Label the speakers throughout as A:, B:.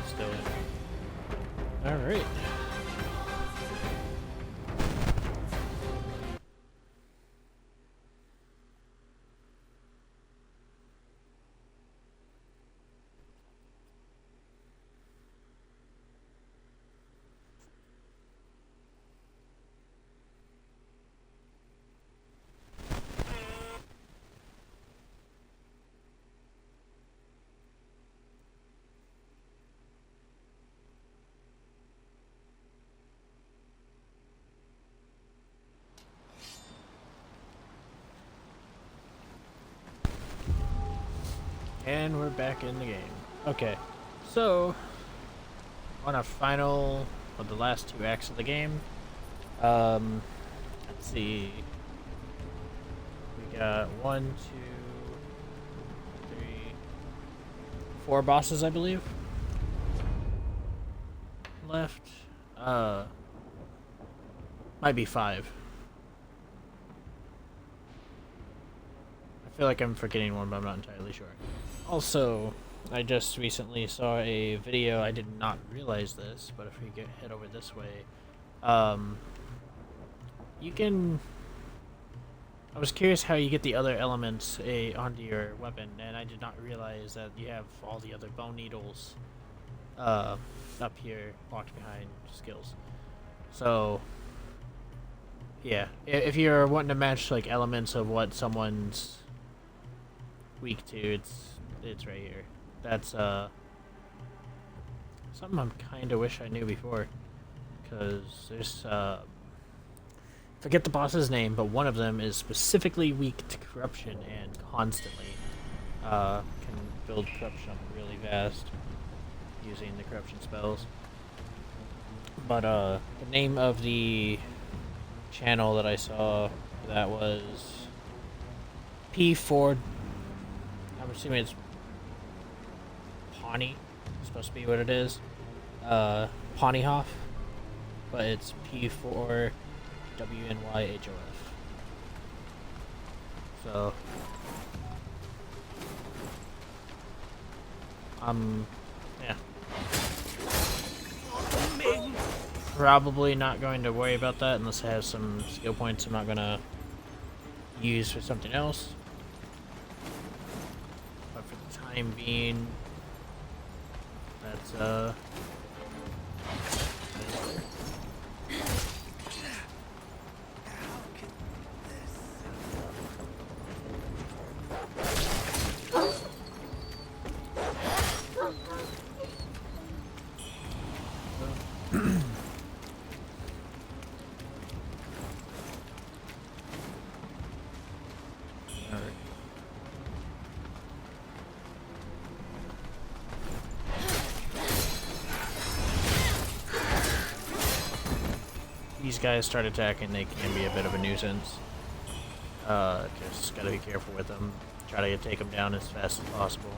A: it's still in. Alright. And we're back in the game. Okay, so on our final, or the last two acts of the game, let's see. We got 1, 2, 3, 4 bosses, I believe, left. Might be 5. I feel like I'm forgetting one, but I'm not entirely sure. Also, I just recently saw a video. I did not realize this, but if we head over this way, you can. I was curious how you get the other elements onto your weapon, and I did not realize that you have all the other bone needles up here, locked behind skills. So, yeah, if you're wanting to match like elements of what someone's weak to, it's right here. That's something I kind of wish I knew before, because there's forget the boss's name, but one of them is specifically weak to corruption and constantly can build corruption up really fast using the corruption spells. But the name of the channel that I saw that was P4. I'm assuming it's Pawnee. It's supposed to be what it is. Pawneehoff, but it's P4 WNYHOF. So, yeah. Probably not going to worry about that unless I have some skill points I'm not gonna use for something else. But for the time being, that's these guys start attacking, they can be a bit of a nuisance. Just gotta be careful with them. Try to take them down as fast as possible.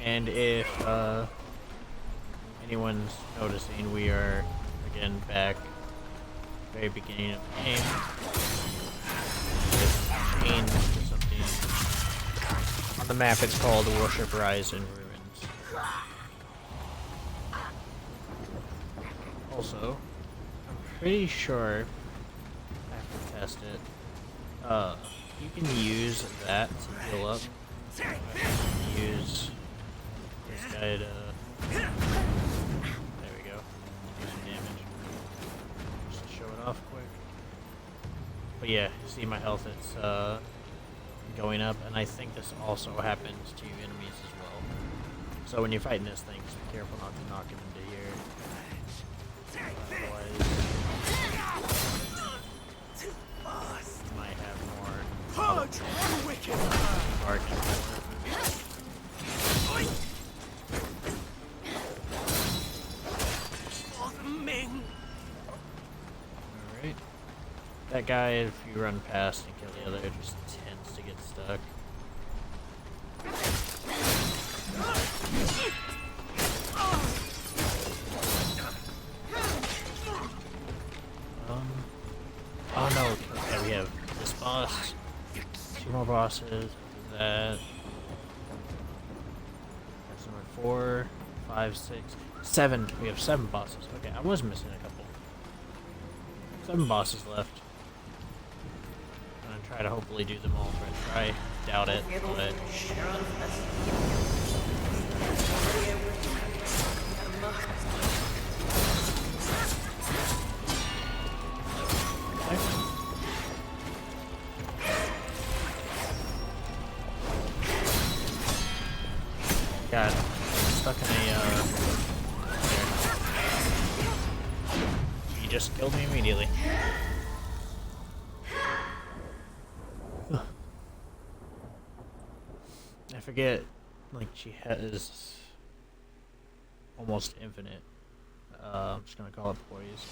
A: And if anyone's noticing, we are again back very beginning of the game. Just changed to something on the map. It's called Worship Rise in Ruins. Also, I'm pretty sure I have to test it. You can use that to heal up. Use this guy to. There we go. Do some damage. Just to show it off quick. But yeah, see my health, it's going up, and I think this also happens to enemies as well. So when you're fighting this thing, just be careful not to knock him into here. Otherwise, you might have more barking for it. Alright. That guy, if you run past and kill the other, just tends to get stuck. Oh no, kill boss. 2 more bosses. That. That's number 4, 5, 6, 7. We have 7 bosses. Okay, I was missing a couple. 7 bosses left. I'm gonna try to hopefully do them all first try. Doubt it, but. God, stuck in a, He just killed me immediately. I forget, like, she has almost infinite. I'm just gonna call it poise.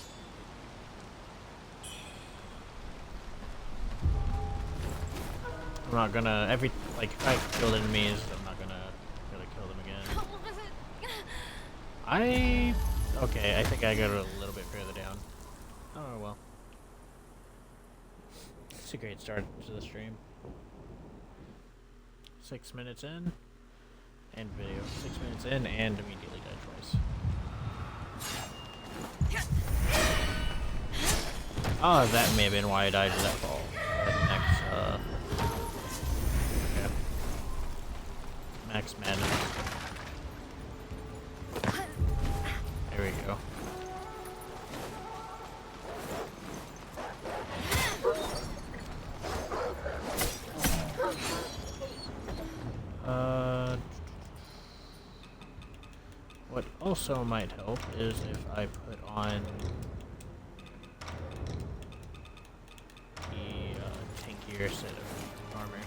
A: I'm not gonna, if I kill enemies, I'm not gonna kill them again. Okay, I think I got a little bit further down. Oh well. It's a great start to the stream. 6 minutes in, and video. 6 minutes in, and immediately died twice. Oh, that may have been why I died to that fall. Max, yeah. Max madness. There we go. What also might help is if I put on the tankier set of armor.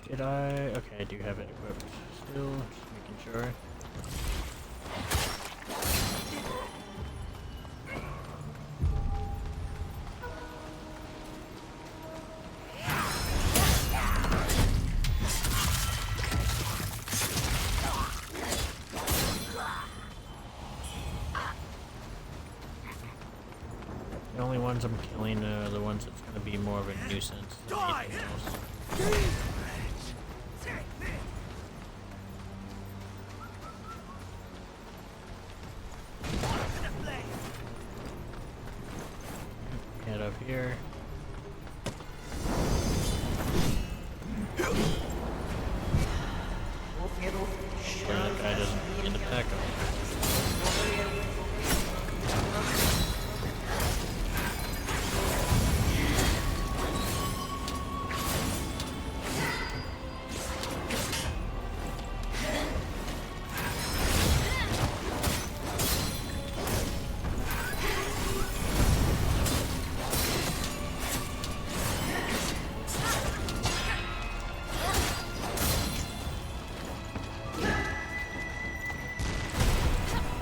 A: Did I? Okay, I do have it equipped still, just making sure. The only ones I'm killing are the ones that's going to be more of a nuisance than anything else. Head up here. Where that guy doesn't end up back up.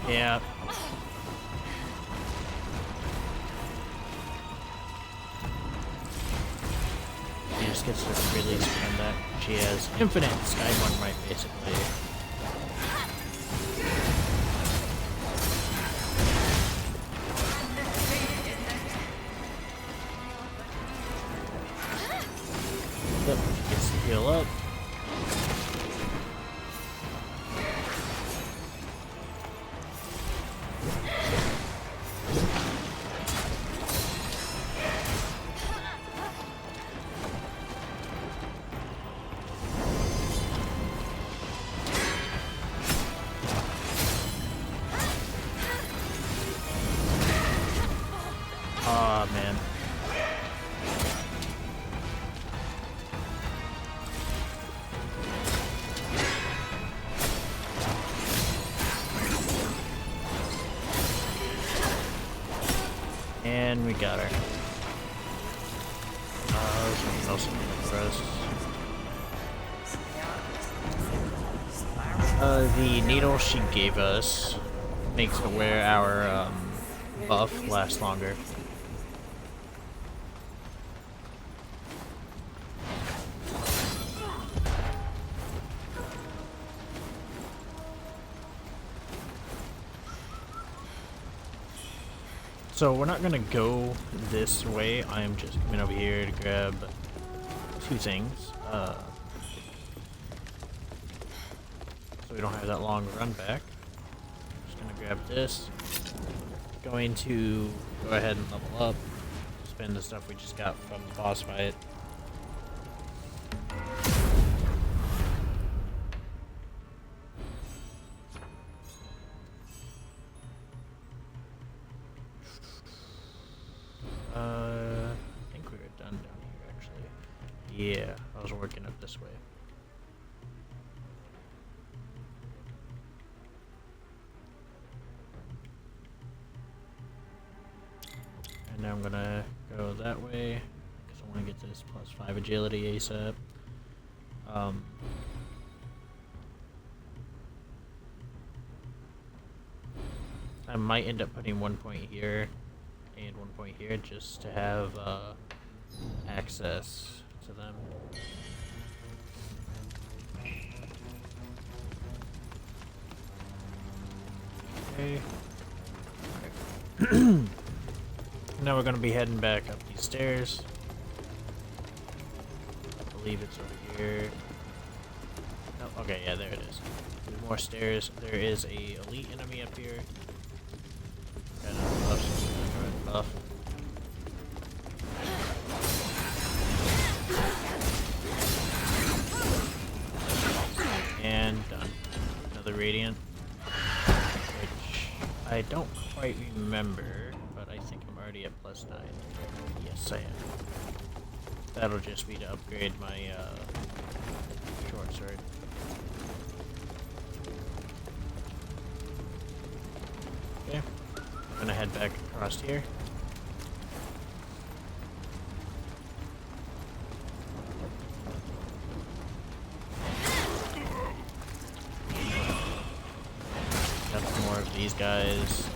A: Yeah. She just gets to really spend that. She has infinite Skyborn might, basically. Yep, she gets to heal up. Aw, man. And we got her. There's something else in there for us. The needle she gave us makes it where our buff lasts longer. So we're not gonna go this way. I am just coming over here to grab two things. So we don't have that long run back. Just gonna grab this. Going to go ahead and level up. Spend the stuff we just got from the boss fight. I think we were done down here actually. Yeah, I was working up this way. And now I'm gonna go that way because I want to get this +5 agility ASAP. I might end up putting 1 point here and 1 point here just to have access to them. Okay. Alright. Now we're gonna be heading back up these stairs. I believe it's over here. Oh, okay, yeah, there it is. There's more stairs. There is a elite enemy up here. Kind of buff. And done. Another radiant, which I don't quite remember, but I think I'm already at +9. Yes, I am. That'll just be to upgrade my short sword. Okay, I'm gonna head back across here. Got some more of these guys.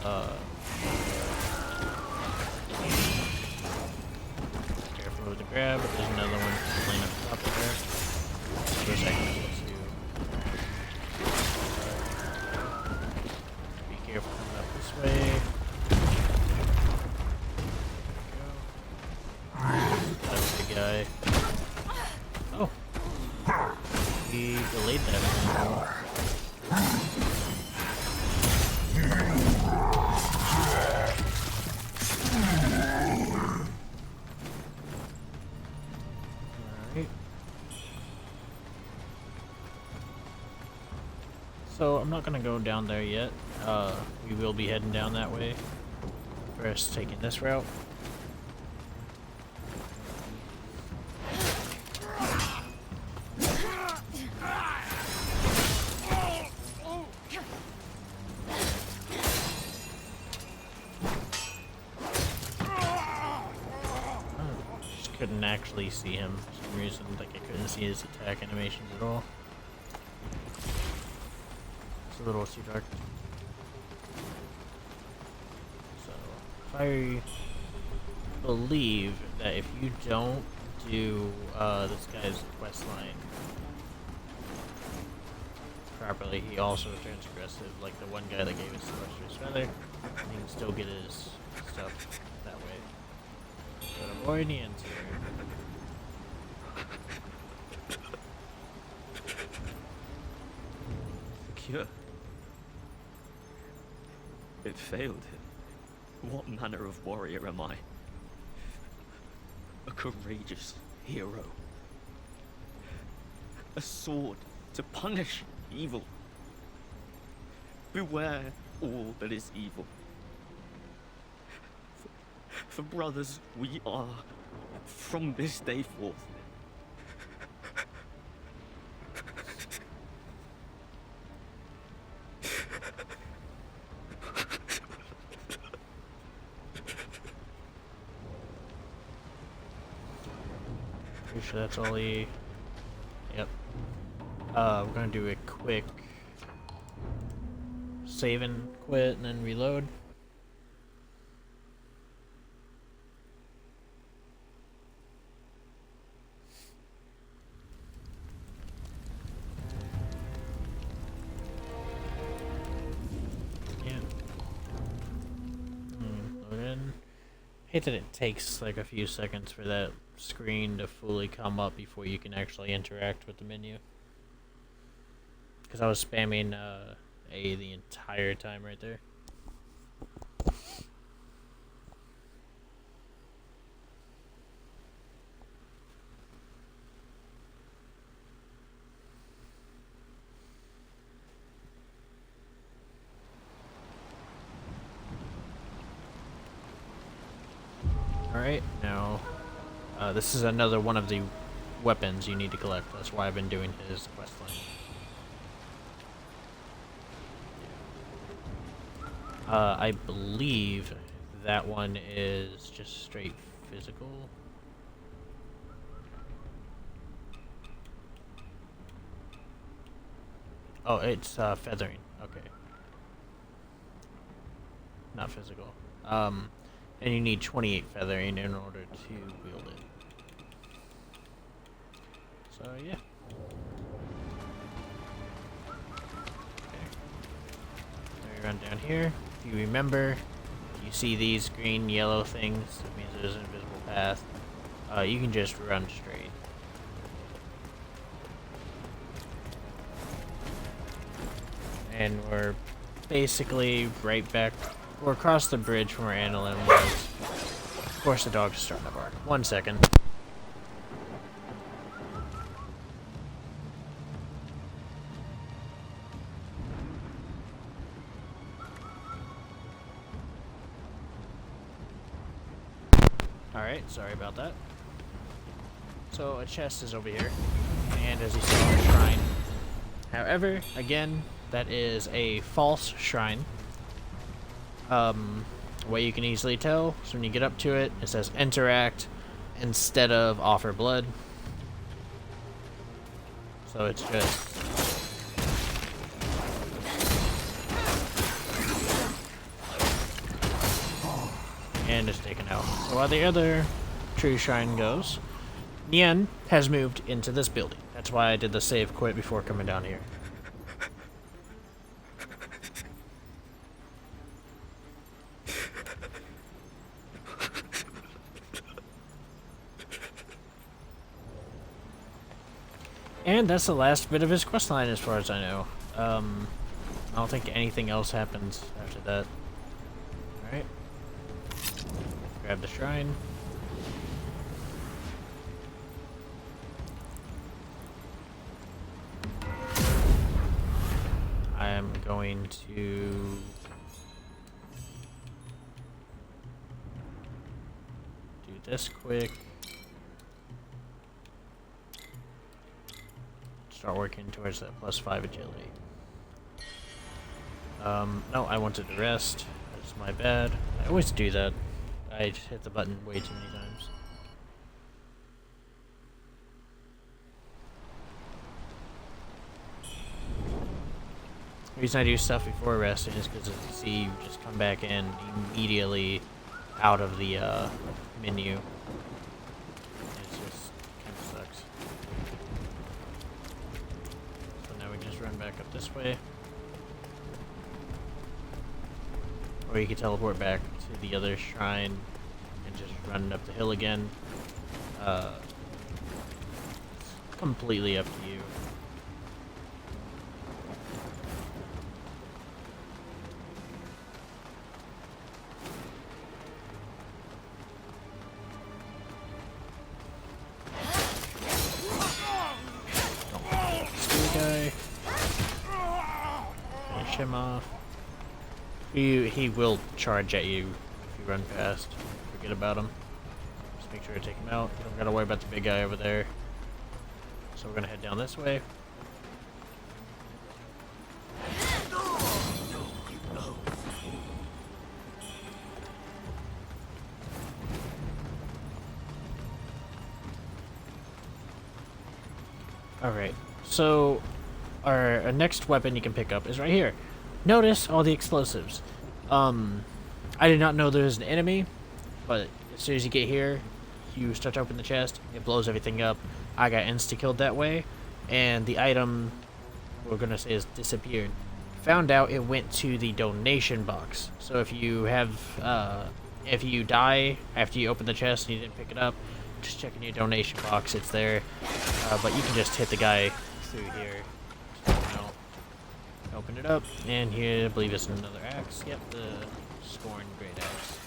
A: Careful with the grab. There's another one laying up top of there. For a second, be careful coming up this way. That's the guy. Oh, he delayed that. So I'm not gonna go down there yet. We will be heading down that way. First, taking this route. Just couldn't actually see him for some reason. Like I couldn't see his attack animations at all. It's a little too dark. So, I believe that if you don't do this guy's quest line properly, he also turns aggressive, like the one guy that gave us the Lustrous Feather. He can still get his stuff that way. But avoid the ends here.
B: Cure. It failed him. What manner of warrior am I? A courageous hero. A sword to punish evil. Beware all that is evil. For brothers we are from this day forth.
A: Pretty sure that's all he... Yep. We're gonna do a quick save and quit and then reload. hate that it takes like a few seconds for that screen to fully come up before you can actually interact with the menu. Because I was spamming A the entire time right there. Alright, now this is another one of the weapons you need to collect. That's why I've been doing his questline. I believe that one is just straight physical. Oh, it's feathering. Okay. Not physical. And you need 28 feathering in order to wield it. So, yeah. Okay. So you run down here. If you remember, you see these green, yellow things. That means there's an invisible path. You can just run straight. And we're basically right back. We're across the bridge from where Annalyn was. Of course, the dog's starting to bark. 1 second. Alright, sorry about that. So, a chest is over here. And as you saw, a shrine. However, again, that is a false shrine. What you can easily tell is when you get up to it, it says interact instead of offer blood. So it's just and it's taken out. So while the other true shrine goes, Nien has moved into this building. That's why I did the save quit before coming down here. And that's the last bit of his questline as far as I know. I don't think anything else happens after that. Alright. Grab the shrine. I am going to do this quick. Start working towards that +5 agility. No, I wanted to rest. That's my bad. I always do that. I hit the button way too many times. The reason I do stuff before resting is because, as you see, you just come back in immediately out of the menu. It just kind of sucks. So now we just run back up this way. Or you can teleport back to the other shrine and just run up the hill again. It's completely up to you. Finish him off. He will charge at you if you run past. Forget about him. Just make sure to take him out. You don't gotta worry about the big guy over there. So we're gonna head down this way. Alright, so our next weapon you can pick up is right here. Notice all the explosives. I did not know there was an enemy, but as soon as you get here, you start to open the chest, it blows everything up. I got insta-killed that way, and the item we're gonna say is disappeared. Found out it went to the donation box. So if you have if you die after you open the chest and you didn't pick it up, just check in your donation box. It's there. But you can just hit the guy through here. So, open it up, and here I believe it's another axe. Yep, the Scorn Great Axe.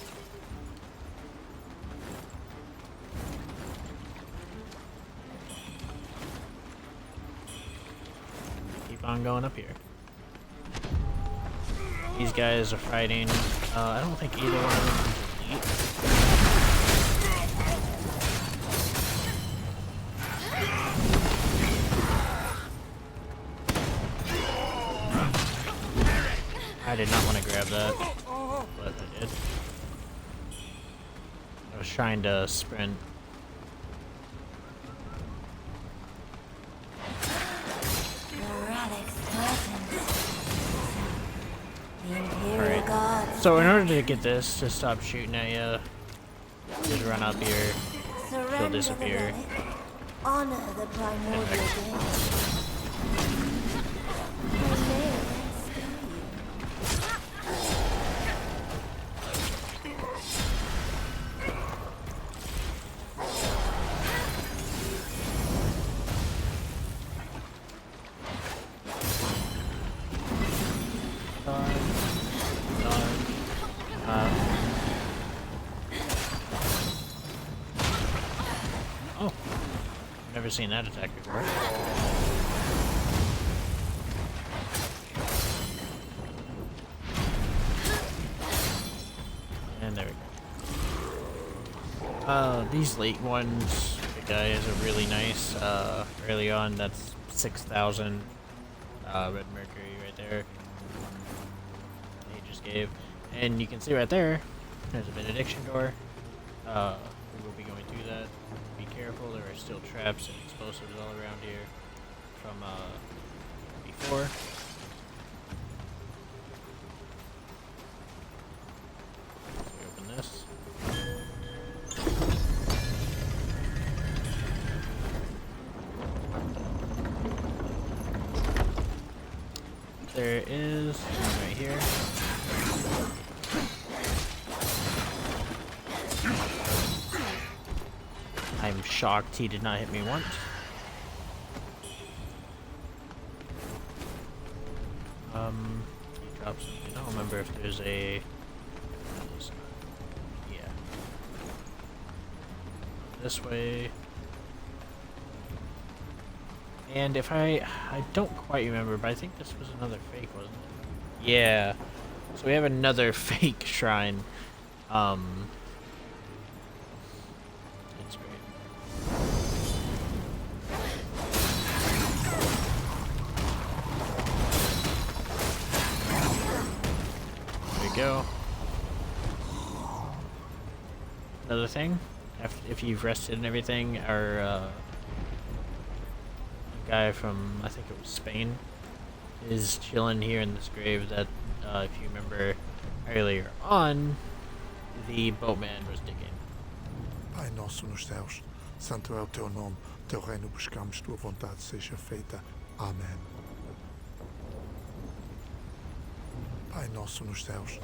A: Keep on going up here. These guys are fighting. I don't think either one of them can eat. I did not want to grab that, but I did. I was trying to sprint. Alright, so in order to get this to stop shooting at you, just run up here, she'll disappear.
C: Honor the primordial game.
A: Oh, never seen that attack before. And there we go. These late ones, the guys are really nice. Early on, that's 6,000 red mercury right there. He just gave. And you can see right there, there's a benediction door. We will be going through that. Be careful, there are still traps and explosives all around here from before. So we open this. There is one right here. I'm shocked he did not hit me once. He dropped something. I don't remember if there's a... Yeah. This way. And if I don't quite remember, but I think this was another fake, wasn't it? Yeah. So we have another fake shrine. It's great. There we go. Another thing, if you've rested and everything, our guy from, I think it was Spain, is chilling here in this grave that, if you remember earlier on, the boatman was digging.
D: Pai nosso nos céus, santo é o teu nome, teu reino buscamos, tua vontade seja feita. Amém. Pai nosso nos céus.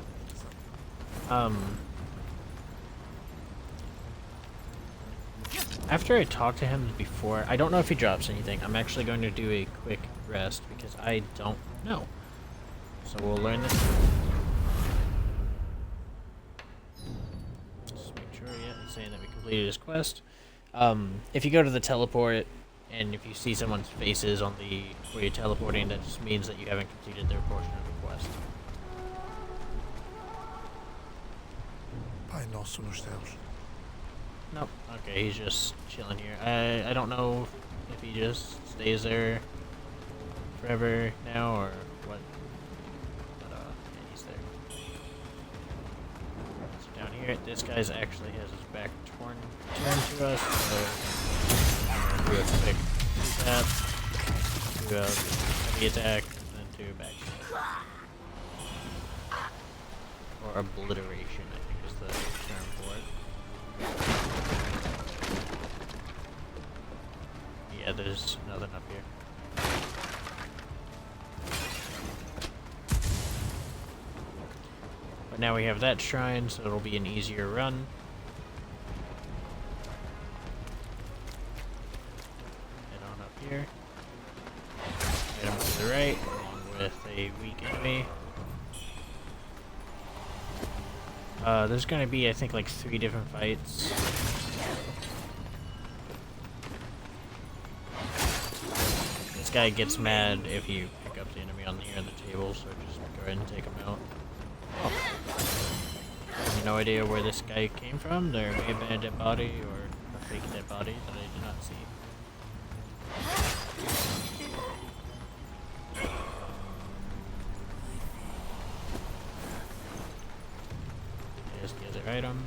A: After I talked to him before, I don't know if he drops anything. I'm actually going to do a quick rest because I don't know. So we'll learn this. Just make sure, yeah, it's saying that we completed his quest. If you go to the teleport, and if you see someone's faces on the where you're teleporting, that just means that you haven't completed their portion of the quest.
D: Pai nosso nos céus.
A: Nope. Okay, he's just chilling here. I don't know if he just stays there forever now or what. But yeah, he's there. So down here, this guy's actually has his back turned to us. So I'm gonna do a quick tap, do a heavy attack, and then do a back stab. Or obliteration, I think is the term for it. Yeah, there's nothing up here. But now we have that shrine, so it'll be an easier run. Head on up here. Item to the right, along with a weak enemy. There's gonna be, I think, like 3 different fights. This guy gets mad if you pick up the enemy on here on the table, so just go ahead and take him out. Oh. I have no idea where this guy came from. There may have been a dead body or a fake dead body that I did not see. There's the other item.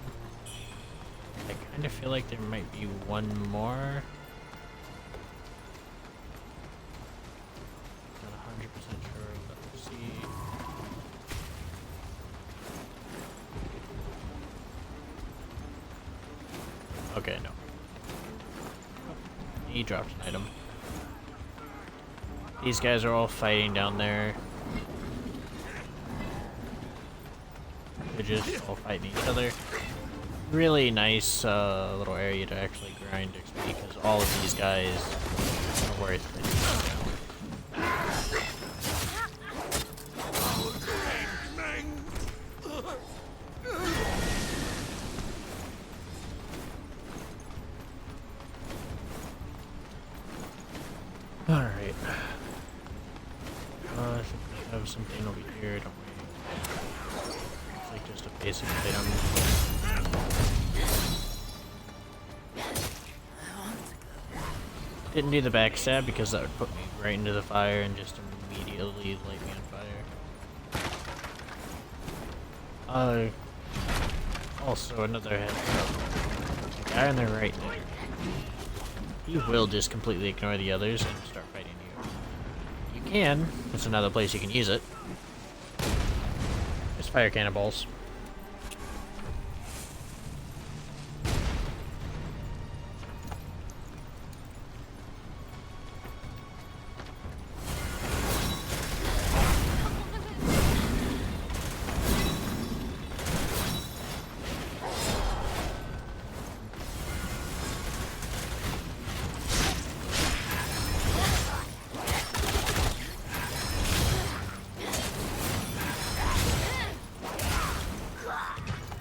A: I kind of feel like there might be one more. Not 100% sure, but we'll see. Okay, no. He dropped an item. These guys are all fighting down there. They're just all fighting each other. Really nice little area to actually grind XP because all of these guys are worth it. Alright. I think we have something over here, don't we? It's like just a basic item. Didn't do the backstab because that would put me right into the fire and just immediately light me on fire. Also another heads up. The guy on the right there. He will just completely ignore the others and start fighting you. You can. It's another place you can use it. There's fire cannonballs.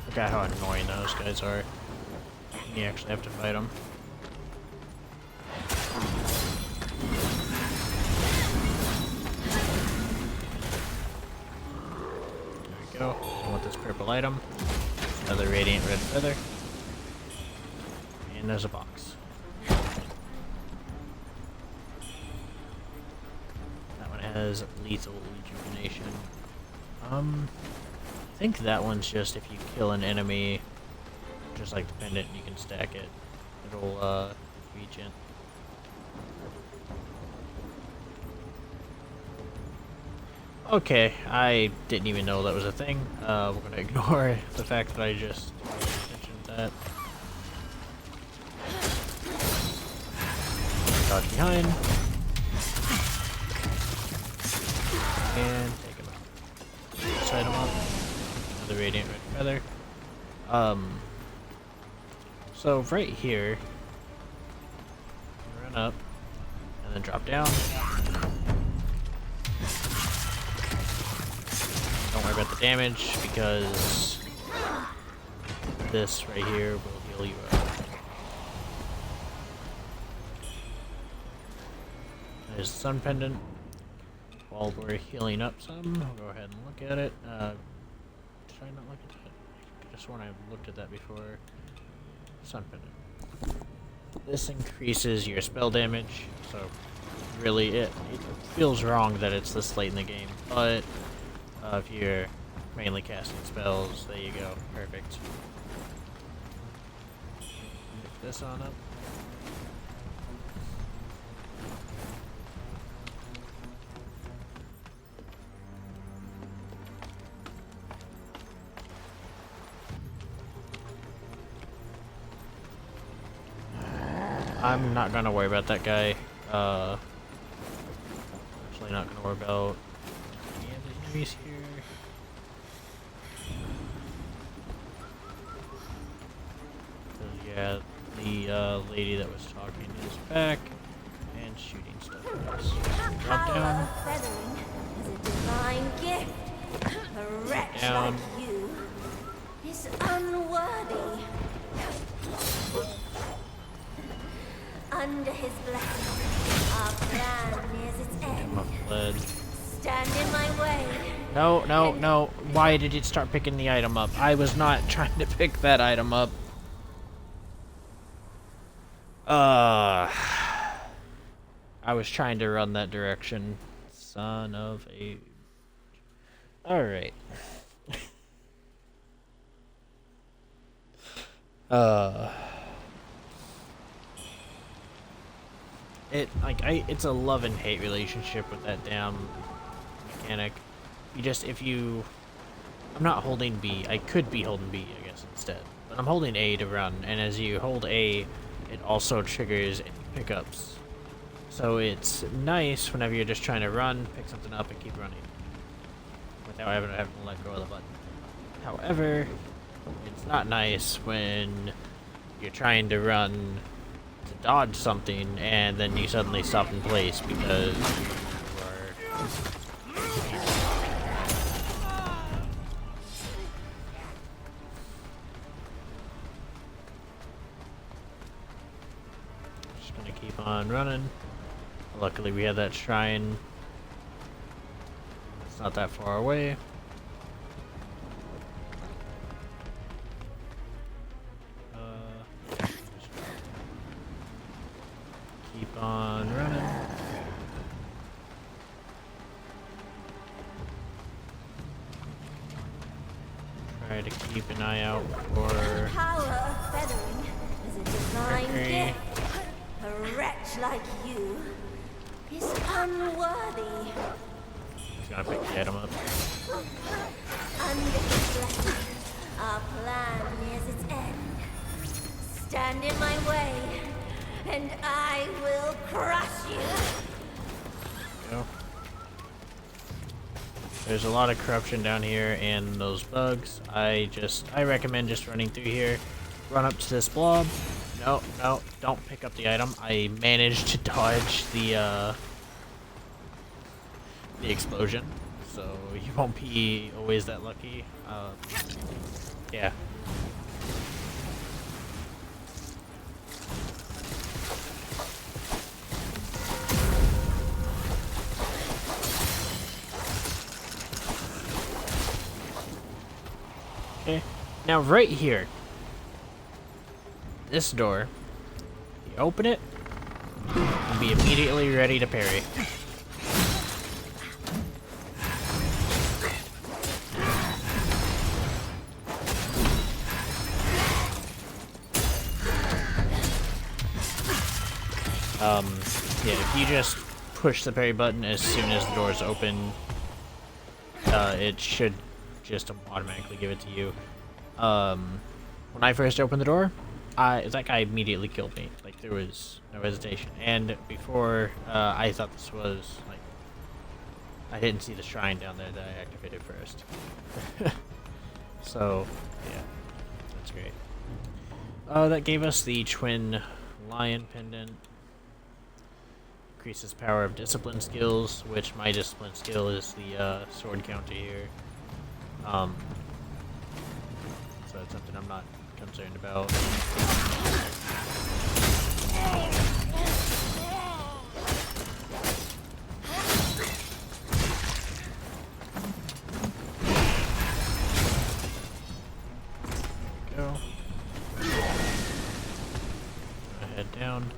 A: Forgot how annoying those guys are. You actually have to fight them. There we go. I want this purple item. Another radiant red feather. And there's a box. That one has lethal rejuvenation. I think that one's just if you kill an enemy, just like the pendant, you can stack it. It'll regen. Okay, I didn't even know that was a thing. We're gonna ignore the fact that I just mentioned that. Dodge behind. And take him out. Sight him up. The radiant red feather. So right here, run up and then drop down. Don't worry about the damage because this right here will heal you up. There's the sun pendant. While we're healing up some, I'll go ahead and look at it. Did I not look at that? I could have sworn I looked at that before. Sun pendant. This increases your spell damage, so really it feels wrong that it's this late in the game, but if you're mainly casting spells, there you go. Perfect. Pick this on up. I'm not gonna worry about that guy. Actually not gonna worry about any of the enemies here. yeah, the lady that was talking is back and shooting stuff at us. Drop down.
C: Feathering is a divine gift. A wretch
A: Down.
C: like you is unworthy. Under his blessing, our plan nears its end.
A: Lead.
C: Stand in my way.
A: No, no, no. Why did it start picking the item up? I was not trying to pick that item up. I was trying to run that direction. Son of a... Alright. It's a love and hate relationship with that damn mechanic. I'm not holding B. I could be holding B, I guess, instead. But I'm holding A to run, and as you hold A, it also triggers pickups. So it's nice whenever you're just trying to run, pick something up, and keep running. Without having to let go of the button. However, it's not nice when you're trying to run to dodge something, and then you suddenly stop in place because you are... Just gonna keep on running. Luckily we have that shrine. It's not that far away. Keep on running. Try to keep an eye out for...
C: Power of feathering is a divine
A: Mercury.
C: gift. A wretch like you is unworthy.
A: He's gonna pick the item up.
C: Under his blessing, our plan nears its end. Stand in my way, and I will crush you.
A: Go. There's a lot of corruption down here and those bugs. I recommend just running through here. Run up to this blob. No, no, don't pick up the item. I managed to dodge the explosion, so you won't be always that lucky. Yeah. Okay, now right here, this door, you open it, and be immediately ready to parry. Yeah, if you just push the parry button as soon as the door is open, it should just automatically give it to you. When I first opened the door, that guy immediately killed me. Like, there was no hesitation. And before, I thought this was, like, I didn't see the shrine down there that I activated first. So, yeah, that's great. That gave us the twin lion pendant. Increases power of discipline skills, which my discipline skill is the sword counter here. So that's something I'm not concerned about. Go. Head down.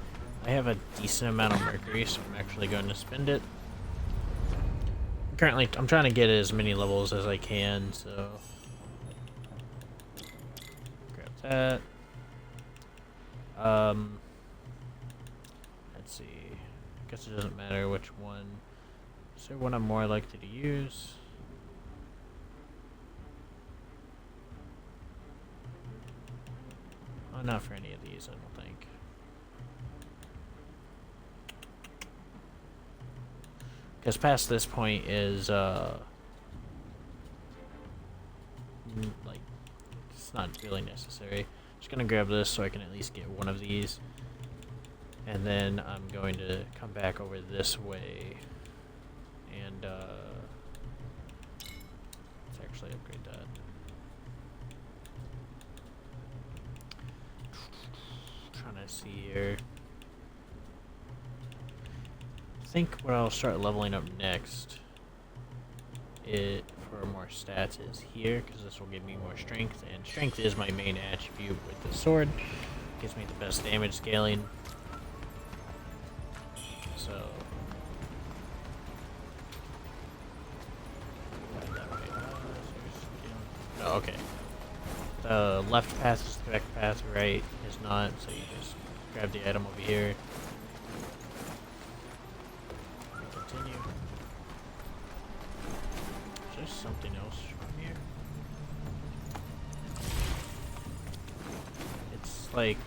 A: I have a decent amount of mercury, so I'm actually going to spend it. Currently, I'm trying to get as many levels as I can, so... Grab that. Let's see. I guess it doesn't matter which one. Is there one I'm more likely to use? Oh, not for any of these, I don't think. Because past this point is, like, it's not really necessary. Just gonna grab this so I can at least get one of these. And then I'm going to come back over this way. And, let's actually upgrade that. Trying to see here. I think what I'll start leveling up next for more stats is here, because this will give me more strength, and strength is my main attribute with the sword. Gives me the best damage scaling. So oh, okay. The left path is the correct path, right is not, so you just grab the item over here. Continue. Is there something else from here? It's like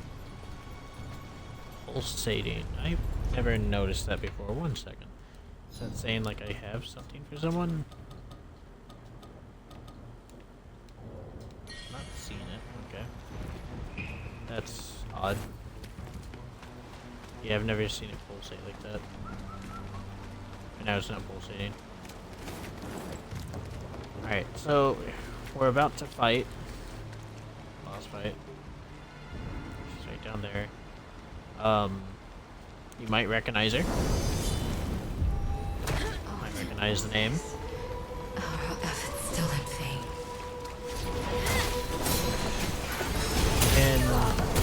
A: pulsating. I've never noticed that before. 1 second. Is that saying like I have something for someone? Not seeing it. Okay. That's odd. Yeah, I've never seen it pulsate like that. And now it's not pulsating. Alright, so we're about to fight. Boss fight. She's right down there. You might recognize her. Might recognize the name.
E: Our efforts still in vain.
A: In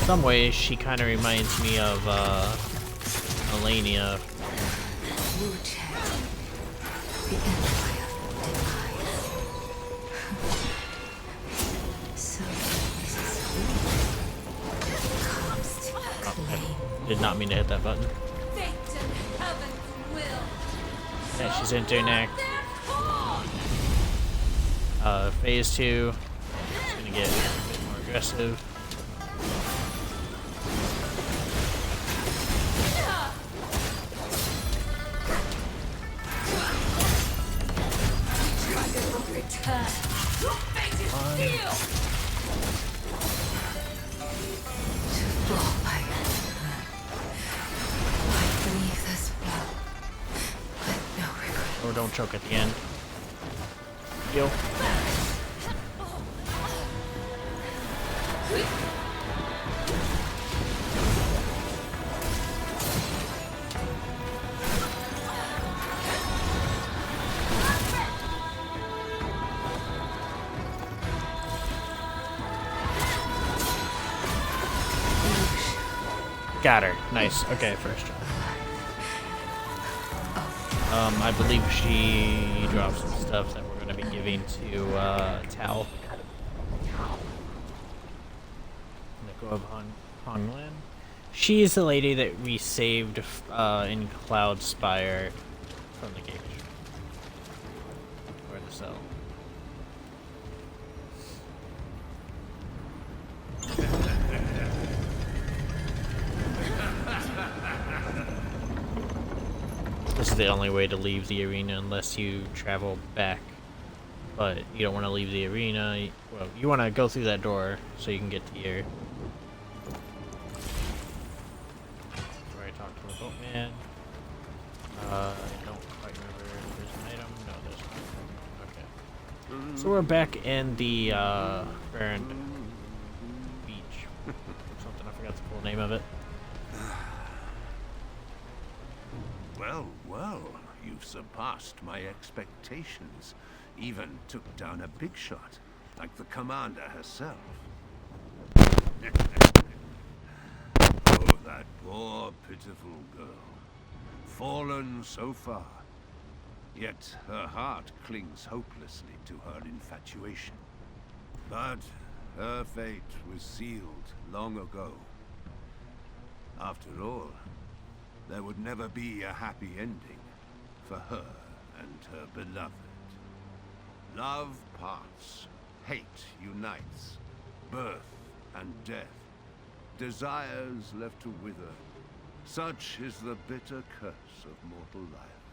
A: some ways, she kind of reminds me of Melania.
E: Wuchang, the Empire demise. So this is who comes to claim.
A: Did not mean to hit that button.
C: Fate and heaven's will.
A: Yeah, she's internet. Phase 2. It's gonna get a bit more aggressive.
C: Return. Your fate is sealed.
E: To fall by your hand. I believe this blow, but no regret.
A: Oh, don't choke at the end. Heal. Got her. Nice. Okay, first try. I believe she dropped some stuff that we're going to be giving to Tao. Let go of Honglan. She's the lady that we saved in Cloud Spire from the cage. Or the cell. This is the only way to leave the arena unless you travel back. But you don't want to leave the arena. Well, you want to go through that door so you can get to here. Where I talked to a boatman. I don't quite remember if there's an item. No, there's not. Okay. So we're back in the Burned Beach. Something, I forgot the full name of it.
F: Well, well, you've surpassed my expectations. Even took down a big shot, like the commander herself. Oh, that poor, pitiful girl. Fallen so far. Yet her heart clings hopelessly to her infatuation. But her fate was sealed long ago. After all, there would never be a happy ending for her and her beloved. Love parts, hate unites, birth and death, desires left to wither. Such is the bitter curse of mortal life.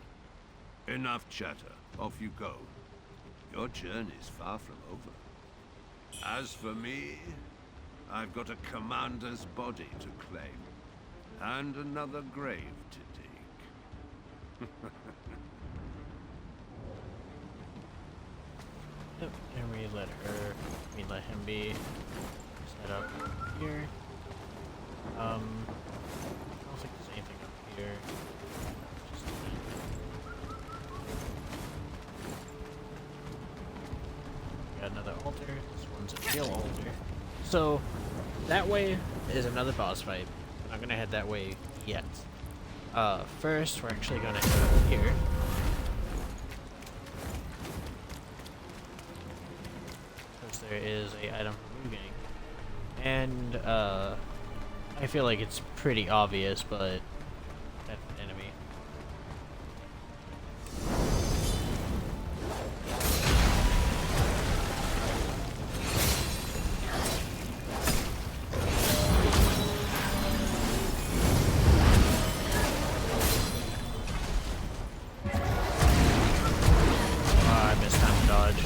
F: Enough chatter, off you go. Your journey's far from over. As for me, I've got a commander's body to claim, and another grave to dig.
A: Yep, and we let him be set up here. I don't think there's anything up here. Just got another altar. This one's a kill altar. So that way is another boss fight. I'm not gonna head that way yet. First we're actually gonna head here. There is a item for Wuchang, and I feel like it's pretty obvious, but that's an enemy. I missed time to dodge.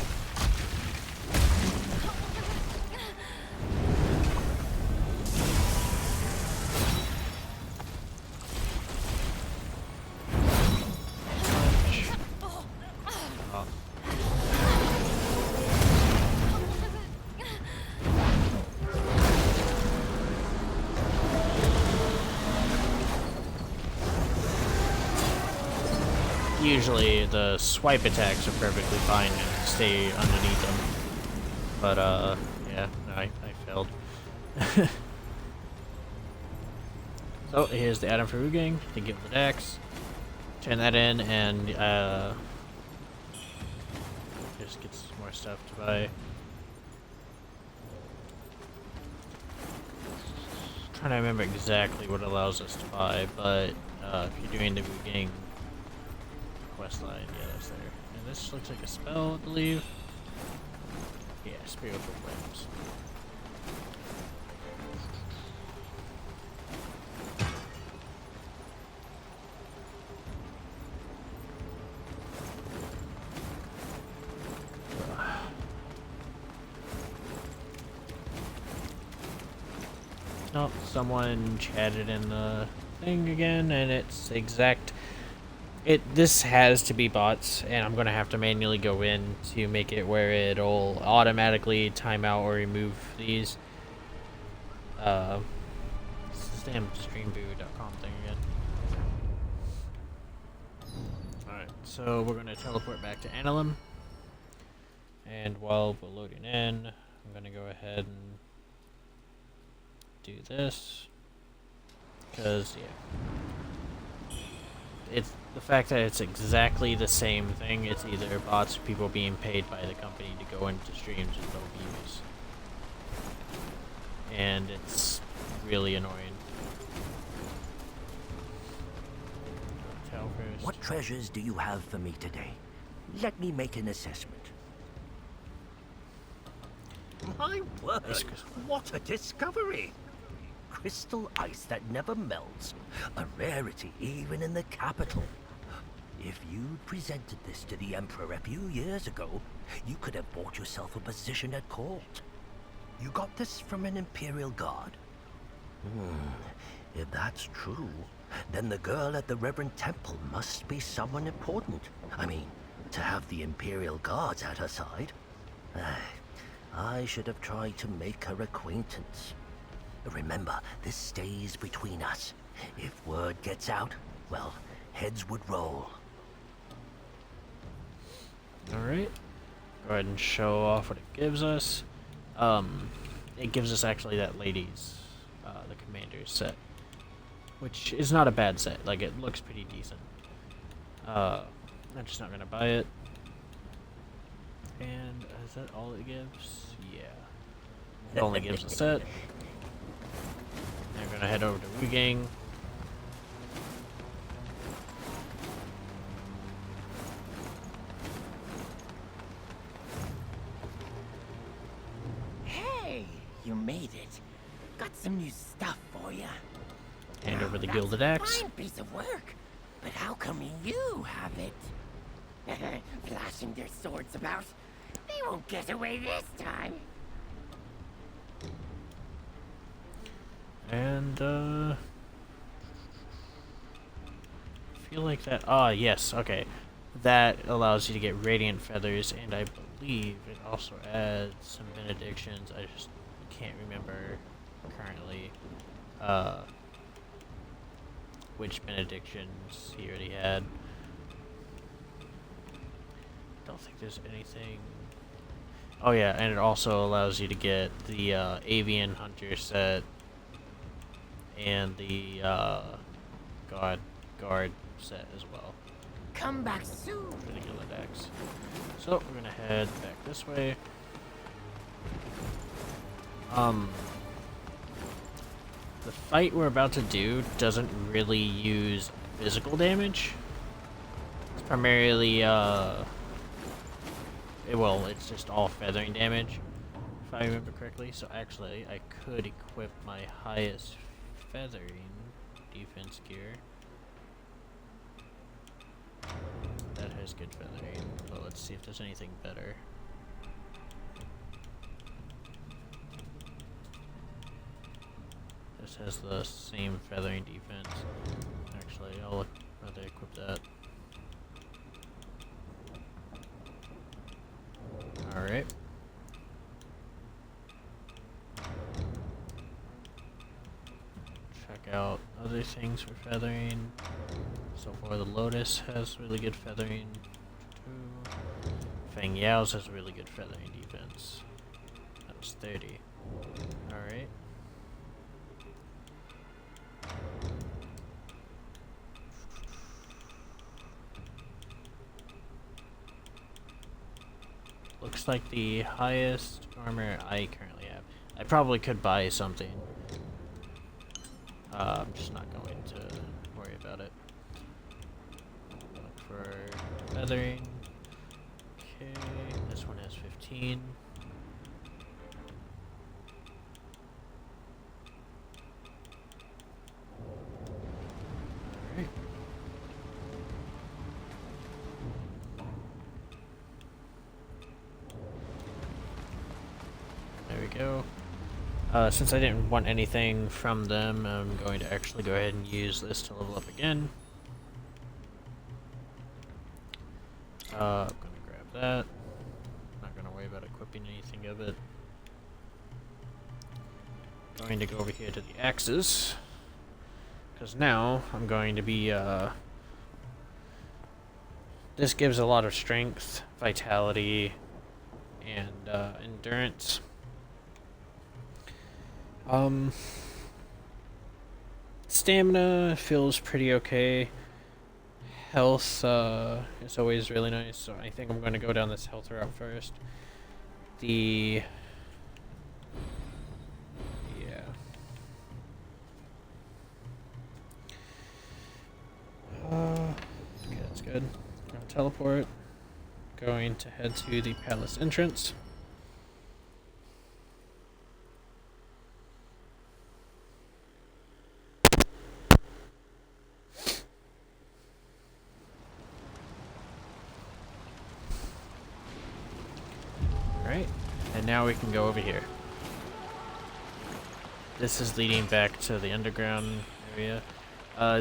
A: Usually the swipe attacks are perfectly fine and stay underneath them. But yeah, no, I failed. So here's the item for Wuchang, to give the dex. Turn that in and just get some more stuff to buy. Trying to remember exactly what it allows us to buy, but if you're doing the Wuchang quest line, yeah, that's there. And this looks like a spell, I believe. Yeah, spiritual flames. Nope, someone chatted in the thing again, and it's exact. This has to be bots, and I'm gonna have to manually go in to make it where it'll automatically time out or remove these. This is damn streamboo.com thing again. Alright, so we're gonna teleport back to Annalum. And while we're loading in, I'm gonna go ahead and do this. Because, yeah. It's the fact that it's exactly the same thing. It's either bots or people being paid by the company to go into streams with no views. And it's really annoying. Tell first.
G: What treasures do you have for me today? Let me make an assessment. My word! What a discovery! Crystal ice that never melts. A rarity even in the capital. If you'd presented this to the Emperor a few years ago, you could have bought yourself a position at court. You got this from an Imperial Guard. If that's true, then the girl at the Reverend Temple must be someone important. I mean, to have the Imperial Guards at her side. I should have tried to make her acquaintance. Remember, this stays between us. If word gets out, well, heads would roll.
A: Alright. Go ahead and show off what it gives us. It gives us actually that ladies, the commander's set. Which is not a bad set. Like, it looks pretty decent. I'm just not gonna buy it. And is that all it gives? Yeah. It only gives a set. We're gonna head over to Wuchang.
H: Hey, you made it. Got some new stuff for you.
A: Hand over the
H: That's
A: gilded axe.
H: a fine piece of work. But how come you have it? Flashing their swords about. They won't get away this time.
A: And, feel like that. Ah, yes, okay. That allows you to get radiant feathers, and I believe it also adds some benedictions. I just can't remember currently which benedictions he already had. Don't think there's anything. Oh yeah, and it also allows you to get the avian hunter set and the guard set as well.
H: Come back soon.
A: For the Gillidax. So we're gonna head back this way. The fight we're about to do doesn't really use physical damage. It's primarily it's just all feathering damage, if I remember correctly. So actually, I could equip my highest feathering defense gear. That has good feathering, but let's see if there's anything better. This has the same feathering defense. Actually, I'll rather equip that. Alright. Check out other things for feathering. So far, the Lotus has really good feathering too. Fang Yao's has really good feathering defense. That was 30. Alright. Looks like the highest armor I currently have. I probably could buy something. I'm just not going to worry about it. Look for feathering. Okay, this one has 15. Alright. There we go. Since I didn't want anything from them, I'm going to actually go ahead and use this to level up again. I'm going to grab that. Not going to worry about equipping anything of it. Going to go over here to the axes. Because now I'm going to be, this gives a lot of strength, vitality, and endurance. Stamina feels pretty okay. Health is always really nice, so I think I'm going to go down this health route first. Okay, that's good. Gonna teleport. Going to head to the palace entrance. Alright, and now we can go over here. This is leading back to the underground area.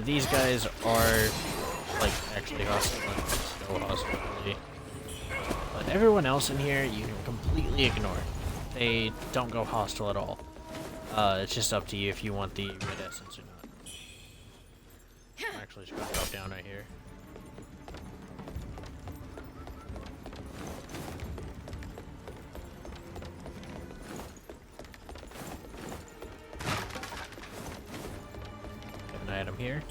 A: These guys are, like, actually hostile, so hostile. But everyone else in here, you can completely ignore. They don't go hostile at all. It's just up to you if you want the red essence or not. I'm actually just gonna drop down right here. Item here.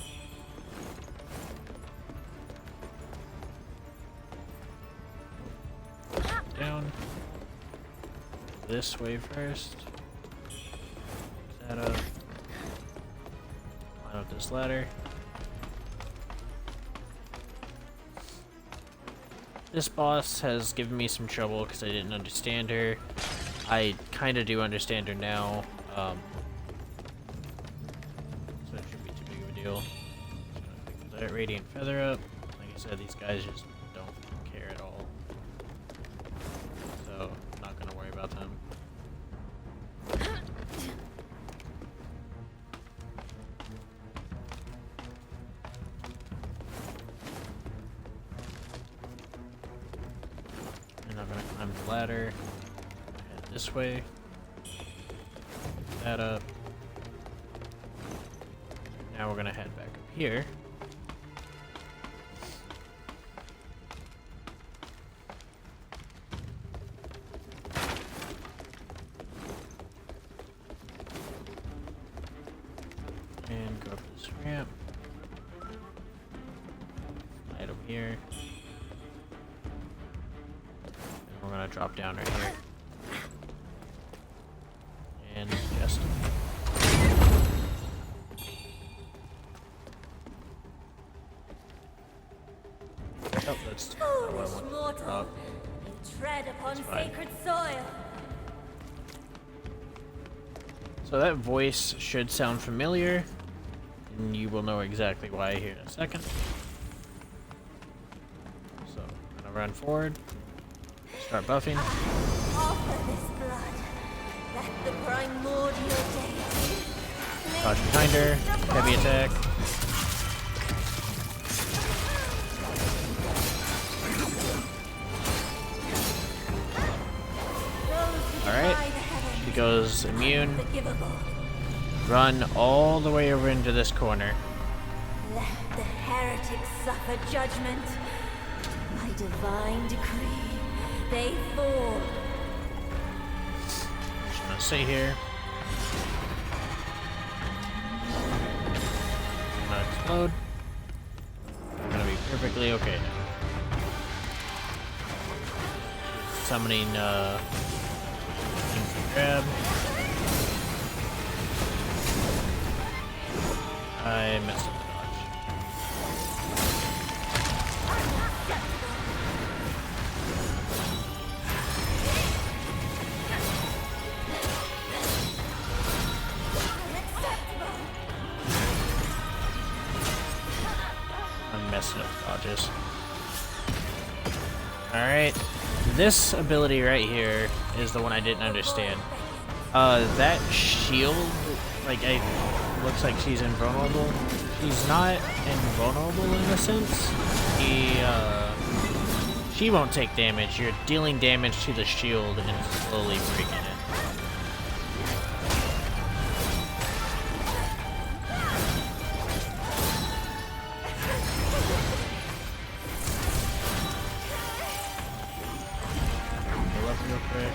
A: Down. This way first. That up. Climb up this ladder. This boss has given me some trouble because I didn't understand her. I kind of do understand her now. That radiant feather up. Like I said, these guys just don't care at all. So, not gonna worry about them. ladder. Head this way. That up. Now we're gonna head back up here. And go up this ramp. Item here. And we're gonna drop down right here. And just oh, that's not what I
C: Foolish
A: wanted to
C: mortal,
A: drop.
C: you tread upon
A: That's fine.
C: sacred soil.
A: So that voice should sound familiar, and you will know exactly why here in a second. So I'm gonna run forward, start buffing.
C: Offer this blood, that the primordial deity may
A: Dodge behind her, heavy attack. Alright, she goes immune.
C: unforgivable.
A: Run all the way over into this corner.
C: Let the heretics suffer judgment. By divine decree, they fall.
A: Just gonna stay here. I'm gonna explode. I'm gonna be perfectly okay now. Summoning things to grab. I messed up the dodge. I'm messing up dodges. Alright. This ability right here is the one I didn't understand. That shield, like, looks like she's invulnerable. She's not invulnerable in a sense. She won't take damage. You're dealing damage to the shield and slowly breaking it. Heal up real quick.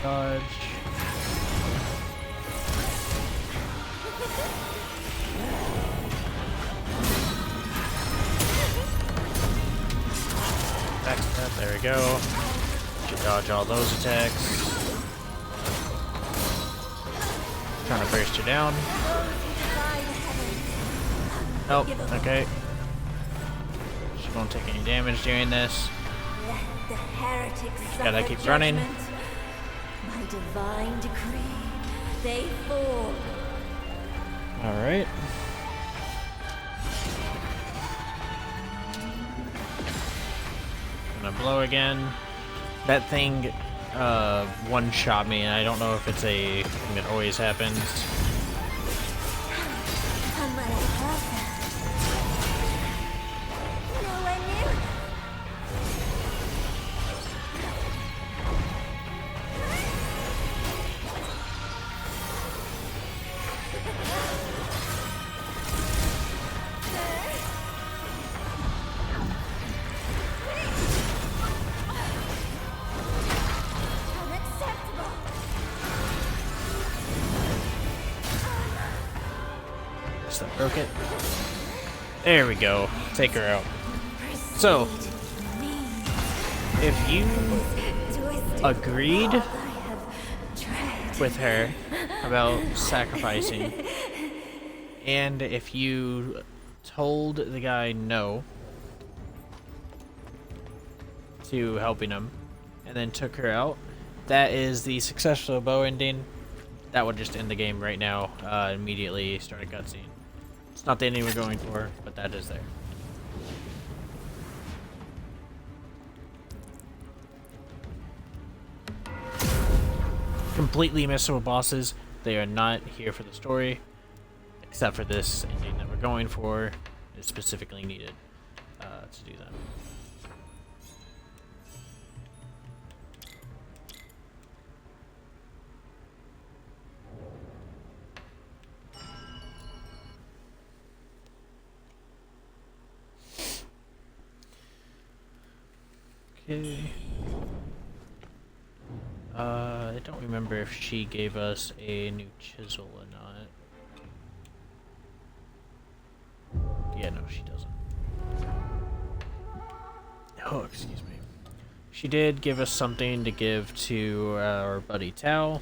A: Dodge. Backstep, there we go. Should dodge all those attacks. Trying to burst you down. Nope, okay. She won't take any damage during this.
C: Let the heretics
A: Gotta
C: suffer
A: keep running.
C: judgment. By divine decree, they fall.
A: Alright. Gonna blow again. That thing one-shot me, and I don't know if it's a thing that always happens.
C: Nowhere near. Unacceptable.
A: Guess that broke it. There we go. Take her out. So, if you agreed with her about sacrificing, and if you told the guy no to helping him, and then took her out, that is the successful bow ending. That would just end the game right now, immediately start a cutscene. It's not the ending we're going for, but that is there. Completely missable bosses. They are not here for the story, except for this ending that we're going for. Is specifically needed to do that. Okay. I don't remember if she gave us a new chisel or not. Yeah, no, she doesn't. Oh, excuse me. She did give us something to give to our buddy Tao,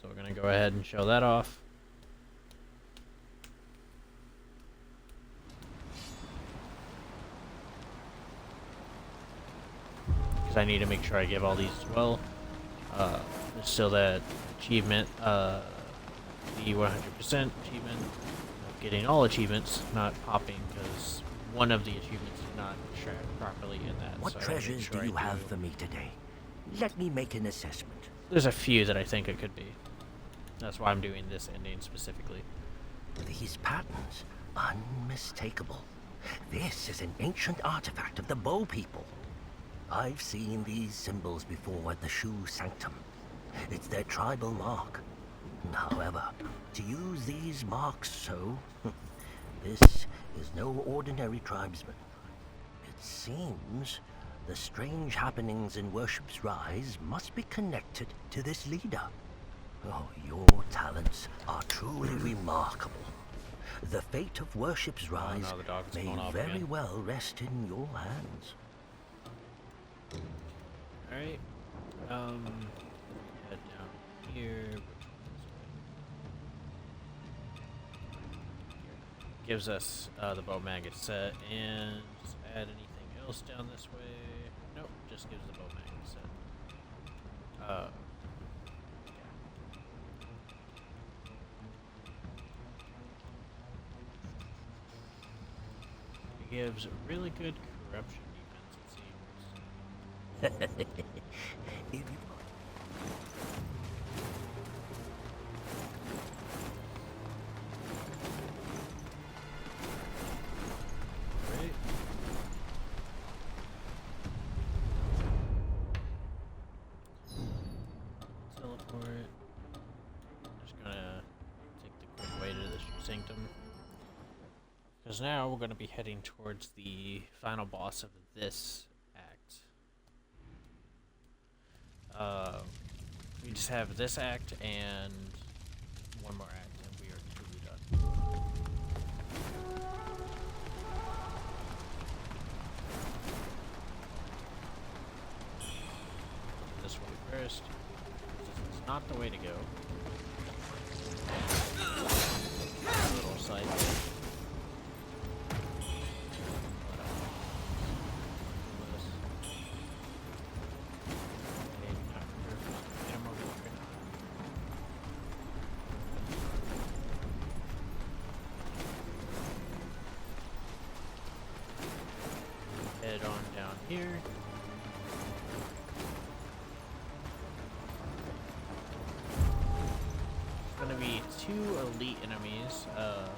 A: so we're gonna go ahead and show that off. Because I need to make sure I give all these as well. There's still that achievement, the 100% achievement of getting all achievements, not popping, because one of the achievements did not track properly in that.
G: What
A: so
G: treasures do you have for me today? Let me make an assessment.
A: There's a few that I think it could be. That's why I'm doing this ending specifically.
G: These patterns, unmistakable. This is an ancient artifact of the Bow people. I've seen these symbols before at the Shu Sanctum. It's their tribal mark. However, to use these marks so, this is no ordinary tribesman. It seems the strange happenings in Worship's Rise must be connected to this leader. Oh, your talents are truly remarkable. The fate of Worship's Rise
A: no, the dog is
G: may
A: going off
G: very
A: again.
G: well rest in your hands.
A: Alright. Head down here. Gives us the bow magnet set, and just add anything else down this way. Nope, just gives the bow magnet set. Yeah. It gives really good corruption defense, it seems.
G: If you
A: Right. Teleport. Just gonna take the quick way to the Sanctum. Because now we're gonna be heading towards the final boss of this act. We just have this act and one more act, and we are completely done. This way first. This is not the way to go. A little side. Head on down here. Gonna be 2 elite enemies. I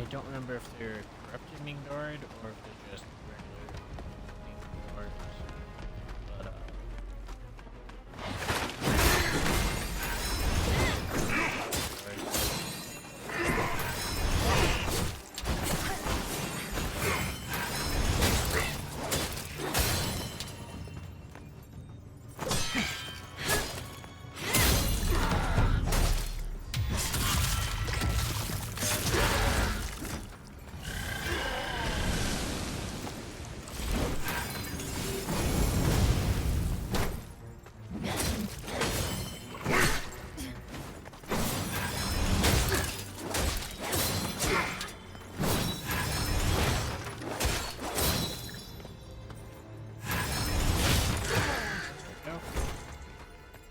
A: don't remember if they're corrupted Mingard or if they're just regular Mingards. But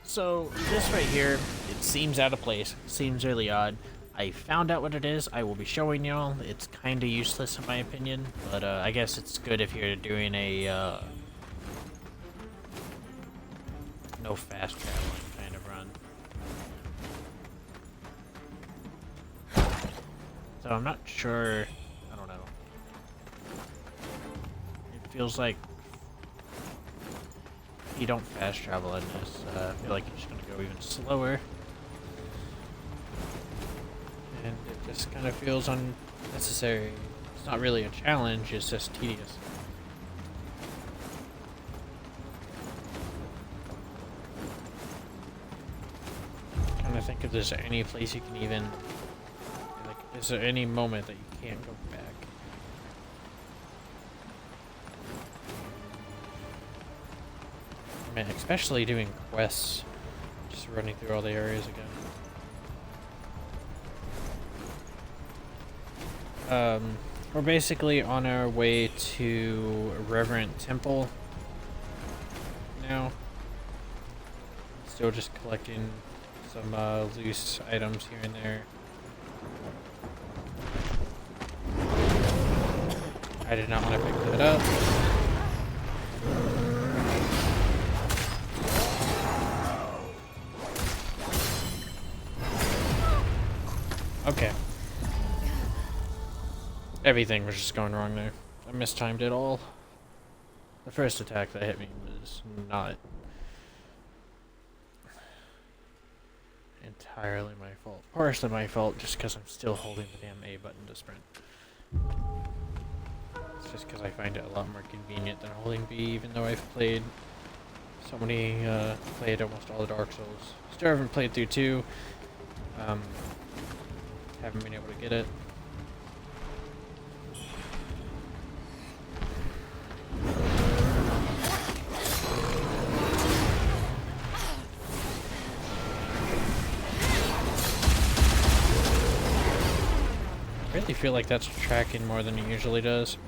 A: so this right here, it seems out of place, seems really odd. I found out what it is, I will be showing y'all. It's kinda useless in my opinion, but I guess it's good if you're doing a no fast traveling kind of run. So I'm not sure. I don't know. It feels like you don't fast travel in this. I feel like you're just gonna go even slower. And it just kind of feels unnecessary. It's not really a challenge, it's just tedious. I'm trying to think if there's any place you can even... Like, is there any moment that you can't go back? I mean, especially doing quests. Just running through all the areas again. We're basically on our way to Reverend Temple now. Still just collecting some loose items here and there. I did not want to pick that up. Okay. Everything was just going wrong there. I mistimed it all. The first attack that hit me was not entirely my fault. Partially my fault just because I'm still holding the damn A button to sprint. It's just because I find it a lot more convenient than holding B, even though I've played so many, played almost all the Dark Souls. Still haven't played through 2. Haven't been able to get it. I really feel like that's tracking more than it usually does.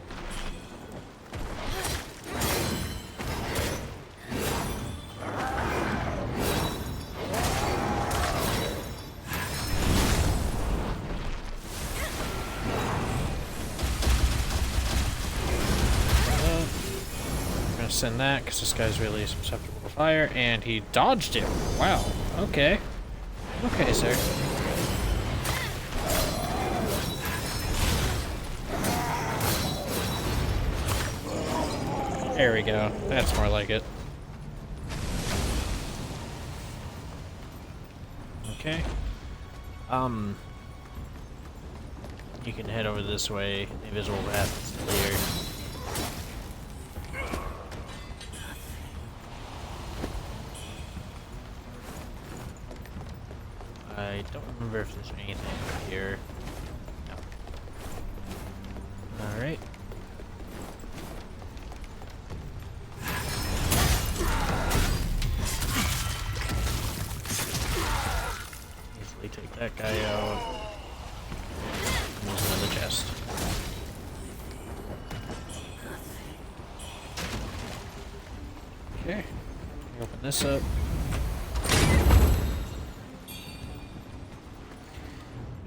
A: Send that because this guy's really susceptible to fire, and he dodged it. Wow. Okay. Okay, sir. There we go. That's more like it. Okay. You can head over this way. The invisible path is clear. I don't remember if there's anything over here. No. Alright. Easily take that guy out. And there's another chest. Okay. Open this up.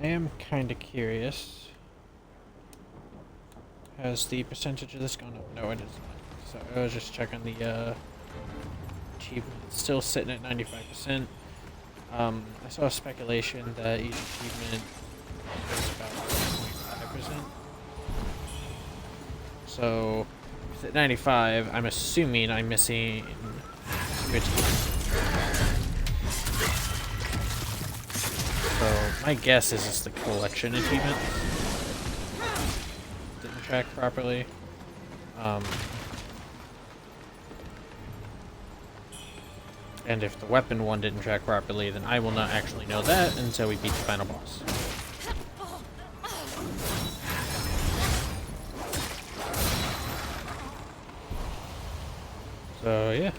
A: I am kind of curious. Has the percentage of this gone up? No, it is not. So I was just checking the achievement. It's still sitting at 95%. I saw a speculation that each achievement is about 5%. So it's at 95. I'm assuming I'm missing 2 achievements. So my guess is it's the collection achievement didn't track properly. And if the weapon one didn't track properly, then I will not actually know that until we beat the final boss. So yeah.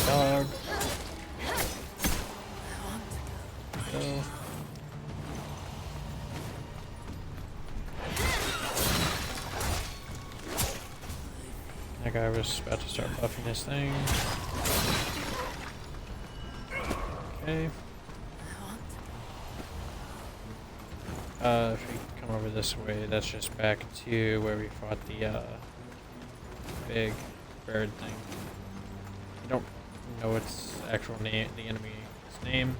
A: Dog. Go. That guy was about to start buffing his thing. Okay. If we come over this way, that's just back to where we fought the big bird thing. I don't know its actual name, the enemy's name.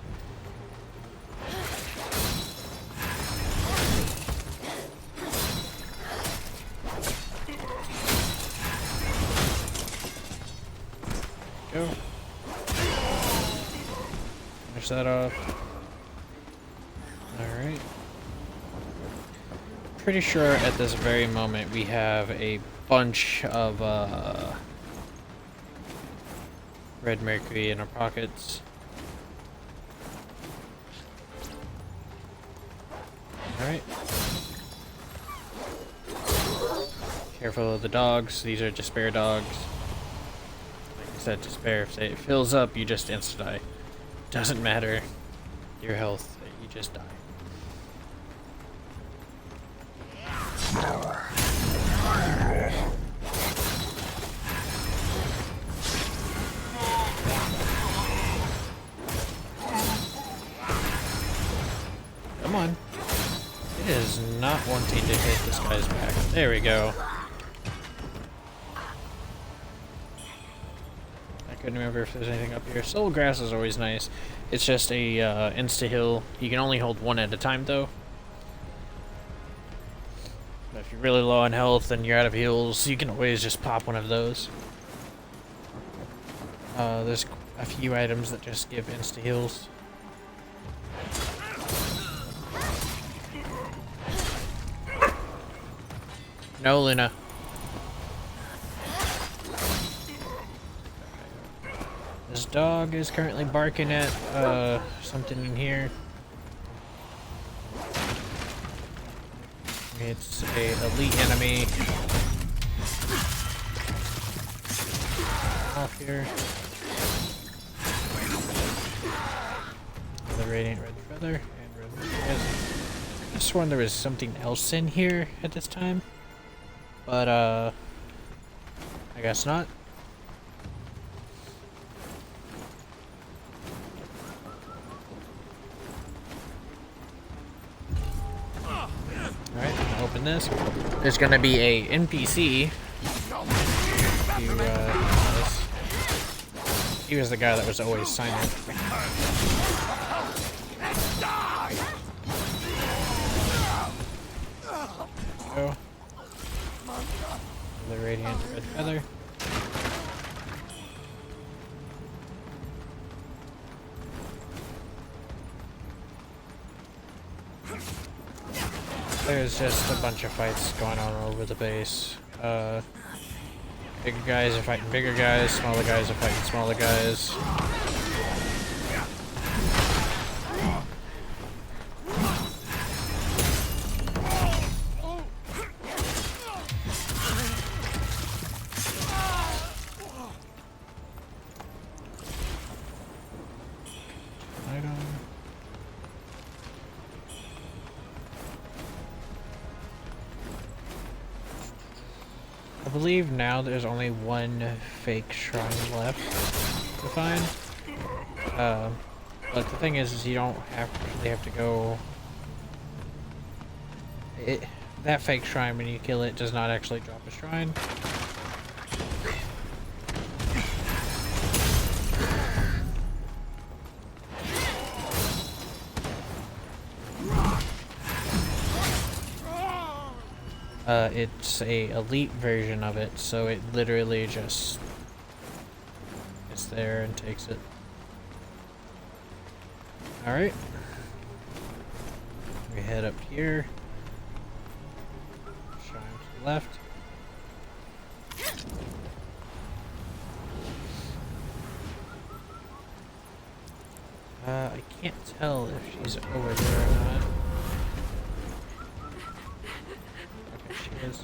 A: Go. Finish that off. Alright. Pretty sure at this very moment we have a bunch of red mercury in our pockets. Alright. Careful of the dogs. These are despair dogs. Like I said, despair. If it fills up, you just insta-die. Doesn't matter your health, you just die. Come on. It is not wanting to hit this guy's back. There we go. I couldn't remember if there's anything up here. Soul grass is always nice. It's just a insta-heal. You can only hold one at a time though. But if you're really low on health and you're out of heals, you can always just pop one of those. There's a few items that just give insta-heals. No, Luna. This dog is currently barking at something in here. It's a elite enemy. Off here. The radiant red feather and red feathers. I just sworn there was something else in here at this time. But, I guess not. Alright, I'm gonna open this. There's gonna be a NPC. He was the guy that was always silent. Go. The radiant red feather. There's just a bunch of fights going on all over the base. Bigger guys are fighting bigger guys, smaller guys are fighting smaller guys. I believe now there's only one fake shrine left to find. But the thing is you don't actually have to go... that fake shrine, when you kill it, does not actually drop a shrine. It's a elite version of it, so it literally just is there and takes it. Alright. We head up here. Shrine to the left. I can't tell if she's over there or not. Is.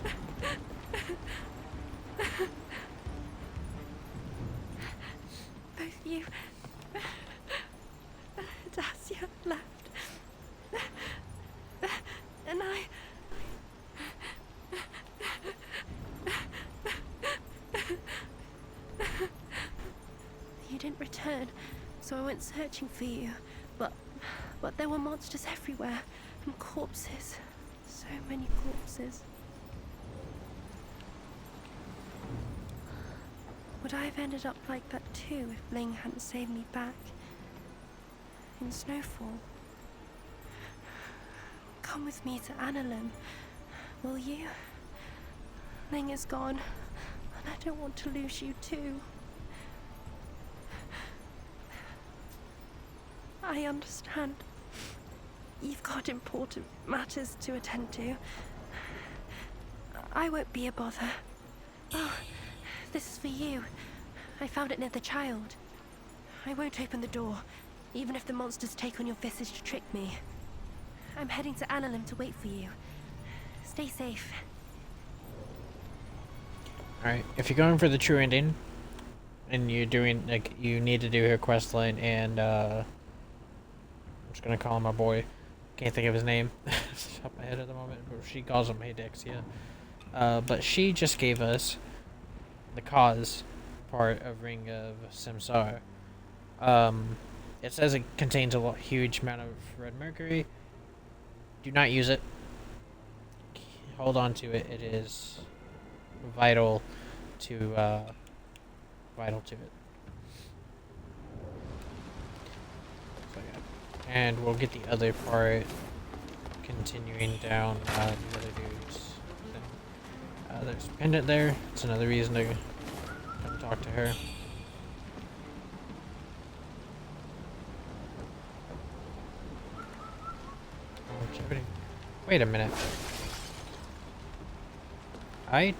C: Both you Dacia left. And I... You didn't return, so I went searching for you. But there were monsters everywhere, and corpses. So many corpses.
I: Would I have ended up like that too if Bling hadn't saved me back in Snowfall? Come with me to Annalyn, will you? Ling is gone, and I don't want to lose you too. I understand. You've got important matters to attend to. I won't be a bother. Oh, this is for you. I found it near the child. I won't open the door, even if the monsters take on your visage to trick me. I'm heading to Annalyn to wait for you. Stay safe.
A: Alright, if you're going for the true ending, and you're doing, like, you need to do her quest line, and, I'm just gonna call him my boy. Can't think of his name. It's off my head at the moment, but she calls him Hey Dexia. But she just gave us the cause part of Ring of Samsara. It says it contains a huge amount of red mercury. Do not use it. Hold on to it. It is vital to it. So yeah. And we'll get the other part continuing down the other dude's thing. There's a pendant there. It's another reason to come talk to her. Wait a minute. I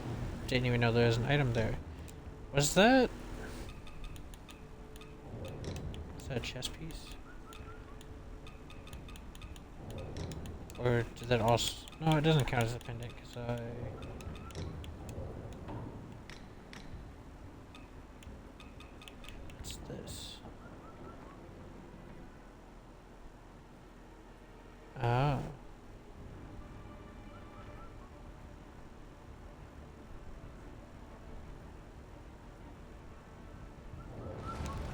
A: didn't even know there was an item there. Was that... Is that a chess piece? Or did that also... No, it doesn't count as a pendant because I... What's this? Ah.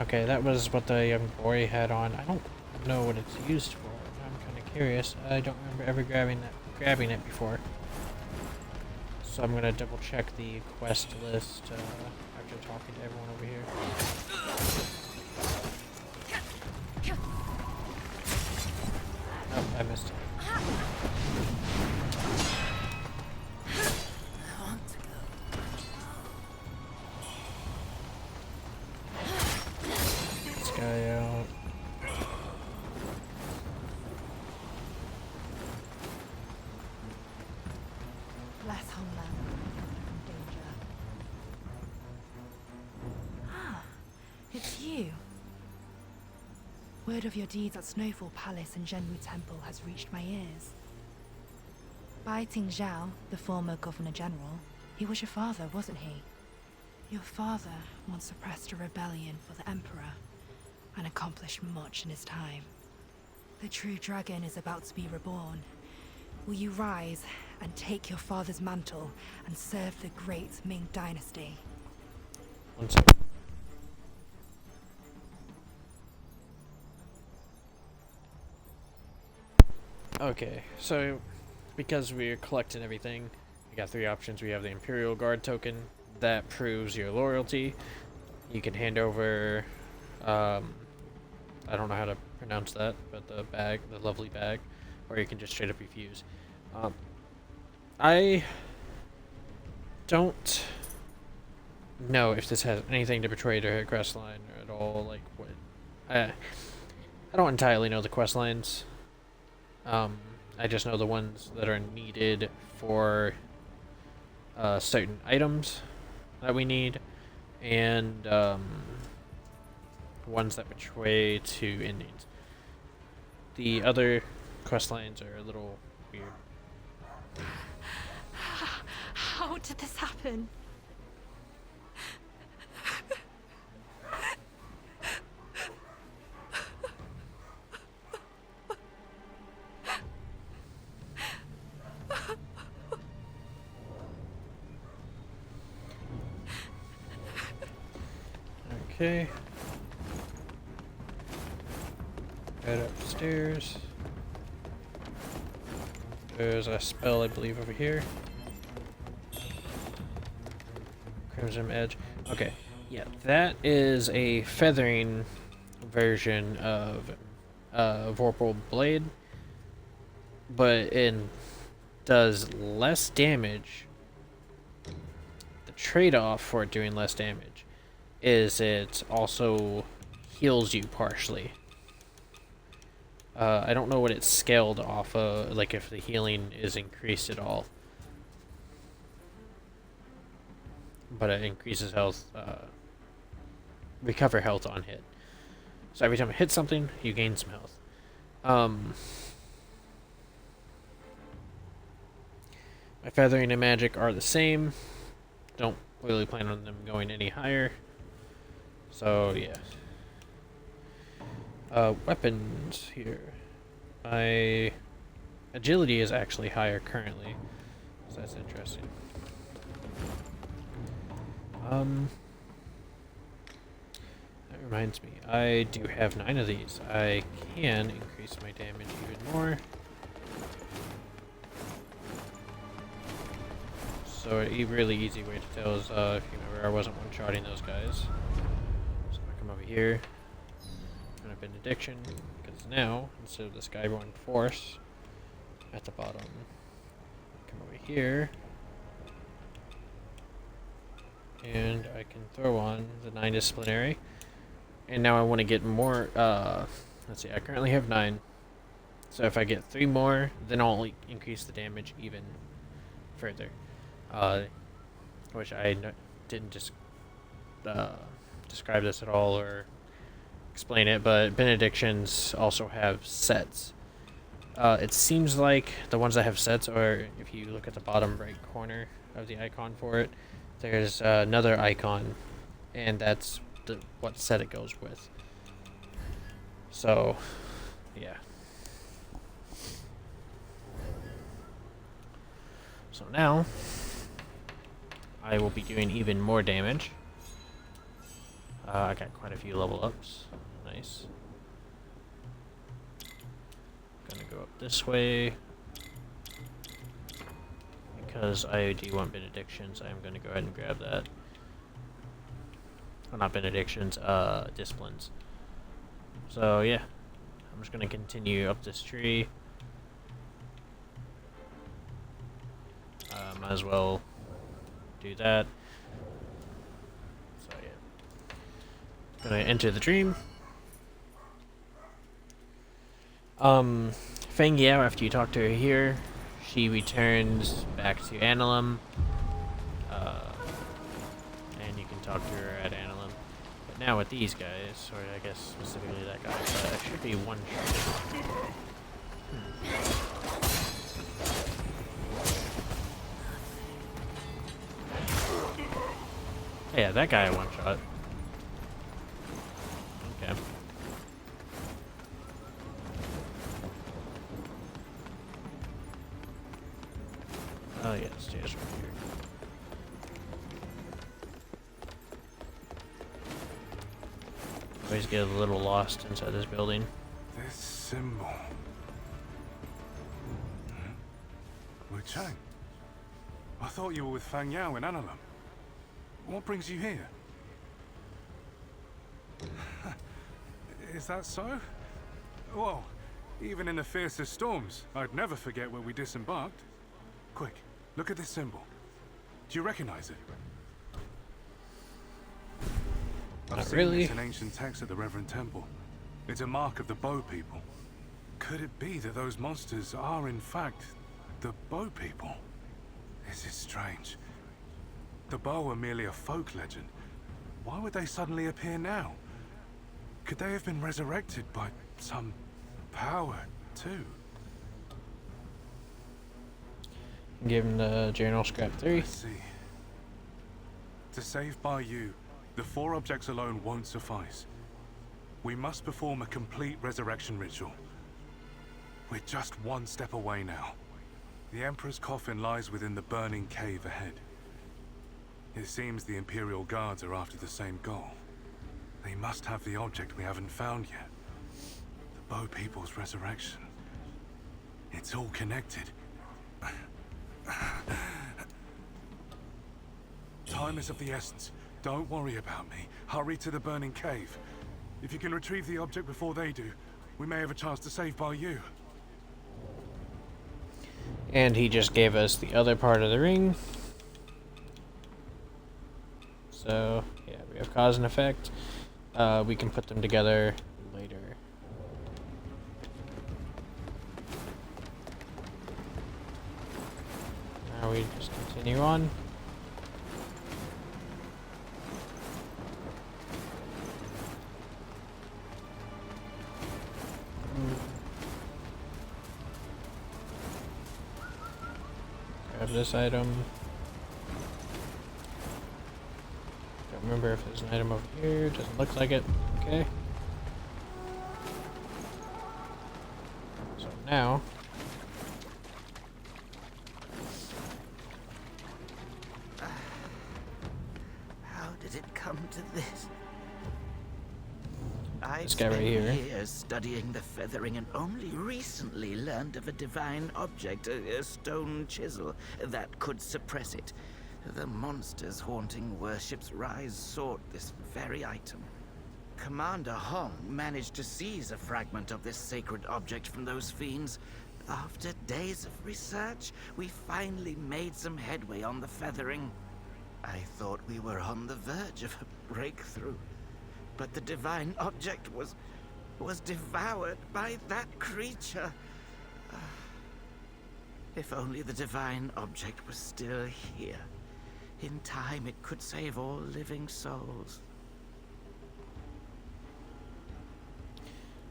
A: Okay, that was what the young boy had on. I don't know what it's used for. I'm kind of curious. I don't remember ever grabbing it before. So I'm gonna double check the quest list after talking to everyone over here. Oh, I missed it. This guy out.
E: Less homeland and danger. Ah, it's you. Word of your deeds at Snowfall Palace and Zhenwu Temple has reached my ears. Bai Ting Zhao, the former Governor General, he was your father, wasn't he? Your father once suppressed a rebellion for the Emperor and accomplished much in his time. The true dragon is about to be reborn. Will you rise and take your father's mantle and serve the great Ming dynasty?
A: One second. Okay, so because we're collecting everything, we got three options. We have the Imperial Guard token that proves your loyalty. You can hand over, I don't know how to pronounce that, but the bag, the lovely bag, or you can just straight up refuse. I don't know if this has anything to betray to her quest line or at all. Like what? I don't entirely know the quest lines. I just know the ones that are needed for certain items that we need, and ones that betray to Indians. The other quest lines are a little weird.
I: How did this happen?
A: Okay. Head upstairs. There's a spell, I believe, over here. Crimson Edge. Okay. Yeah, that is a feathering version of Vorpal Blade, but it does less damage. The trade-off for it doing less damage is it also heals you partially. I don't know what it's scaled off of, like if the healing is increased at all. But it increases health, recover health on hit. So every time I hit something, you gain some health. My feathering and magic are the same. Don't really plan on them going any higher. So yeah. Weapons here. My agility is actually higher currently, so that's interesting. That reminds me, I do have 9 of these. I can increase my damage even more. So a really easy way to tell is, if you remember, I wasn't one-shotting those guys. So I come over here, and a benediction, because now, instead of this guy going force at the bottom, I come over here, and I can throw on the 9 disciplinary. And now I want to get more, let's see, I currently have 9. So if I get 3 more, then I'll increase the damage even further. Which I didn't just describe this at all or explain it, but benedictions also have sets. It seems like the ones that have sets, or if you look at the bottom right corner of the icon for it, there's another icon, and that's what set it goes with. So, yeah. So now, I will be doing even more damage. I got quite a few level ups. Nice. Gonna go up this way. Because I do want benedictions, I'm gonna go ahead and grab that. Well, not benedictions, disciplines. So yeah, I'm just gonna continue up this tree. Might as well do that. So yeah, gonna enter the dream. Feng Yao, after you talk to her here, she returns back to Annalum, and you can talk to her at Annalum. But now with these guys, or I guess specifically that guy, it should be one shot. Yeah, that guy one shot. Okay. Oh yeah, the stairs right here. Always get a little lost inside this building.
J: This symbol. Wuchang. I thought you were with Feng Yao in Annalum. What brings you here? Is that so? Well, even in the fiercest storms, I'd never forget where we disembarked. Quick, look at this symbol. Do you recognize it?
A: Not really.
J: It's an ancient text at the Reverend Temple. It's a mark of the Bow People. Could it be that those monsters are, in fact, the Bow People? This is strange. The Bow are merely a folk legend. Why would they suddenly appear now? Could they have been resurrected by some power, too?
A: Give him the journal scrap 3.
J: I see. To save Bai Yu, the 4 objects alone won't suffice. We must perform a complete resurrection ritual. We're just one step away now. The Emperor's coffin lies within the burning cave ahead. It seems the Imperial Guards are after the same goal. They must have the object we haven't found yet. The Bow People's resurrection. It's all connected. Time is of the essence. Don't worry about me. Hurry to the burning cave. If you can retrieve the object before they do, we may have a chance to save by you.
A: And he just gave us the other part of the ring. So, yeah, we have cause and effect. We can put them together later. Now we just continue on. Grab this item. Don't remember if there's an item over here. Doesn't look like it. Okay. So now
H: How did it come to this? I
A: this guy right
H: spent
A: here.
H: years studying the feathering and only recently learned of a divine object, a stone chisel, that could suppress it. The monsters haunting Worship's Rise sought this very item. Commander Hong managed to seize a fragment of this sacred object from those fiends. After days of research, we finally made some headway on the feathering. I thought we were on the verge of a breakthrough. But the divine object was devoured by that creature. If only the divine object was still here. In time, it could save all living souls.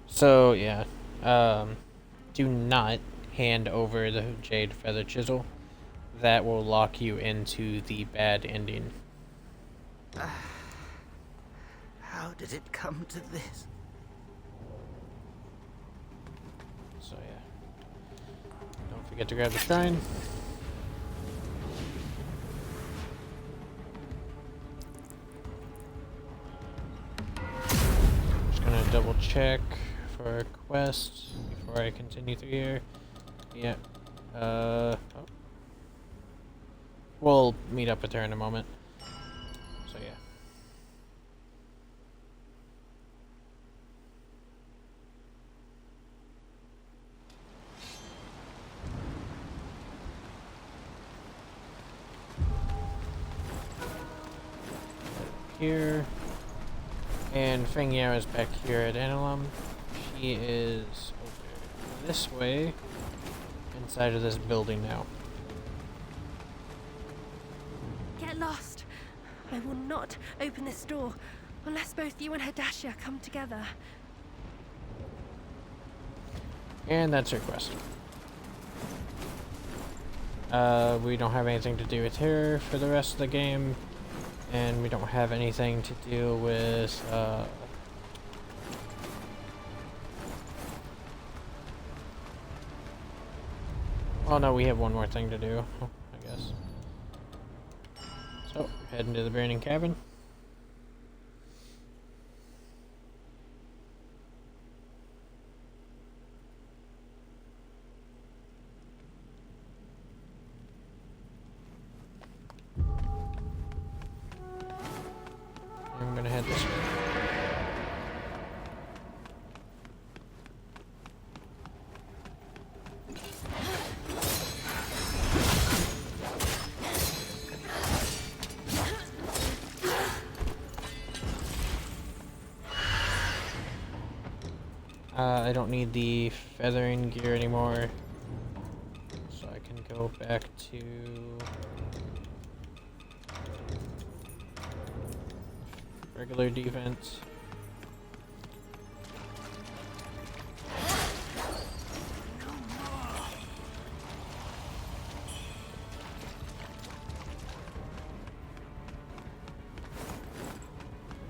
A: So yeah, do not hand over the Jade Feather Chisel. That will lock you into the bad ending.
H: How did it come to this?
A: So yeah, don't forget to grab the shrine. Just gonna double check for a quest before I continue through here. Yeah. Oh. We'll meet up with her in a moment. So yeah. Here. And Feng Yao is back here at Anilum. She is over this way, inside of this building now.
I: Get lost. I will not open this door unless both you and Hadashia come together.
A: And that's her quest. We don't have anything to do with her for the rest of the game. And we don't have anything to do with, well, no, we have one more thing to do, I guess. So, we're heading to the Burning Cabin. I'm gonna head this way. I don't need the feathering gear anymore, so I can go back to regular defense.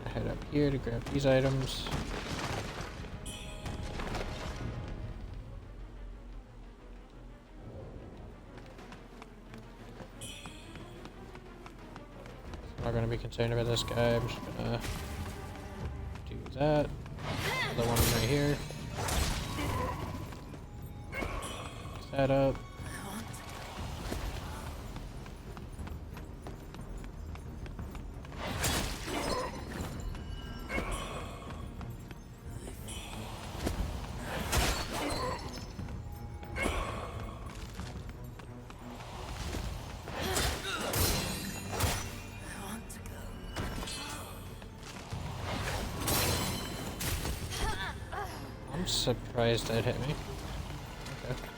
A: I head up here to grab these items. Not gonna be concerned about this guy. I'm just gonna do that. Another one right here. Pick that up. I'm surprised that hit me. Okay.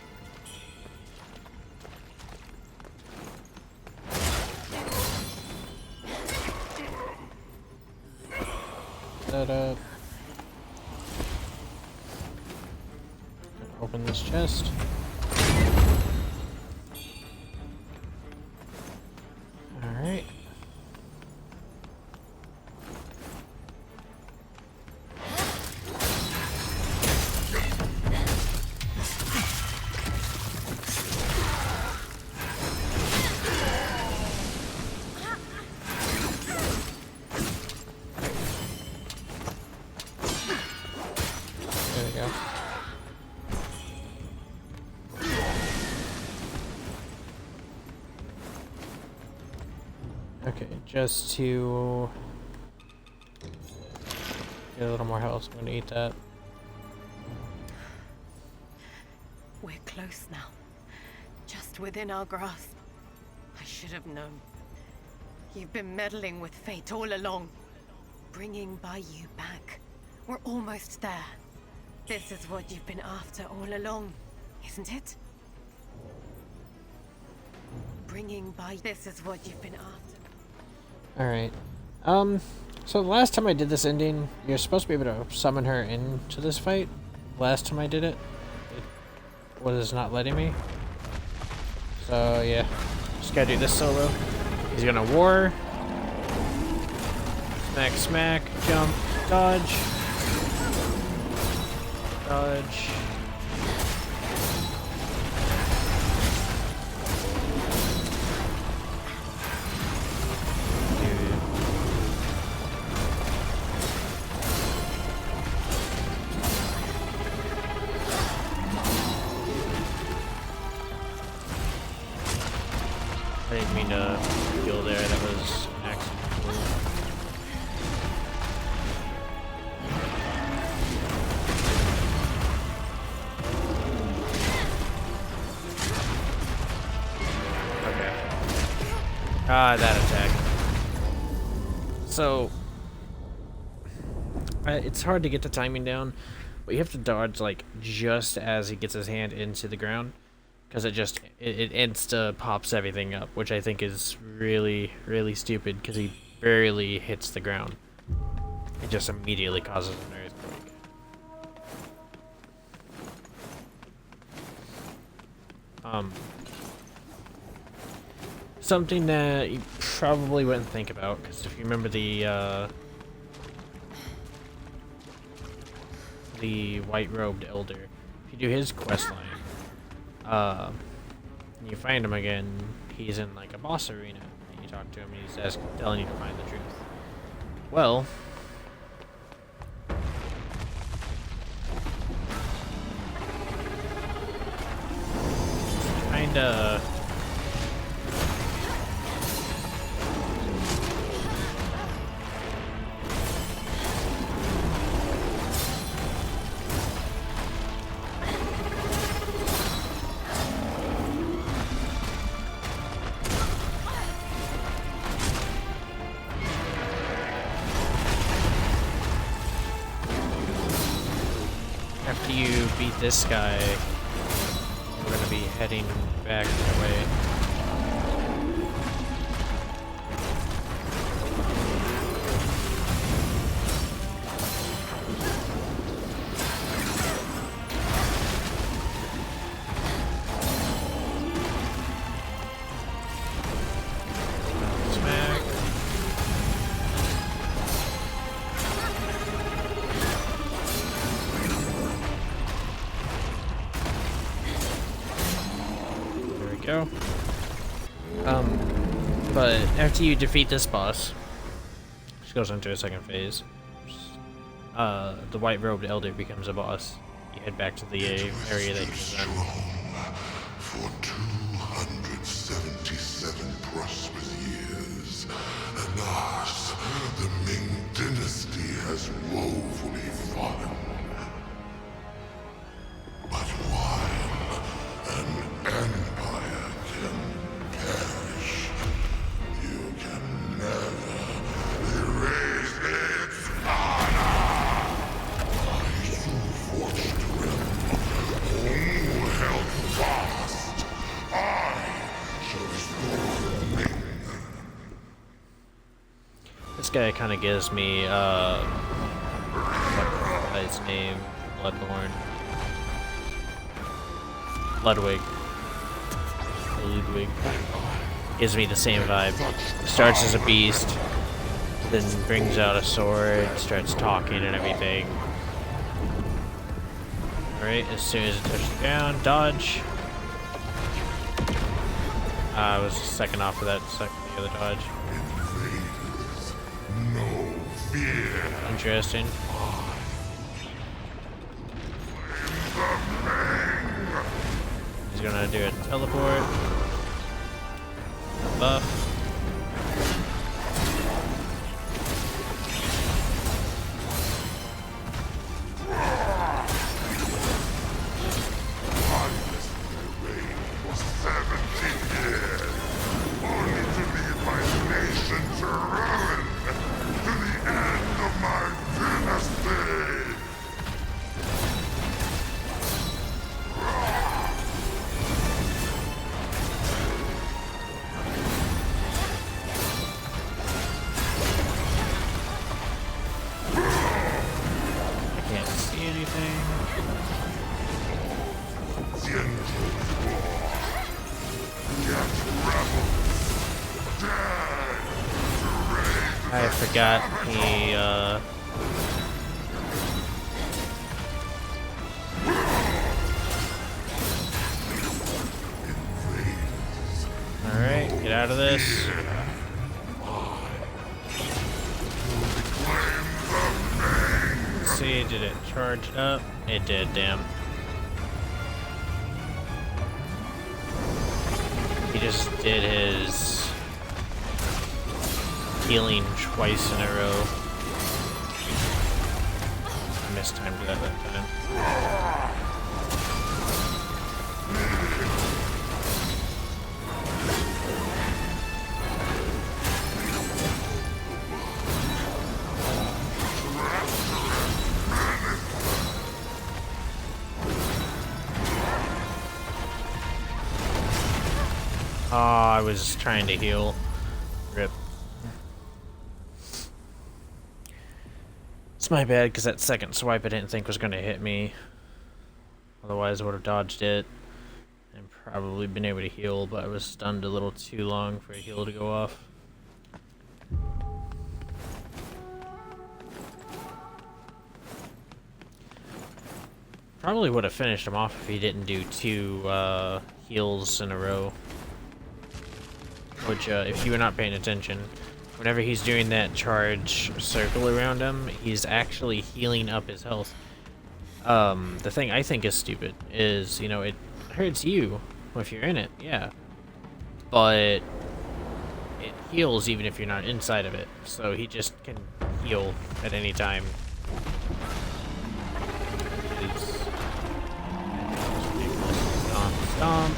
A: That up. Open this chest. Alright. There we go. Okay, just to get a little more health, I'm gonna eat that.
I: We're close now. Just within our grasp. I should have known. You've been meddling with fate all along. Bringing Baiyu back. We're almost there. This is what you've been after all along, isn't it? Bringing Baiyu. This is what you've been after.
A: Alright. So the last time I did this ending, you're supposed to be able to summon her into this fight. Last time I did it, it was not letting me. So yeah, just gotta do this solo. He's gonna war. Smack, smack, jump, dodge. Dodge. I didn't mean to kill there, that was an accident. Okay. Ah, that attack. So, it's hard to get the timing down, but you have to dodge like just as he gets his hand into the ground. Because it insta pops everything up, which I think is really, really stupid because he barely hits the ground. It just immediately causes an earthquake. Something that you probably wouldn't think about, because if you remember the white-robed elder, if you do his questline, you find him again, he's in like a boss arena, and you talk to him and he's telling you to find the truth. Well, kinda after you beat this guy, we're gonna be heading back that way. Smack. Go. But after you defeat this boss, which goes into a second phase, the white-robed elder becomes a boss. You head back to the area that you was in.
K: For 277 prosperous years, alas, the Ming dynasty has woefully fallen. But while an empire can perish, you can never erase its honor. My true fortune
A: kind of gives me what's his name? Bloodborne. Ludwig. Gives me the same vibe. Starts as a beast, then brings out a sword, starts talking and everything. Alright, as soon as it touches down, dodge. I was second off of that, the other dodge.
K: No fear.
A: Interesting. He's gonna do a teleport. Buff. I forgot he, Alright, get out of this. Let's see, did it charge up? It did, damn. He just did his healing twice in a row. I mistimed that time. Oh, I was trying to heal. Rip. It's my bad, because that second swipe I didn't think was going to hit me. Otherwise I would have dodged it and probably been able to heal, but I was stunned a little too long for a heal to go off. Probably would have finished him off if he didn't do 2 heals in a row. Which, if you were not paying attention, whenever he's doing that charge circle around him, he's actually healing up his health. The thing I think is stupid is, you know, it hurts you if you're in it, yeah. But it heals even if you're not inside of it. So he just can heal at any time. It's ridiculous. Stomp, stomp.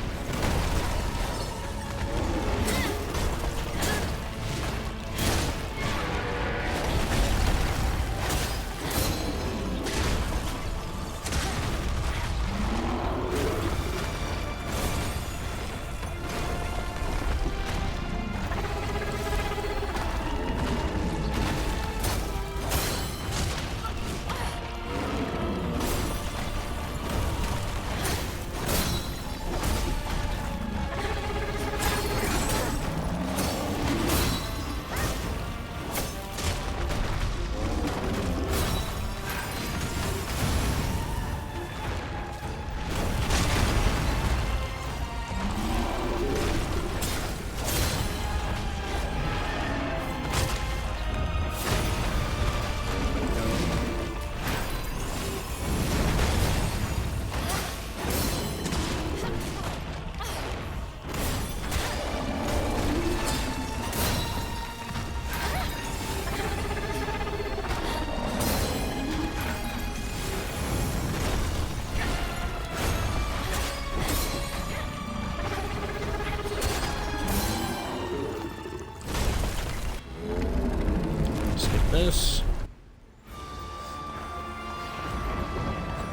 A: This.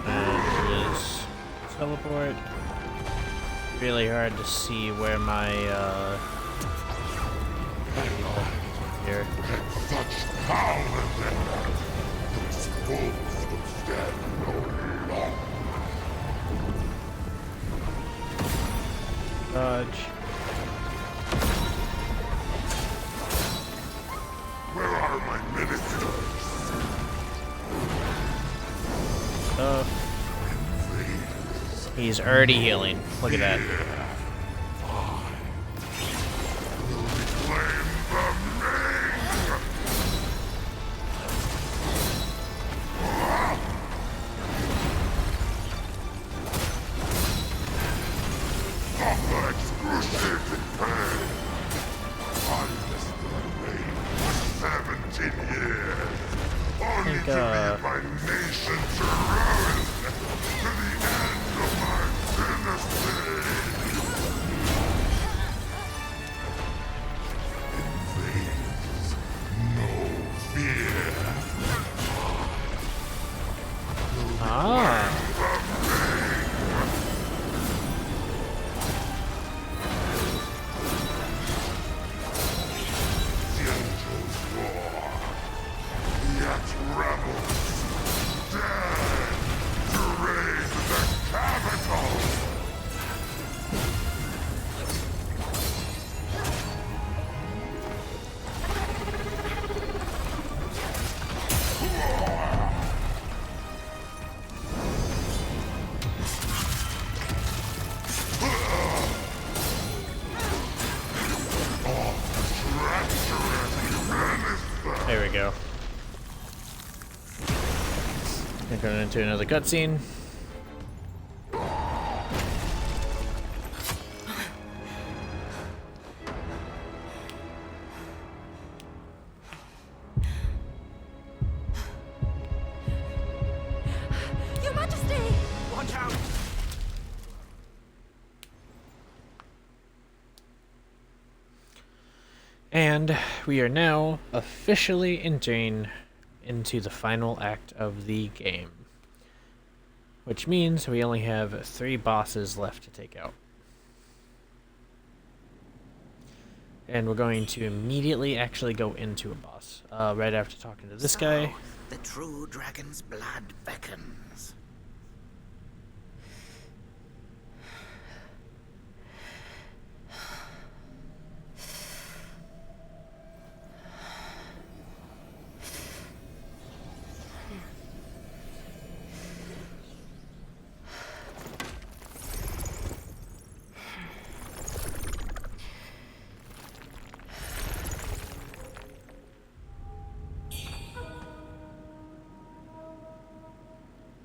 A: And his teleport. Really hard to see where my here.
K: Power than that. Those fools will stand no longer.
A: Dodge.
K: Where are my ministers?
A: He's already healing. Look at that. There we go. We're going into another cutscene.
C: Your Majesty!
H: Watch out!
A: And we are now officially entering into the final act of the game. Which means we only have 3 bosses left to take out. And we're going to immediately actually go into a boss. Right after talking to this guy.
H: The true dragon's blood beckons.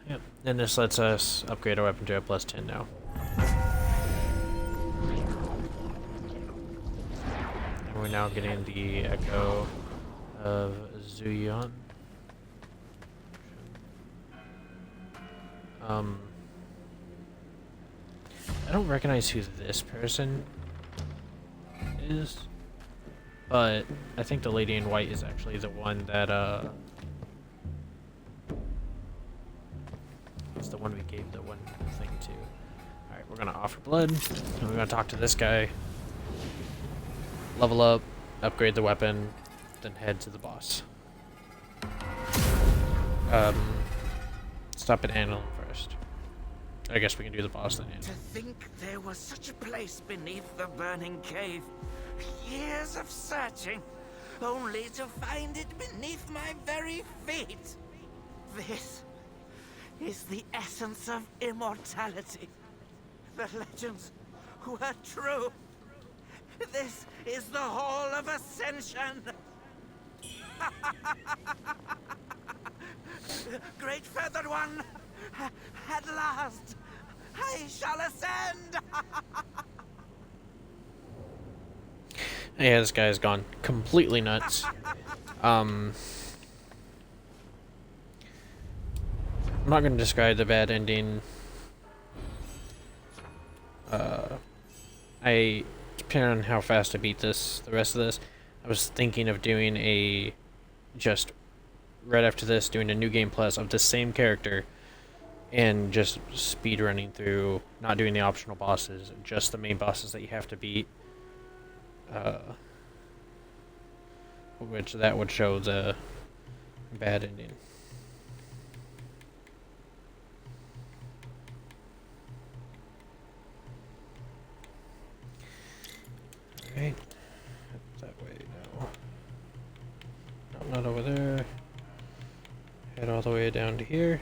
A: Yep. And this lets us upgrade our weapon to a +10 now. And we're now getting the echo of Zuyon. I don't recognize who this person is, but I think the lady in white is actually the one that it's the one we gave the one thing to. Alright, we're gonna offer blood, and we're gonna talk to this guy, level up, upgrade the weapon, then head to the boss. Stop at Annalyn first. I guess we can do the boss then.
H: To think there was such a place beneath the burning cave. Years of searching, only to find it beneath my very feet. This is the essence of immortality. The legends were true. This is the Hall of Ascension. Great Feathered One, at last, I shall ascend.
A: Yeah, this guy's gone completely nuts. I'm not going to describe the bad ending. Depending on how fast I beat the rest of this, I was thinking of doing just right after this, doing a new game plus of the same character and just speed running through, not doing the optional bosses, just the main bosses that you have to beat. Which that would show the Bad ending. Alright. That way now. No, not over there. Head all the way down to here.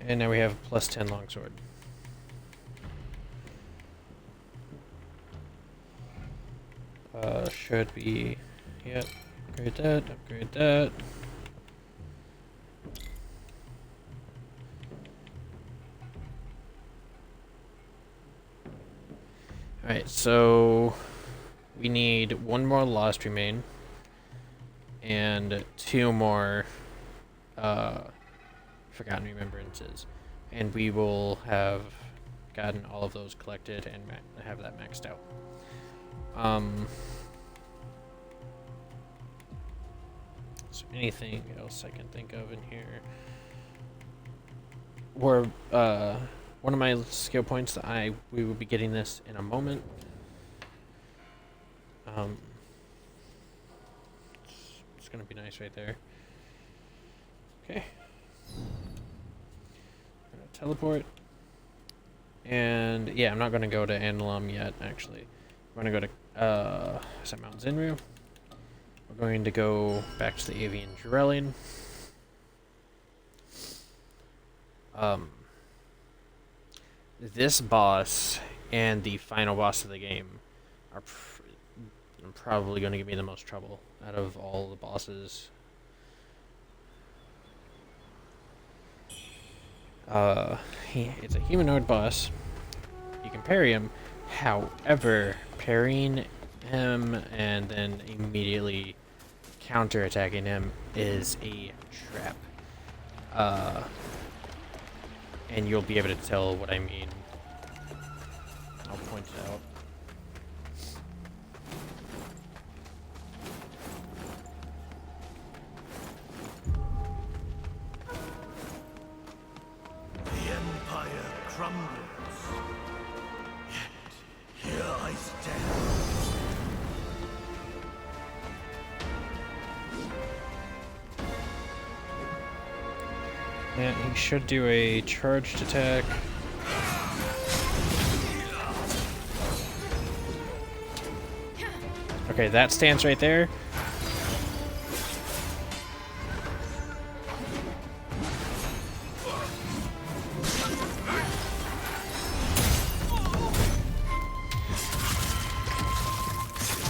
A: And now we have plus 10 longsword. Should be, yep, upgrade that, upgrade that. Alright, so we need one more Lost Remain and 2 more Forgotten Remembrances. And we will have gotten all of those collected and have that maxed out. Is there anything else I can think of in here? Or one of my skill points that we will be getting this in a moment. It's gonna be nice right there. Okay. I'm gonna teleport. And yeah, I'm not gonna go to Anilum yet, actually. I'm gonna go to is that Mount Zinru? We're going to go back to the Avian Jurelian. This boss and the final boss of the game are probably going to give me the most trouble out of all the bosses. It's a humanoid boss. You can parry him. However, parrying him and then immediately counter-attacking him is a trap. And you'll be able to tell what I mean. I'll point it out.
K: The Empire crumbles. Yet here I stand.
A: Yeah, he should do a charged attack. Okay, that stance right there.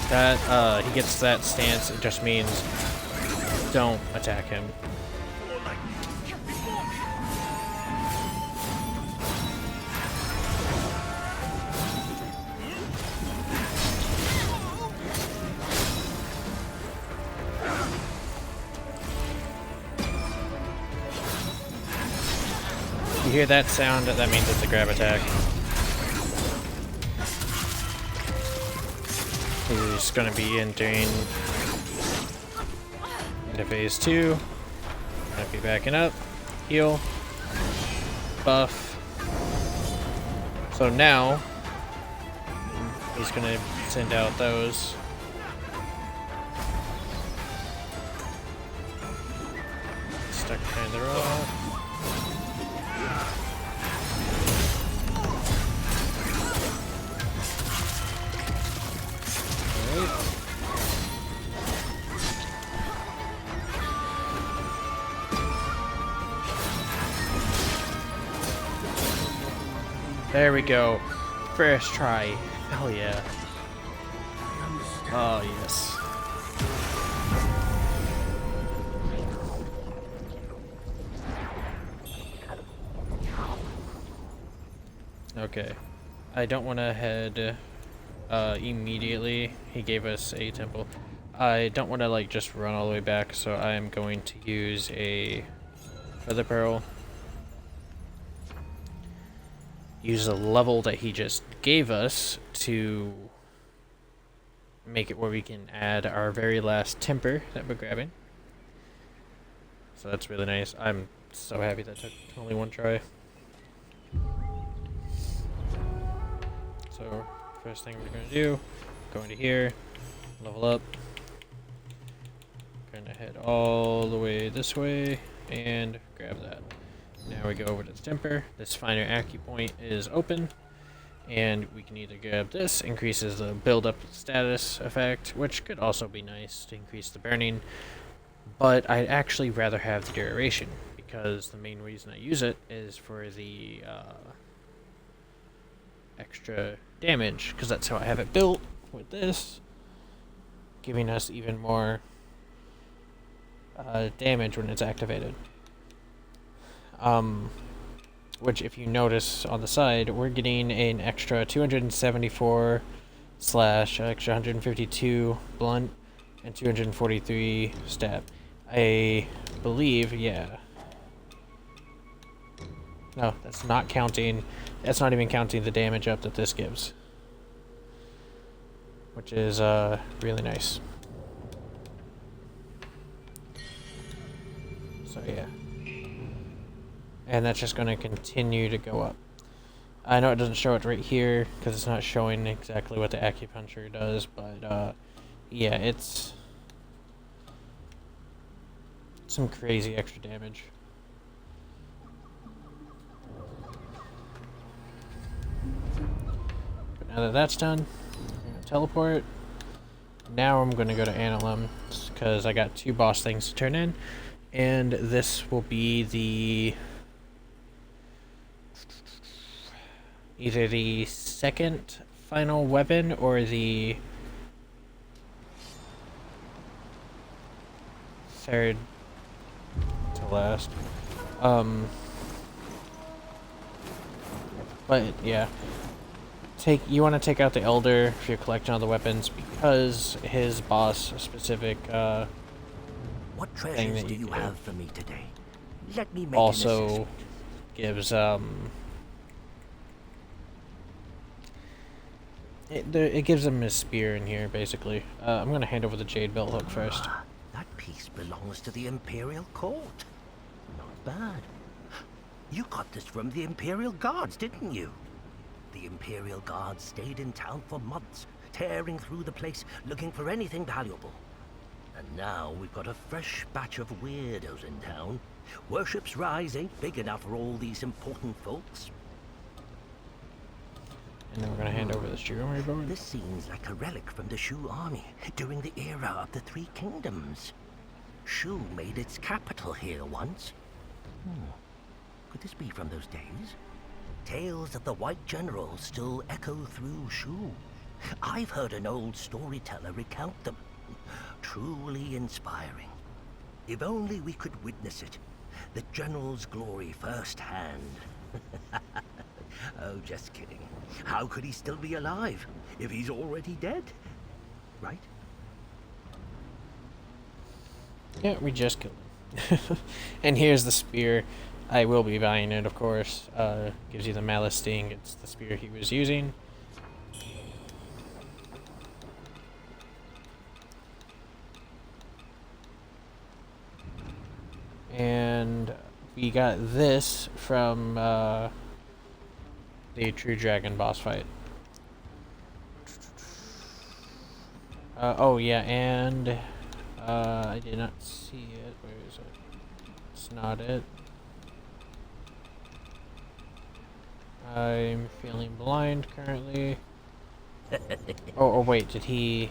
A: That, he gets that stance, it just means don't attack him. You hear that sound? That means it's a grab attack. He's gonna be entering into phase 2. Gonna be backing up. Heal. Buff. So now he's gonna send out those. Stuck behind the rock. There we go. First try. Hell yeah. Oh, yes. Okay. I don't want to head immediately. He gave us a temple. I don't want to like just run all the way back, so I am going to use a feather pearl. Use a level that he just gave us to make it where we can add our very last temper that we're grabbing. So that's really nice. I'm so happy that took only one try. So first thing we're going to do, go into here, level up. Going to head all the way this way and grab that. Now we go over to the temper. This finer acupoint is open, and we can either grab this, increases the build-up status effect, which could also be nice to increase the burning, but I'd actually rather have the duration, because the main reason I use it is for the extra damage, because that's how I have it built with this, giving us even more damage when it's activated. Which, if you notice on the side, we're getting an extra 274 slash extra 152 blunt and 243 stab. I believe, yeah. No, that's not counting. That's not even counting the damage up that this gives, which is really nice. So yeah. And that's just going to continue to go up. I know it doesn't show it right here because it's not showing exactly what the acupuncture does, but yeah, it's some crazy extra damage. But now that that's done, I'm going to teleport. Now I'm going to go to Annalum because I got 2 boss things to turn in, and this will be the either the second final weapon or the third to last. But yeah, you want to take out the Elder if you're collecting all the weapons, because his boss specific
G: What
A: thing
G: treasures
A: that
G: do
A: you
G: you
A: do
G: have for me today? Let me make an
A: also
G: assessment.
A: gives it gives him his spear in here, basically. I'm gonna hand over the Jade Belt Hook first.
G: That piece belongs to the Imperial Court. Not bad. You got this from the Imperial Guards, didn't you? The Imperial Guards stayed in town for months, tearing through the place, looking for anything valuable. And now we've got a fresh batch of weirdos in town. Worship's Rise ain't big enough for all these important folks.
A: And then we're gonna hand over the Shu Armory board.
G: This seems like a relic from the Shu army during the era of the Three Kingdoms. Shu made its capital here once. Could this be from those days? Tales of the White General still echo through Shu. I've heard an old storyteller recount them. Truly inspiring. If only we could witness it. The General's glory firsthand. Oh, just kidding. How could he still be alive if he's already dead? Right?
A: Yeah, we just killed him. And here's the spear. I will be buying it, of course. Gives you the Malice Sting. It's the spear he was using. And we got this from the True Dragon boss fight. Oh yeah, and I did not see it. Where is it? It's not it. I'm feeling blind currently. Oh wait, did he...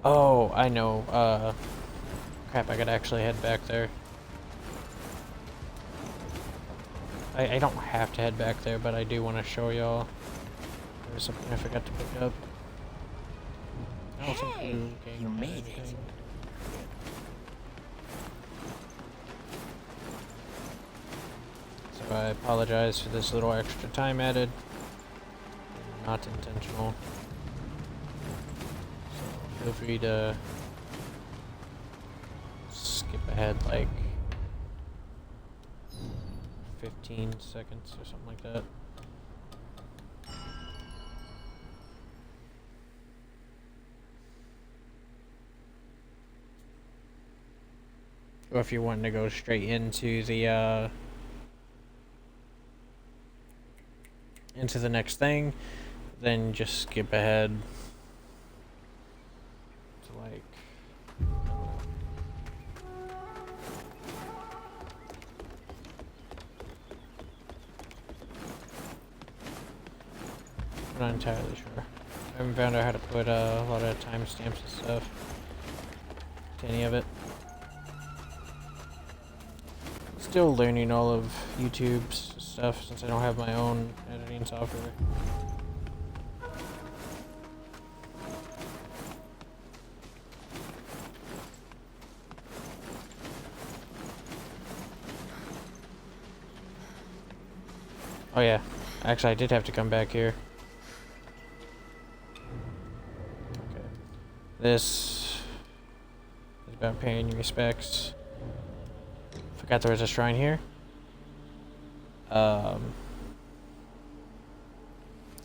A: Oh, I know. Crap, I gotta actually head back there. I don't have to head back there, but I do want to show y'all. There's something I forgot to pick up.
H: Hey, you made it.
A: So I apologize for this little extra time added. Not intentional. So feel free to skip ahead like 15 seconds or something like that. Or if you're wanting to go straight into the next thing, then just skip ahead to like I'm not entirely sure. I haven't found out how to put a lot of timestamps and stuff to any of it. Still learning all of YouTube's stuff since I don't have my own editing software. Oh yeah, actually I did have to come back here. Okay. This is about paying your respects. Forgot there was a shrine here.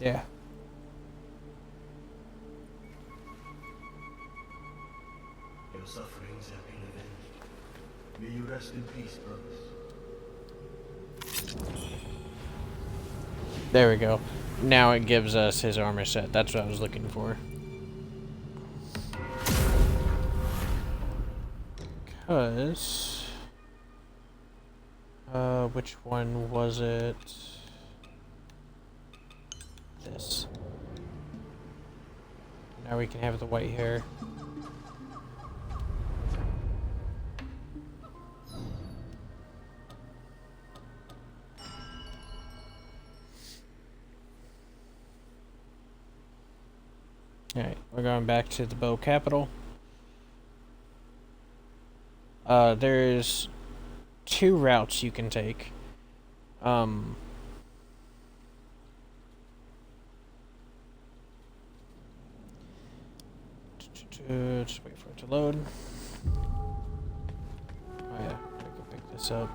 A: Yeah.
L: Your sufferings have been avenged. May you rest in peace, brothers.
A: There we go. Now it gives us his armor set. That's what I was looking for. Because... which one was it? This. Now we can have the white hair. Alright, we're going back to the bow capital. There's 2 routes you can take. Just wait for it to load. Oh yeah, I can pick this up.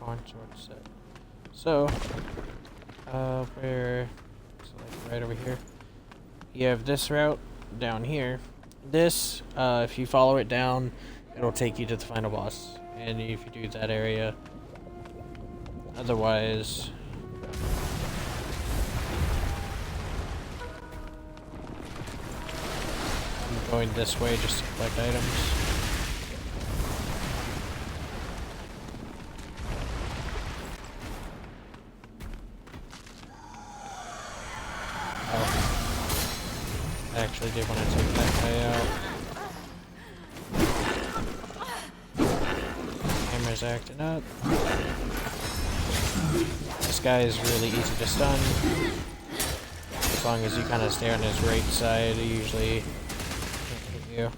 A: Font sword set. So, where? So like right over here. You have this route down here. This, if you follow it down, it'll take you to the final boss. And if you do that area, otherwise, I'm going this way just to collect items. I actually did want to take that guy out. Hammer's acting up. This guy is really easy to stun. As long as you kind of stay on his right side, he usually can't hit you.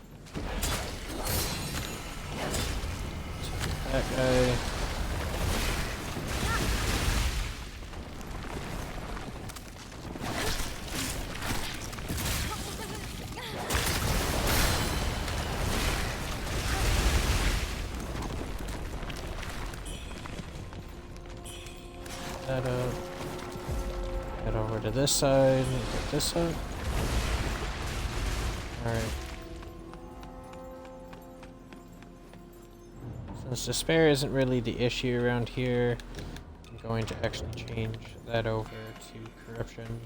A: Take that guy. That up. Head over to this side and get this up. Alright. Since despair isn't really the issue around here, I'm going to actually change that over to corruption.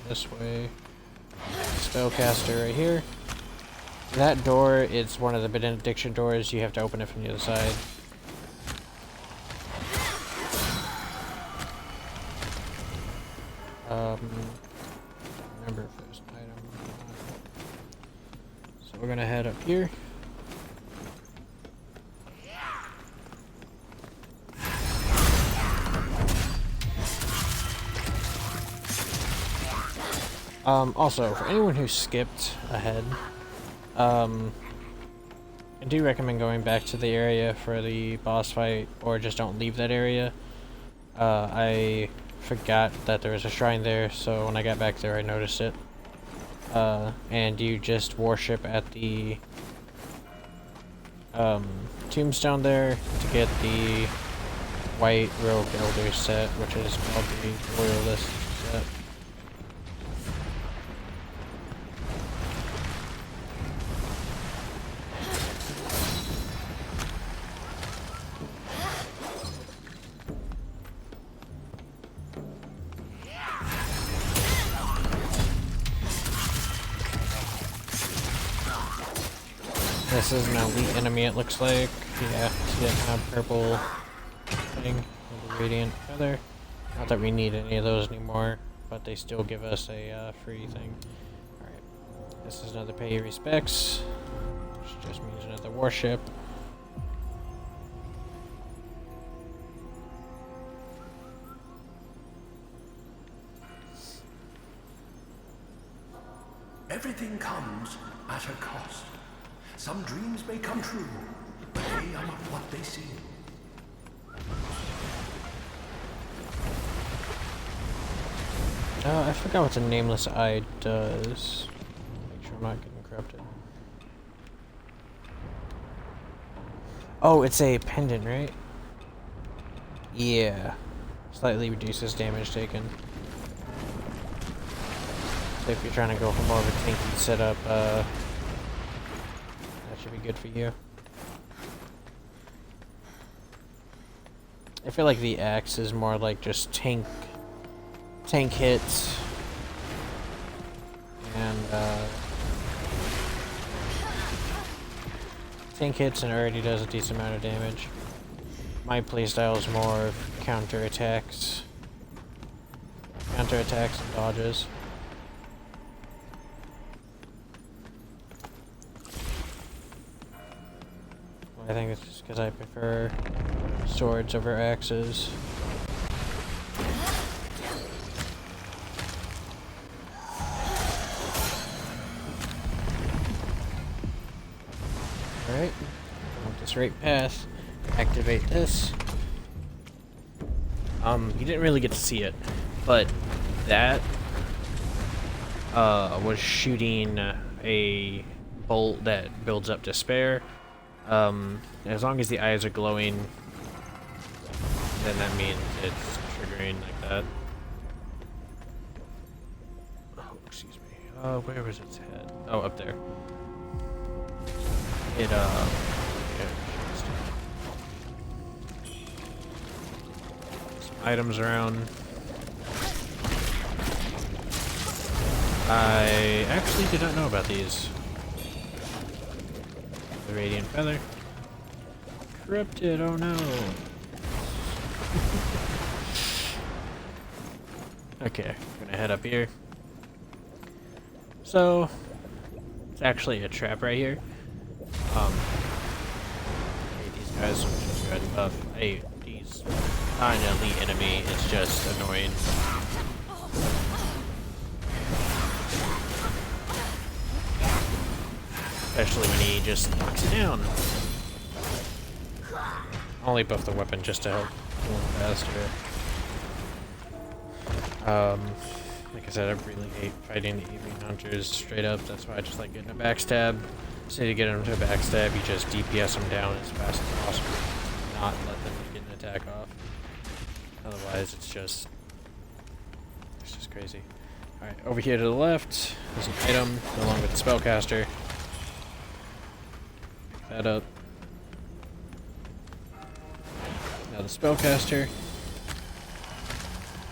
A: This way. Spellcaster right here. That door is one of the benediction doors. You have to open it from the other side. Remember if there's an item or not. So we're gonna head up here. Also, for anyone who skipped ahead, I do recommend going back to the area for the boss fight, or just don't leave that area. I forgot that there was a shrine there, so when I got back there I noticed it. And you just worship at the tombstone there to get the White Rogue Elder set, which is called the Loyalist set. This is an elite enemy, it looks like. Yeah, see that kind of purple thing with the radiant feather. Not that we need any of those anymore, but they still give us a free thing. Alright, this is another pay your respects, which just means another warship.
M: Everything comes at a cost. Some dreams may come true, but they are not what they seem.
A: I forgot what the Nameless Eye does. Make sure I'm not getting corrupted. Oh, it's a pendant, right? Yeah. Slightly reduces damage taken. So if you're trying to go for more of a tanky setup, that should be good for you. I feel like the axe is more like just tank hits and tank hits and already does a decent amount of damage. My playstyle is more of counterattacks and dodges. I think it's just because I prefer swords over axes. Alright, want this right path, activate this. You didn't really get to see it, but that was shooting a bolt that builds up despair. As long as the eyes are glowing, then that means it's triggering like that. Oh, excuse me. Where was its head? Oh, up there. It, yeah. Some items around. I actually did not know about these. The Radiant Feather. Corrupted, oh no. Okay, I'm gonna head up here. So, it's actually a trap right here. Hey, these guys, just red buff. Hey, he's not an elite enemy, it's just annoying. Especially when he just knocks it down. I'll only buff the weapon just to help a little faster. Like I said, I really hate fighting the evening hunters straight up. That's why I just like getting a backstab. So to get them to a backstab, you just DPS them down as fast as possible. Not let them get an attack off. Otherwise, it's just crazy. Alright, over here to the left, there's an item along with the spellcaster. Pick that up. Now the spellcaster.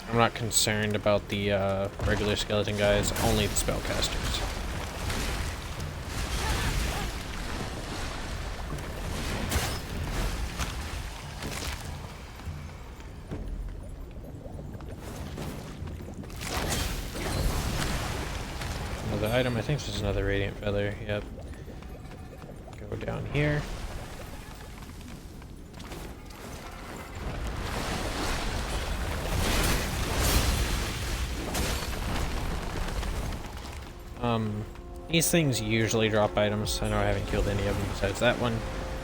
A: I'm not concerned about the regular skeleton guys, only the spellcasters. Another item, I think this is another Radiant Feather, yep. Go down here. These things usually drop items. I know I haven't killed any of them besides that one.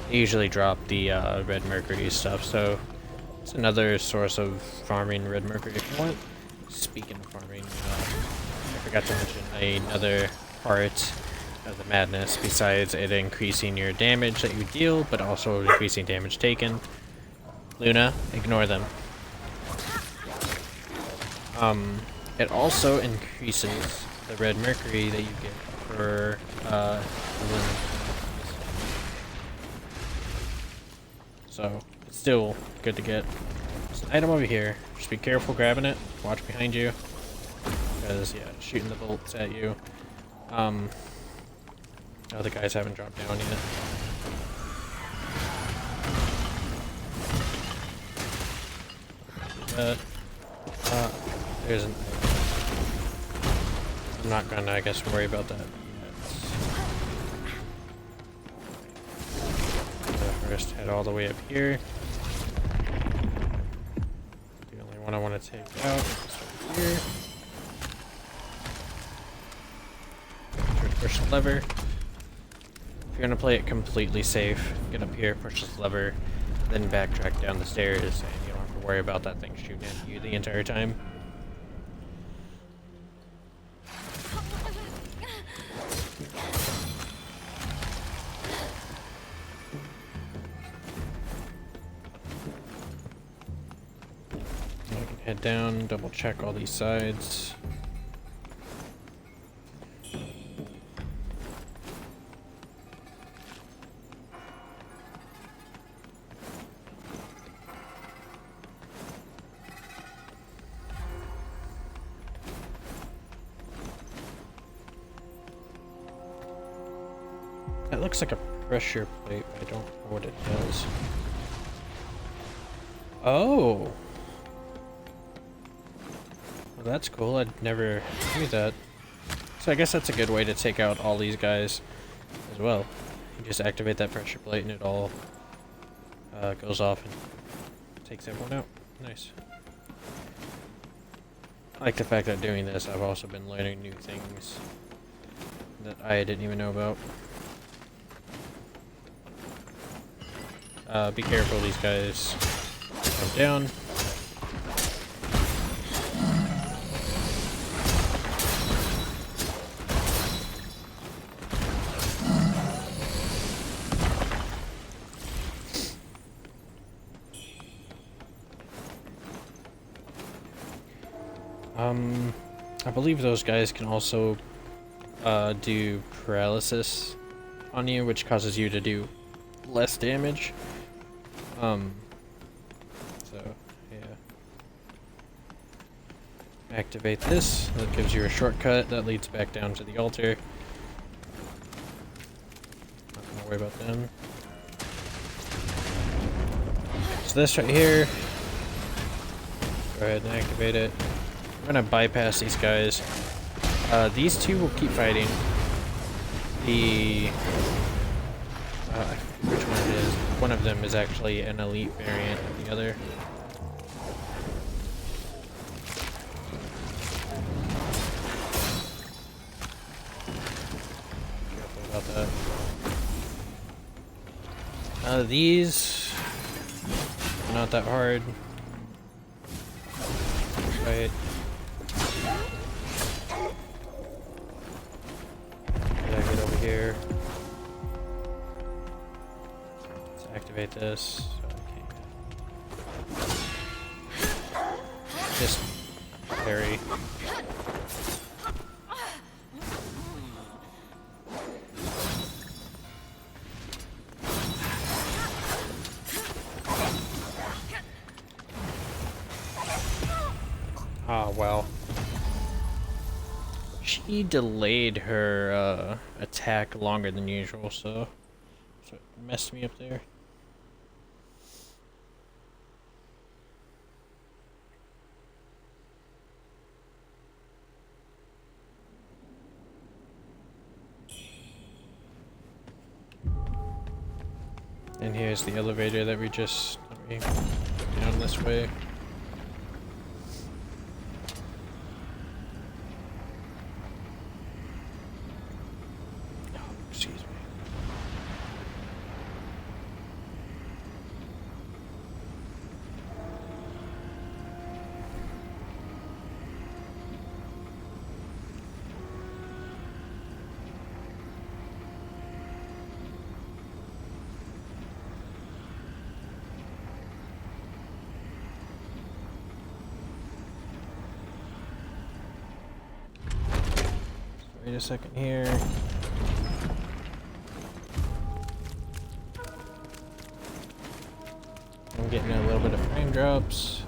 A: They usually drop the red mercury stuff, so It's another source of farming red mercury if you want. Speaking of farming, I forgot to mention another part of the madness besides it increasing your damage that you deal, but also increasing damage taken. Luna, ignore them. It also increases the red mercury that you get for so it's still good to get. There's an item over here. Just be careful grabbing it. Watch behind you, because yeah, shooting the bolts at you. Oh, the guys haven't dropped down yet. There's an item. I'm not gonna, I guess, worry about that yet. First, head all the way up here. The only one I want to take out is right here. Push the lever. If you're gonna play it completely safe, get up here, push this lever, then backtrack down the stairs, and you don't have to worry about that thing shooting at you the entire time. Head down, double check all these sides. That looks like a pressure plate, but I don't know what it does. Oh! Well, that's cool. I'd never knew that. So I guess that's a good way to take out all these guys as well. You just activate that pressure plate and it all goes off and takes everyone out. Nice. I like the fact that doing this, I've also been learning new things that I didn't even know about. Be careful, these guys come down. I believe those guys can also do paralysis on you, which causes you to do less damage. So yeah. Activate this. That gives you a shortcut that leads back down to the altar. Not gonna worry about them. So this right here. Go ahead and activate it. I'm gonna bypass these guys. These two will keep fighting. The which one it is? One of them is actually an elite variant of the other. Careful about that. These are not that hard. Right. Yeah, get over here. Let's activate this. Okay. Just parry. Ah, well. She delayed her attack longer than usual, so it messed me up there. And here's the elevator that we just down this way. Excuse me. Wait a second here. I'm getting a little bit of frame drops.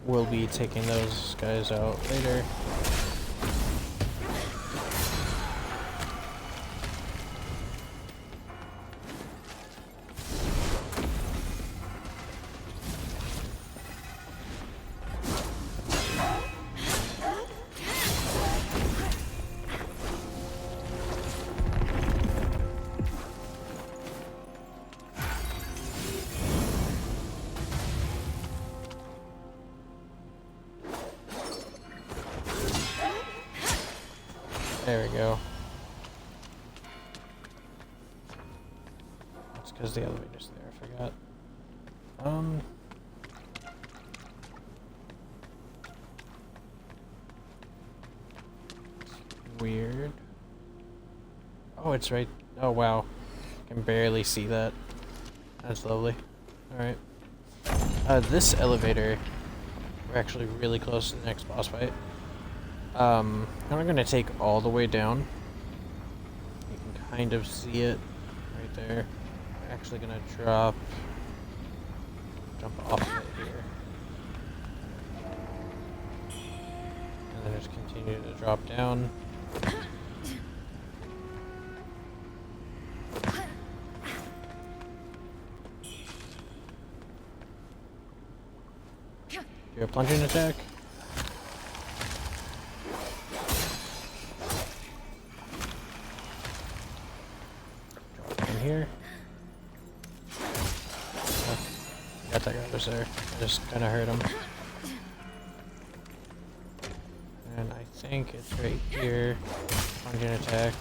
A: We'll be taking those guys out later. There we go. That's because the elevator's there, I forgot. Weird. Oh, it's right. Oh, wow. I can barely see that. That's lovely. Alright. This elevator, we're actually really close to the next boss fight. I'm not gonna take all the way down. You can kind of see it right there. We're actually gonna jump off of it here. And then just continue to drop down. Do a plunging attack. Here. Oh, got that guy was there. I just kind of heard him. And I think it's right here. Plunging attack.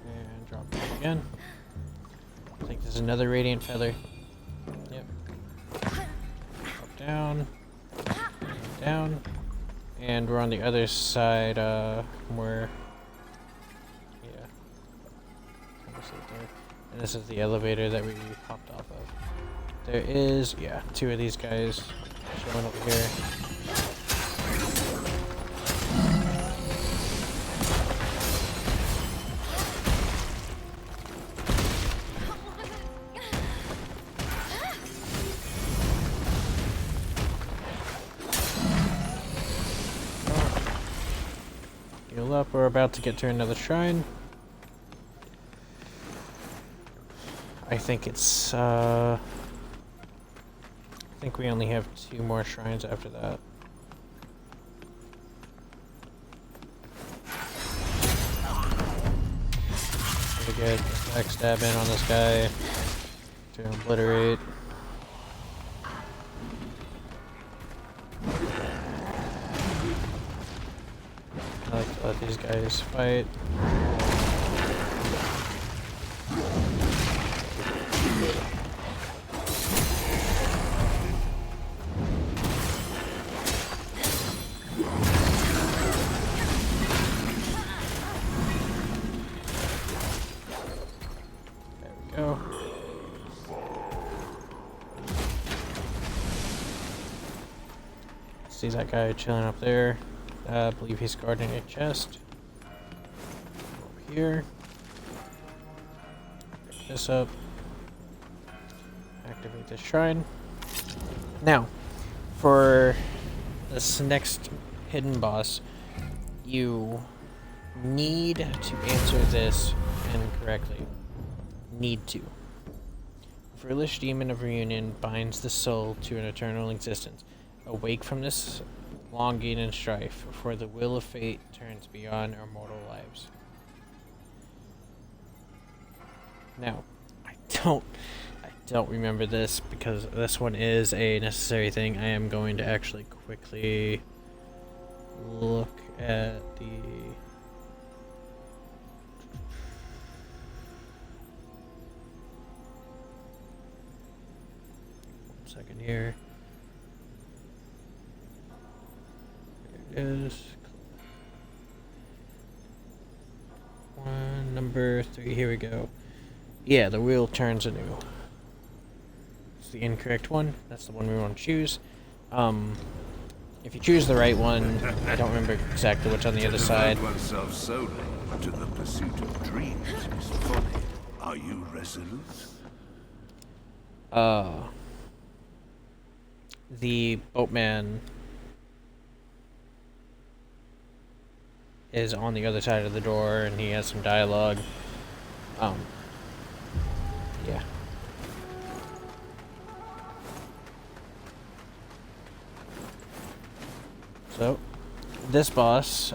A: And drop it again. I think there's another radiant feather. Yep. Up, down. Down. And we're on the other side, where, yeah, kind of see it there. And this is the elevator that we popped off of. There is, yeah, two of these guys showing over here. Up, we're about to get to another shrine. I think it's I think we only have 2 more shrines after that. Pretty good. Backstab in on this guy to obliterate. I like to let these guys fight. There we go. See that guy chilling up there. I believe he's guarding a chest. Over here. Pick this up. Activate this shrine. Now, for this next hidden boss, you need to answer this incorrectly. Need to. A foolish demon of reunion binds the soul to an eternal existence. Awake from this longing and strife, for the will of fate turns beyond our mortal lives. Now, I don't remember this because this one is a necessary thing. I am going to actually quickly look at the 1 second here. is one, number 3. Here we go. Yeah, the wheel turns anew. It's the incorrect one. That's the one we want to choose. If you choose the right one, I don't remember exactly what's on the other side.
F: To devote oneself solely to the pursuit of dreams is folly. Are you resolute?
A: The boatman is on the other side of the door, and he has some dialogue. Yeah. So, this boss,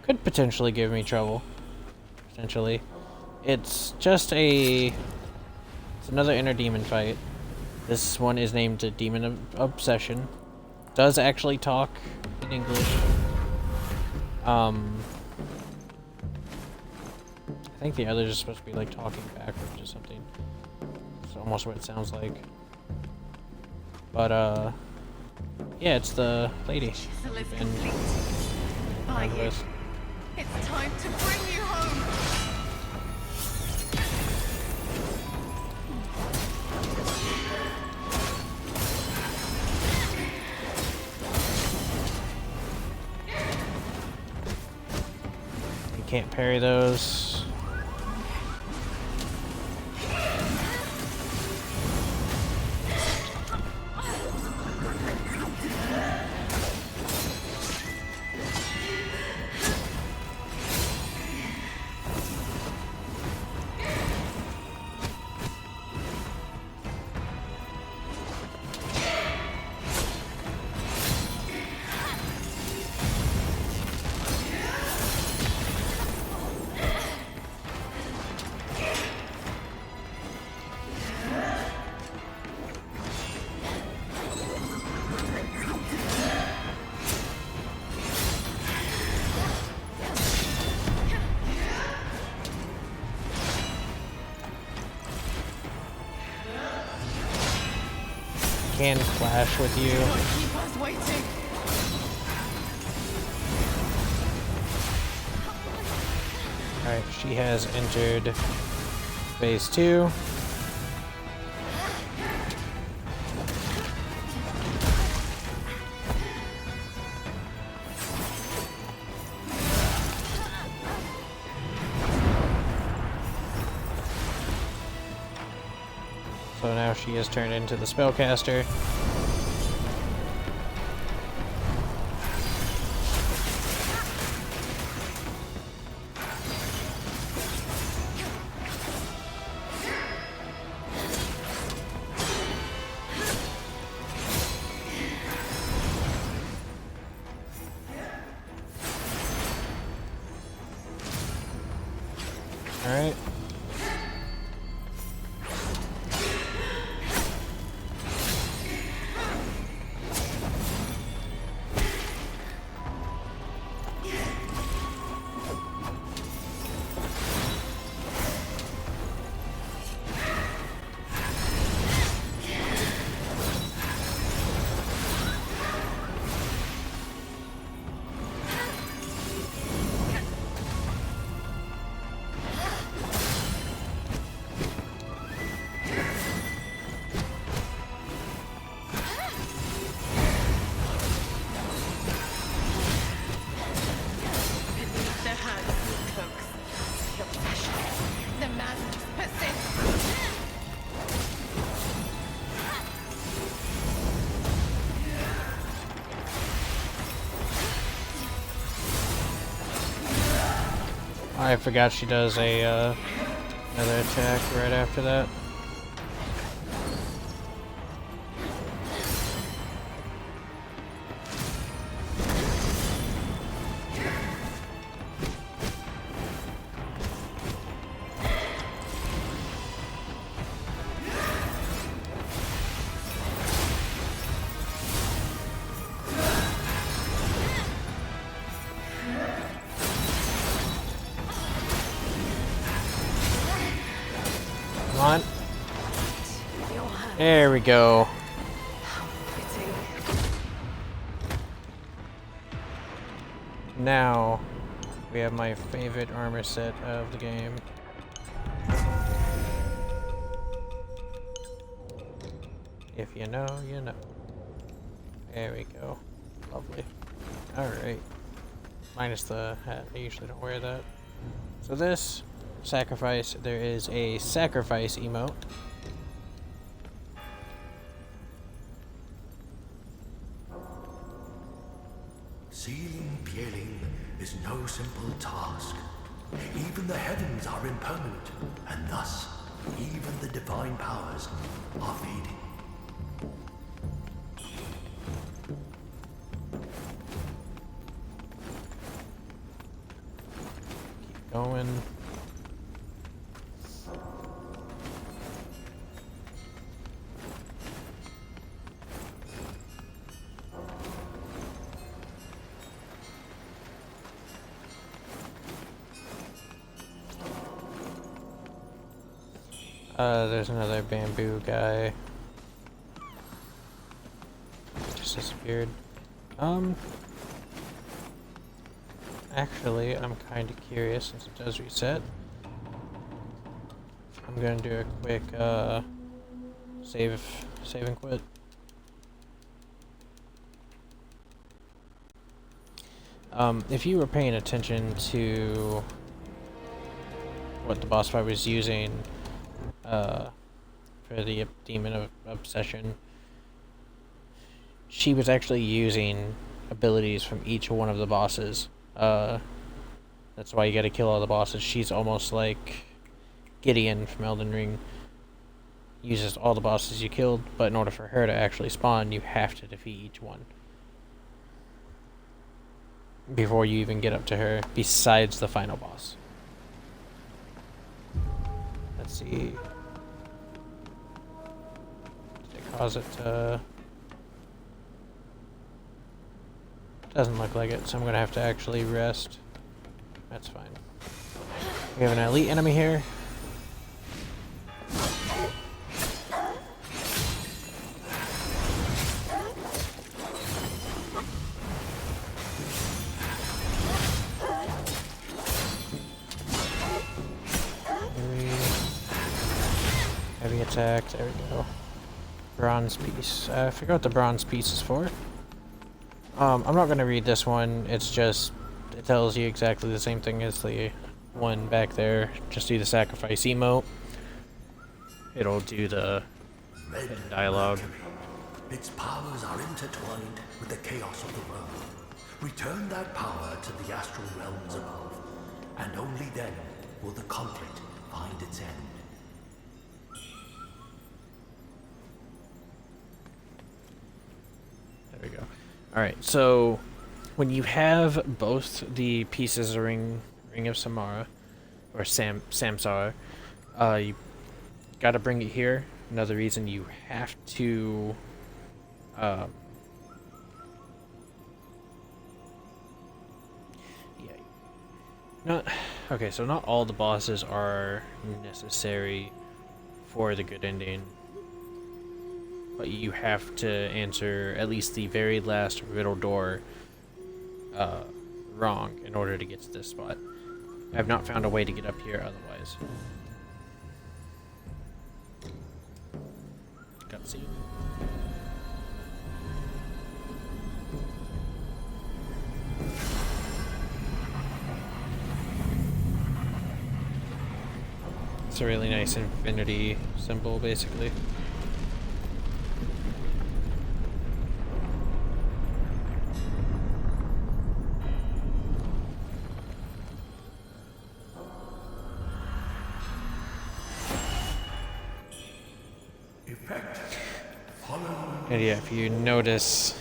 A: could potentially give me trouble. Potentially. It's just it's another inner demon fight. This one is named Demon of Obsession. Does actually talk in English. I think the others are supposed to be like talking backwards or something. It's almost what it sounds like. But yeah, it's the lady.
N: It's time to bring you home.
A: You can't parry those. Can clash with you.
N: Keep us waiting.
A: Alright, she has entered phase 2. So now she has turned into the spellcaster. Alright.
N: Beneath the hands of cloaks, the obsession, the madness persists.
A: I forgot she does a another attack right after that. Come on. There we go. now we have my favorite armor set of the game. If you know, you know. There we go. Lovely. Alright. Minus the hat. I usually don't wear that. So this sacrifice, there is a sacrifice emote.
M: Sealing Pierling is no simple task. Even the heavens are impermanent, and thus, even the divine powers are fading.
A: Keep going. There's another bamboo guy. Just disappeared. Actually, I'm kind of curious since it does reset. I'm gonna do a quick, save and quit. If you were paying attention to what the boss fight was using, for the Demon of Obsession, she was actually using abilities from each one of the bosses. That's why you gotta kill all the bosses. She's almost like Gideon from Elden Ring. Uses all the bosses you killed, but in order for her to actually spawn, you have to defeat each one before you even get up to her, besides the final boss. Let's see. Did it cause it to... Doesn't look like it, so I'm gonna have to actually rest. That's fine. We have an elite enemy here. Heavy attack, there we go. Bronze piece. I forgot what the bronze piece is for. I'm not going to read this one, it's just, it tells you exactly the same thing as the one back there. Just do the sacrifice emote. It'll do the dialogue.
M: Its powers are intertwined with the chaos of the world. Return that power to the astral realms above, and only then will the conflict find its end.
A: There we go. Alright, so when you have both the pieces of Ring of Samara, or Samsara, you gotta bring it here. Another reason you have to okay, so not all the bosses are necessary for the good ending, but you have to answer at least the very last riddle door wrong in order to get to this spot. I have not found a way to get up here otherwise. Cutscene. It's a really nice infinity symbol, basically. And yeah, if you notice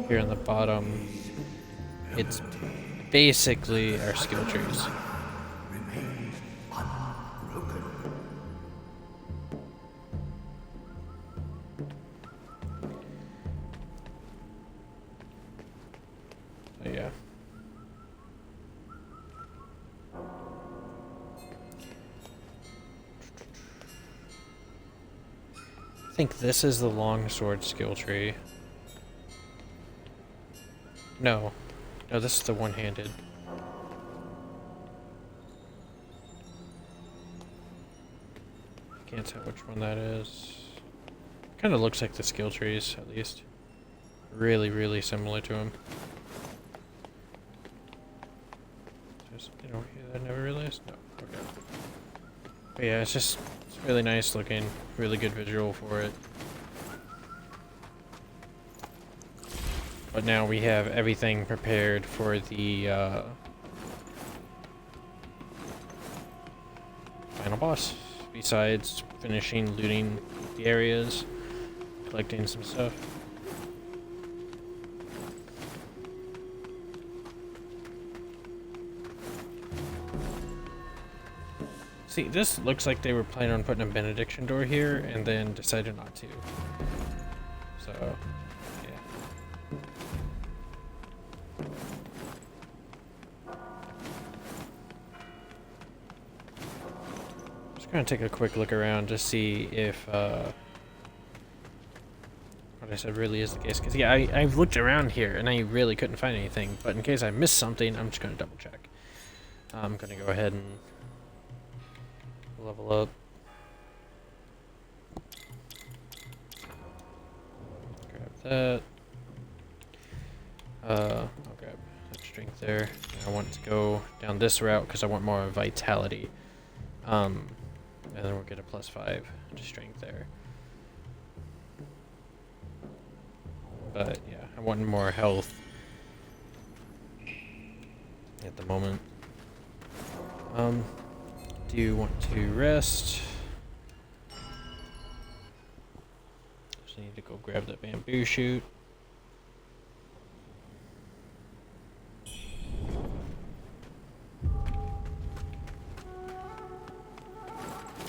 A: here on the bottom, it's basically our skill trees. So yeah. I think this is the longsword skill tree. No. No, this is the one-handed. Can't tell which one that is. Kind of looks like the skill trees, at least. Really, really similar to them. There's something over here that I never realized? No. Okay. But yeah, it's really nice looking. Really good visual for it. But now we have everything prepared for the final boss. Besides finishing looting the areas, collecting some stuff. See, this looks like they were planning on putting a benediction door here and then decided not to. So, yeah. Just gonna take a quick look around to see if what I said really is the case. Because yeah, I've looked around here and I really couldn't find anything. But in case I missed something, I'm just gonna double check. I'm gonna go ahead and level up. Grab that. I'll grab that strength there. I want to go down this route because I want more vitality. And then we'll get a +5 to strength there. But yeah, I want more health at the moment. Do you want to rest? Just need to go grab that bamboo shoot.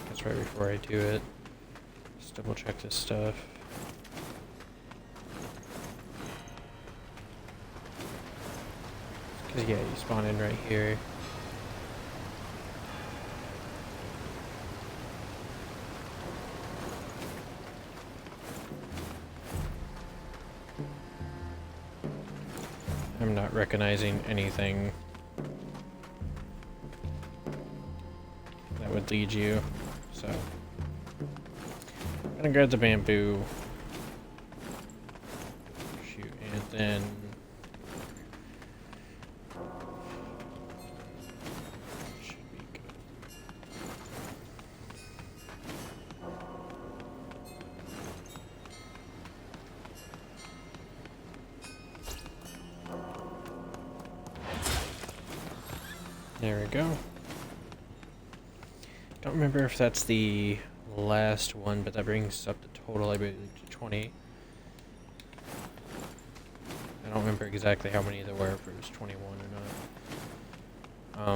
A: That's right before I do it. Just double check this stuff. Cause yeah, you spawn in right here. I'm not recognizing anything that would lead you, so I'm gonna grab the bamboo shoot and then should be good. There we go. Don't remember if that's the last one, but that brings up the total, I believe, to 20. I don't remember exactly how many there were, if it was 21 or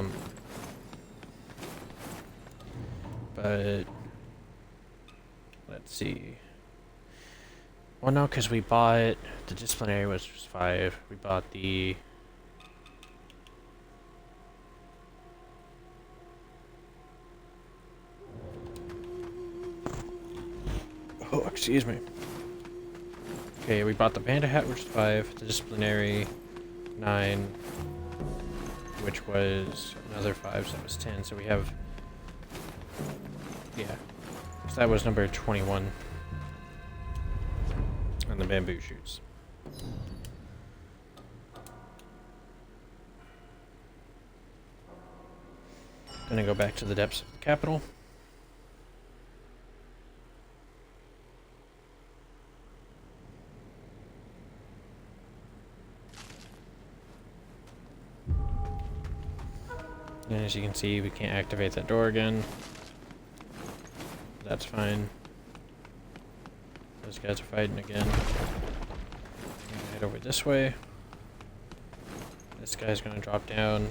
A: not. But let's see. Well, no, because we bought the disciplinary was 5. We bought the oh, excuse me. Okay, we bought the panda hat, which is 5, the disciplinary 9, which was another 5, so that was 10. So we have, yeah. So that was number 21 on the bamboo shoots. Gonna go back to the depths of the capital. And as you can see, we can't activate that door again. That's fine. Those guys are fighting again. I'm gonna head over this way. This guy's gonna drop down.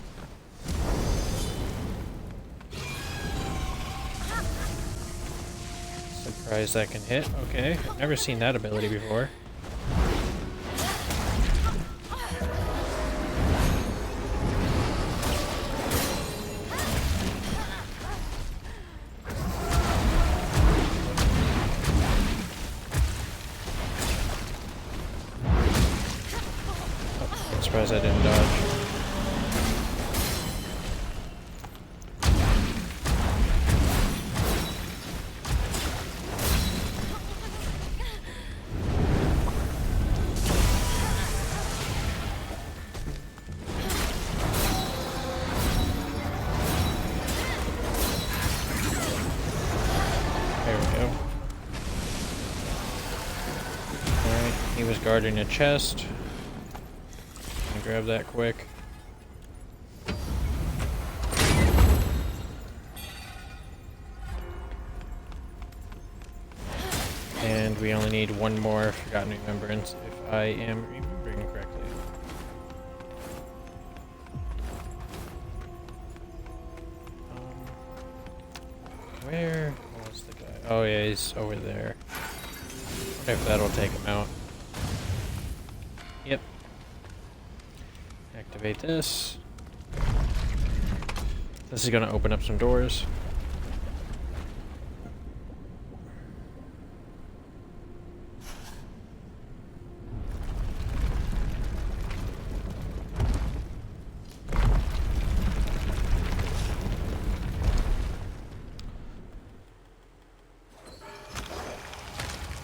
A: Surprised that can hit. Okay, I've never seen that ability before. surprised I didn't dodge. There we go. Alright, he was guarding a chest. Grab that quick. And we only need one more Forgotten Remembrance, if I am remembering correctly. Where was the guy? Oh yeah, he's over there. I wonder if that'll take him out. Yep. Activate this. This is going to open up some doors.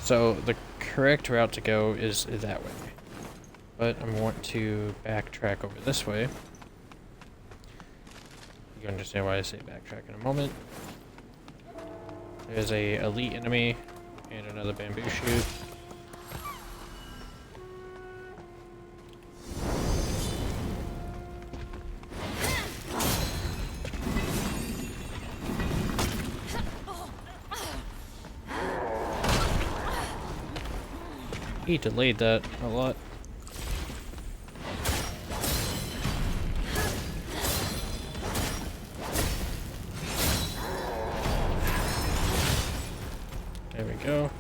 A: So the correct route to go is that way. But I want to backtrack over this way. You understand why I say backtrack in a moment. There's a elite enemy and another bamboo shoot. He delayed that a lot. There we go.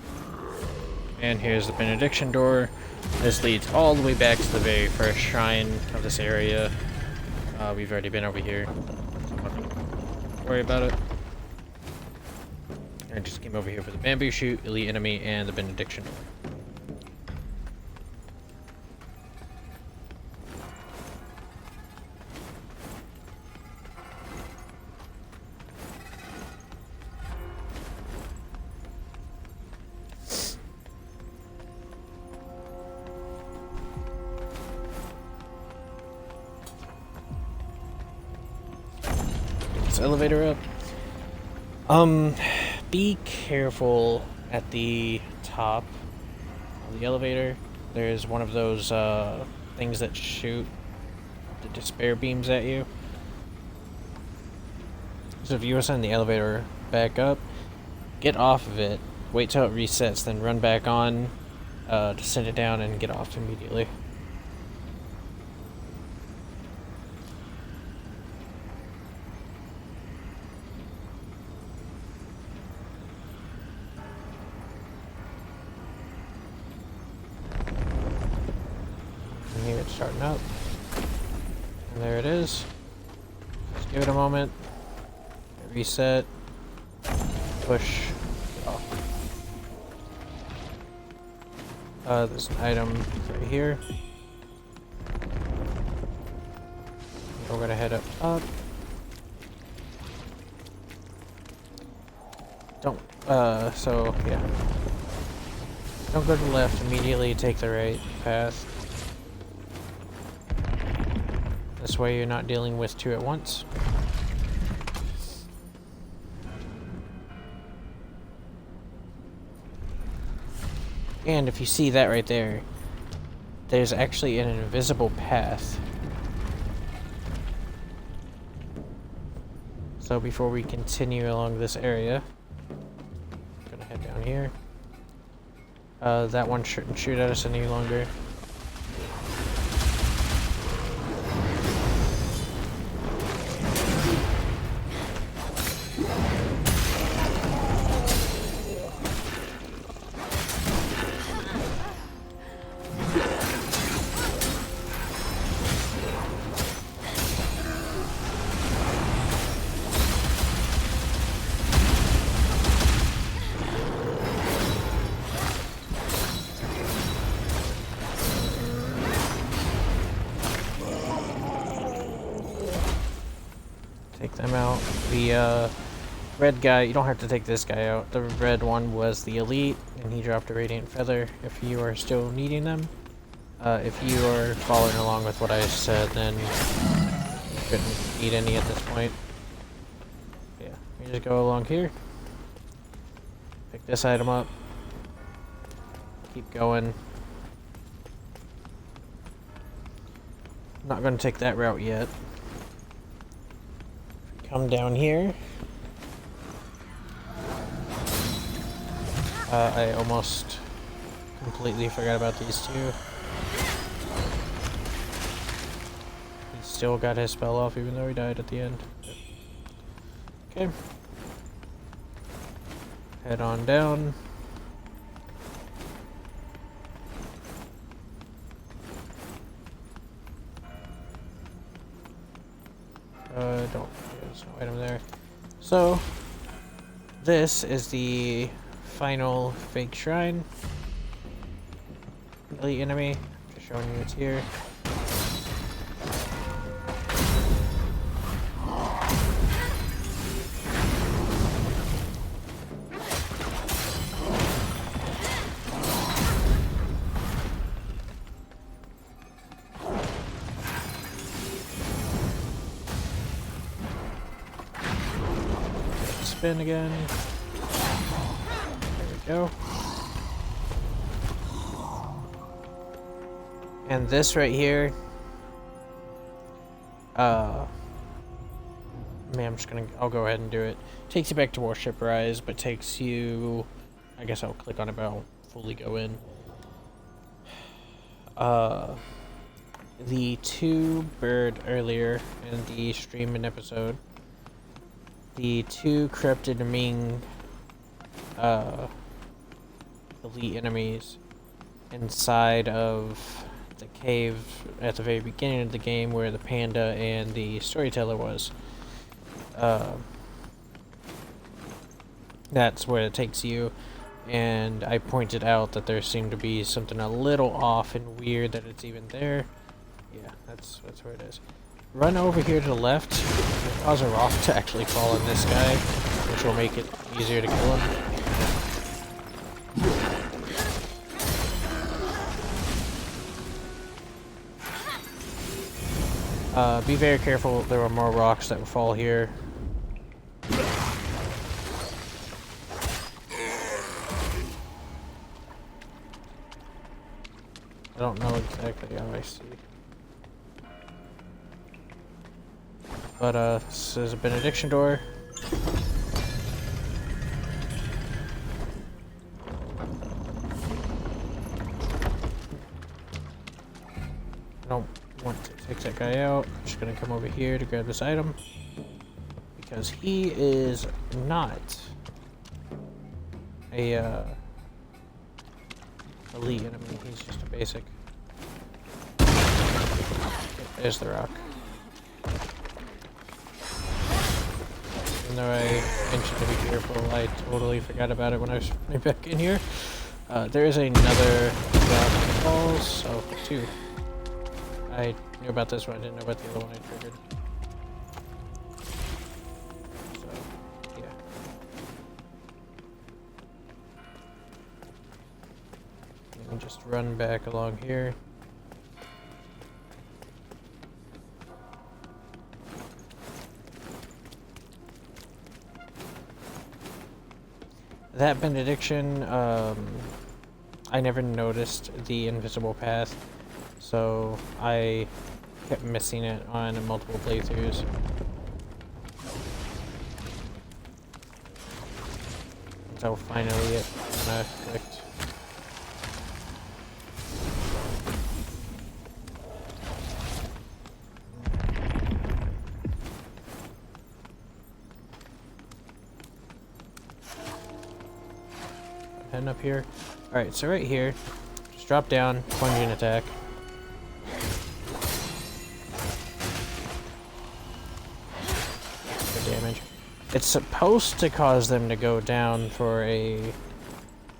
A: And here's the benediction door. This leads all the way back to the very first shrine of this area. We've already been over here. So I'm not gonna worry about it. I just came over here for the bamboo shoot, elite enemy, and the benediction door. Elevator up. Be careful at the top of the elevator. There's one of those things that shoot the despair beams at you. So if you were sending the elevator back up, get off of it, wait till it resets, then run back on to send it down and get off immediately. Starting up. And there it is. Just give it a moment. Reset. Push. Get off. There's an item right here. We're gonna head up top. Don't, so, yeah. Don't go to the left immediately, take the right path. This way you're not dealing with two at once. And if you see that right there, there's actually an invisible path. So before we continue along this area, I'm gonna head down here. That one shouldn't shoot at us any longer. Take them out. The red guy, you don't have to take this guy out. The red one was the elite, and he dropped a radiant feather if you are still needing them. If you are following along with what I said, then you shouldn't need any at this point. Yeah, you just go along here. Pick this item up. Keep going. Not going to take that route yet. Come down here. I almost completely forgot about these two. He still got his spell off even though he died at the end. Okay. Head on down. There's no item there. So, this is the final fake shrine. Elite enemy. Just showing you it's here. Spin again. There we go. And this right here, man, I'll go ahead and do it. Takes you back to Warship Rise, but takes you, I guess I'll click on it, but I'll fully go in. The two bird earlier in the stream and episode, the two corrupted Ming elite enemies inside of the cave at the very beginning of the game where the panda and the storyteller was. That's where it takes you, and I pointed out that there seemed to be something a little off and weird that it's even there. Yeah, that's where it is. Run over here to the left and cause a rock to actually fall on this guy, which will make it easier to kill him. Be very careful, there are more rocks that will fall here. I don't know exactly how I see. But this is a benediction door. I don't want to take that guy out. I'm just gonna come over here to grab this item because he is not a elite enemy. He's just a basic. There's the rock. Even though I mentioned to be careful, I totally forgot about it when I was running back in here. There is another rock that falls. Oh, two. I knew about this one, I didn't know about the other one I triggered. So, yeah. Let me just run back along here. That benediction, I never noticed the invisible path, so I kept missing it on multiple playthroughs. Until finally it clicked. Heading up here. Alright, so right here, just drop down, plunging attack. Good damage. It's supposed to cause them to go down for a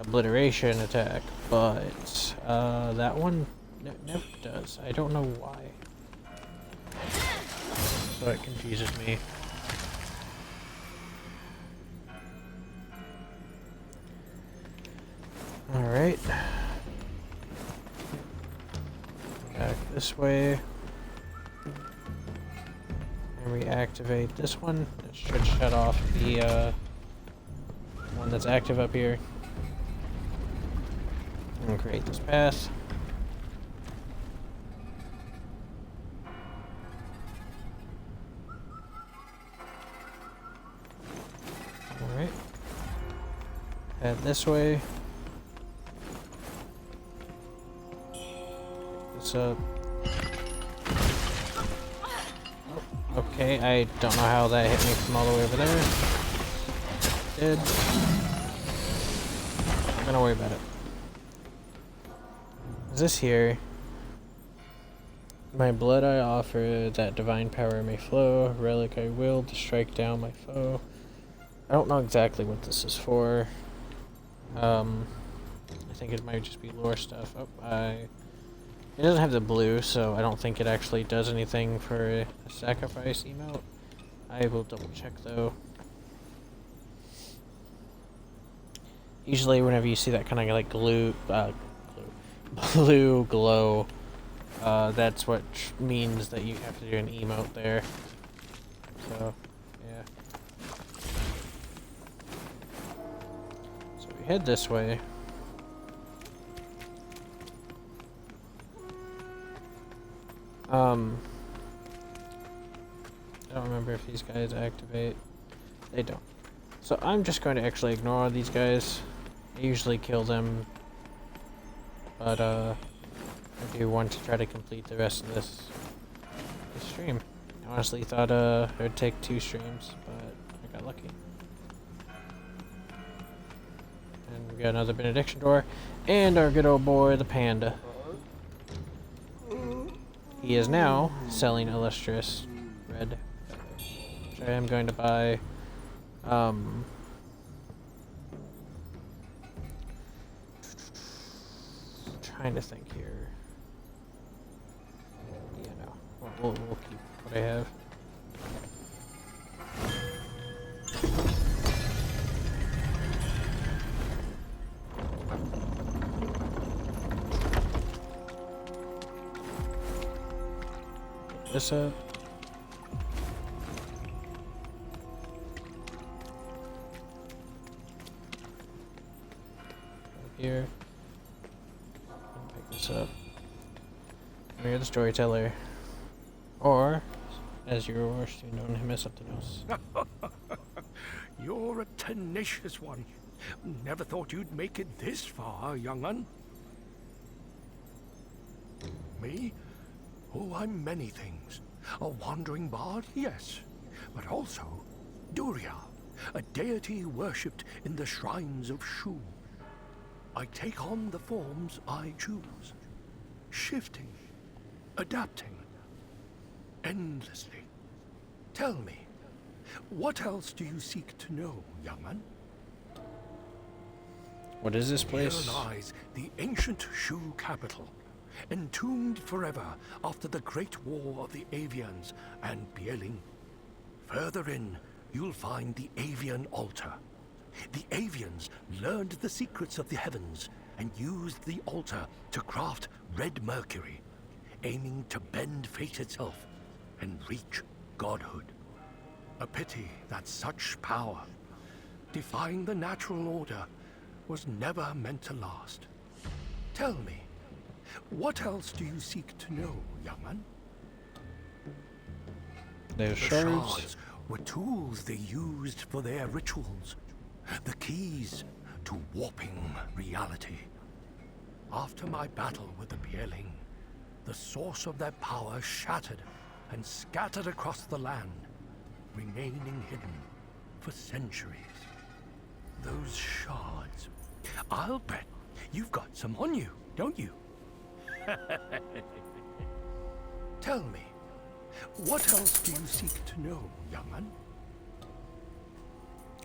A: obliteration attack, but that one never does. I don't know why. So it confuses me. Alright. Back this way. And reactivate this one. It should shut off the one that's active up here. And create this path. Alright. Head this way. This up. Okay, I don't know how that hit me from all the way over there. Did. I'm gonna worry about it. Is this here? My blood I offer, that divine power may flow. Relic I will to strike down my foe. I don't know exactly what this is for. I think it might just be lore stuff. Oh, it doesn't have the blue, so I don't think it actually does anything for a sacrifice emote. I will double check though. Usually whenever you see that kind of like blue glow, that's what means that you have to do an emote there. So, yeah. So we head this way. I don't remember if these guys activate. They don't. So I'm just going to actually ignore these guys. I usually kill them. But I do want to try to complete the rest of this stream. I honestly thought it would take 2 streams, but I got lucky. And we got another benediction door. And our good old boy, the panda. He is now selling a lustrous red feather, which I am going to buy. Trying to think here. Yeah, no. We'll keep what I have. This up. Here. Pick this up. We're the storyteller. Or, as you were to known him as something else.
O: You're a tenacious one. Never thought you'd make it this far, young un. Me? Oh, I'm many things. A wandering bard, yes. But also, Duria, a deity worshipped in the shrines of Shu. I take on the forms I choose. Shifting, adapting, endlessly. Tell me, what else do you seek to know, young man?
A: What is this place?
O: Here lies the ancient Shu capital, entombed forever after the Great War of the Avians and Bieling. Further in, you'll find the Avian altar. The Avians learned the secrets of the heavens and used the altar to craft red mercury, aiming to bend fate itself and reach godhood. A pity that such power, defying the natural order, was never meant to last. Tell me, what else do you seek to know, young man?
A: The
O: shards were tools they used for their rituals. The keys to warping reality. After my battle with the Bieling, the source of their power shattered and scattered across the land, remaining hidden for centuries. Those shards. I'll bet you've got some on you, don't you? Tell me, what else do you seek to know, young man?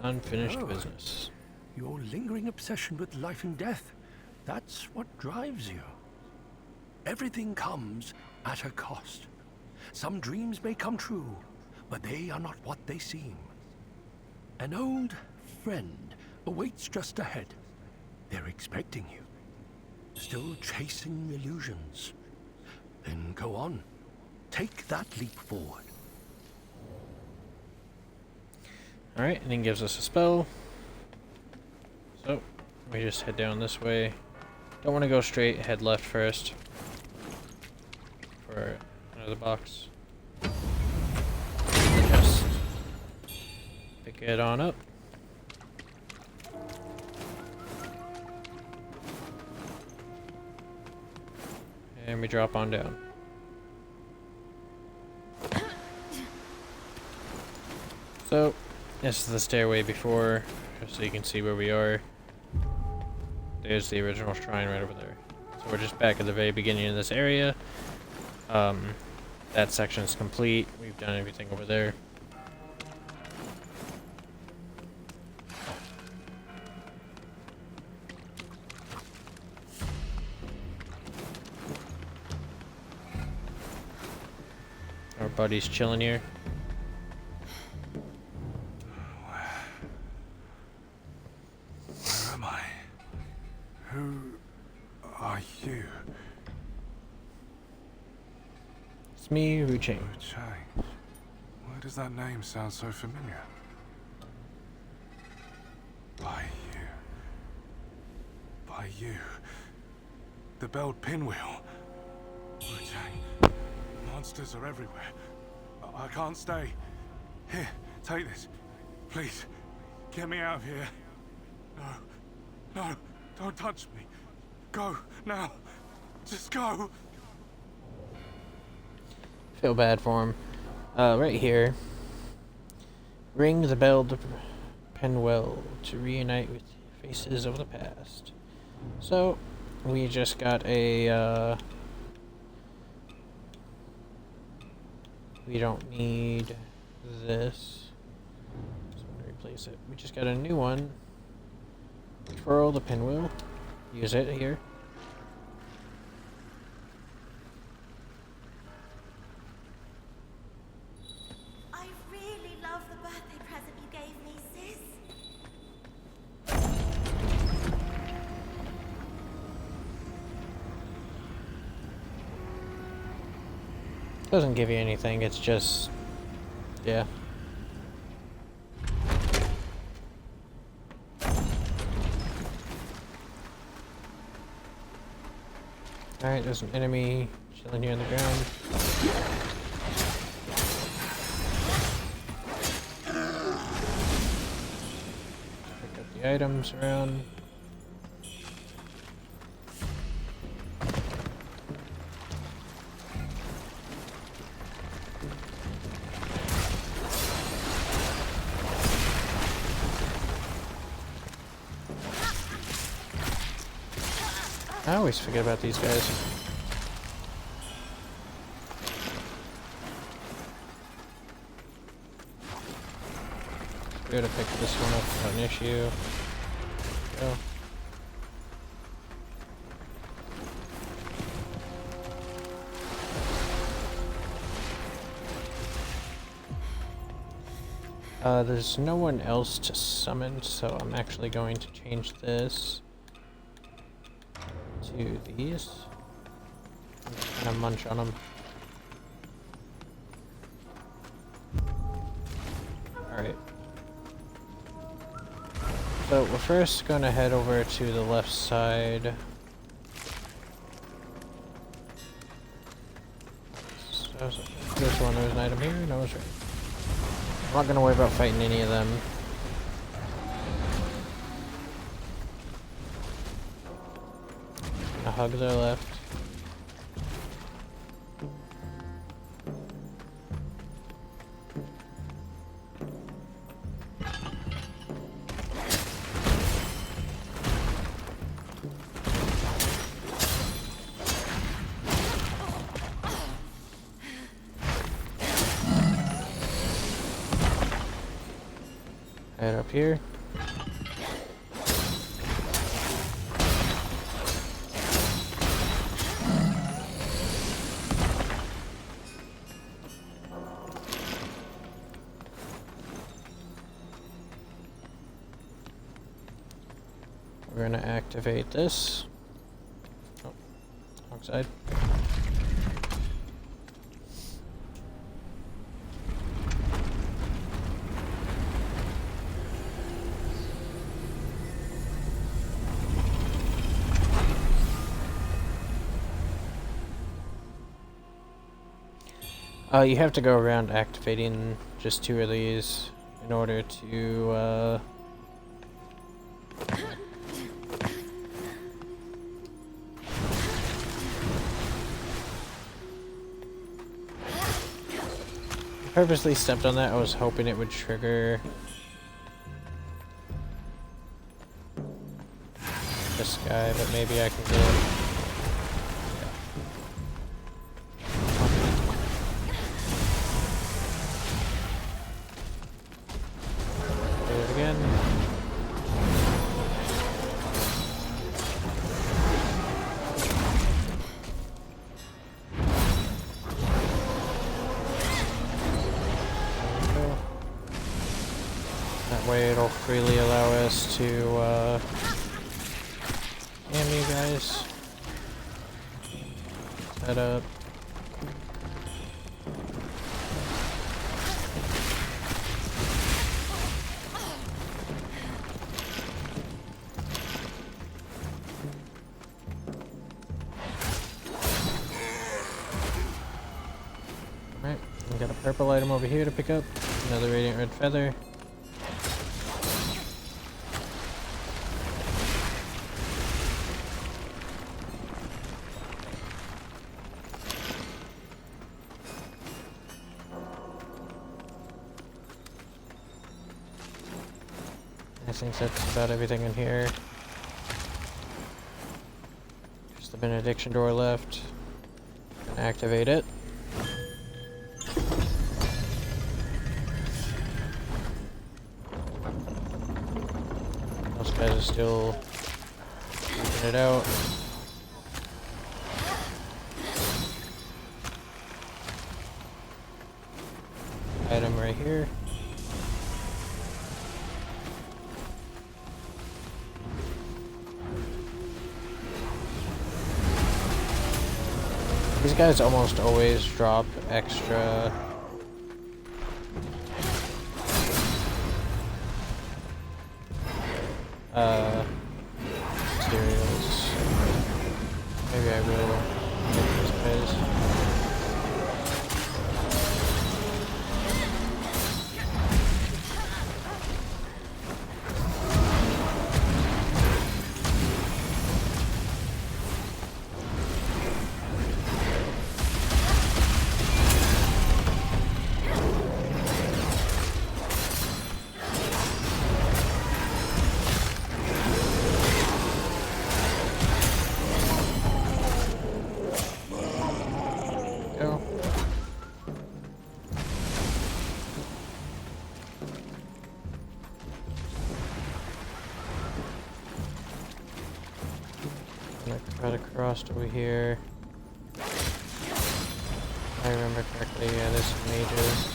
A: Unfinished business.
O: Your lingering obsession with life and death, that's what drives you. Everything comes at a cost. Some dreams may come true, but they are not what they seem. An old friend awaits just ahead. They're expecting you. Still chasing illusions. Then go on. Take that leap forward.
A: Alright, and then gives us a spell. So, we just head down this way. Don't want to go straight, head left first. For another box. Just pick it on up. And we drop on down. So, this is the stairway before, just so you can see where we are. There's the original shrine right over there. So we're just back at the very beginning of this area. That section is complete. We've done everything over there. Our buddy's chilling here.
J: Where am I? Who are you?
A: It's me, Wuchang.
J: Wuchang. Why does that name sound so familiar? By you. The belled pinwheel. Wuchang. Monsters are everywhere. I can't stay. Here, take this. Please, get me out of here. No, don't touch me. Go, now. Just go.
A: Feel bad for him. Right here. Ring the bell to Penwell to reunite with faces of the past. So, we just got a, we don't need this. So I'm gonna replace it. We just got a new one. Twirl the pinwheel. Use it here.
C: I really love the birthday present you gave me, sis.
A: Doesn't give you anything, it's just, yeah. Alright, there's an enemy chilling here on the ground. Pick up the items around. I always forget about these guys. We're gonna pick this one up without an issue. Go. There's no one else to summon, so I'm actually going to change this to these. I'm just gonna munch on them. Alright. So we're first gonna head over to the left side. So there's one, there's an item here? No, it's right. I'm not gonna worry about fighting any of them. A hug their left. Head up here. We're gonna activate this. Oh, wrong side. You have to go around activating just 2 of these in order to, I purposely stepped on that. I was hoping it would trigger this guy, but maybe I can do it. It'll freely allow us to ham you guys. Set up. Alright, we got a purple item over here to pick up. Another radiant red feather. I think that's about everything in here. Just the benediction door left. Gonna activate it. Those guys are still keeping it out. Item right here. These guys almost always drop extra materials. Maybe I will get these guys. Right across over here. If I remember correctly, yeah, there's some mages.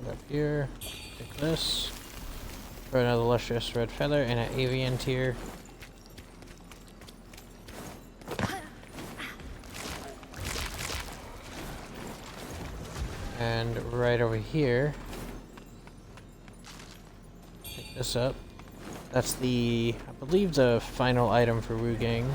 A: Right up here, take this. For another lustrous red feather and an avian tier. And right over here, pick this up. That's the, I believe, the final item for Wuchang.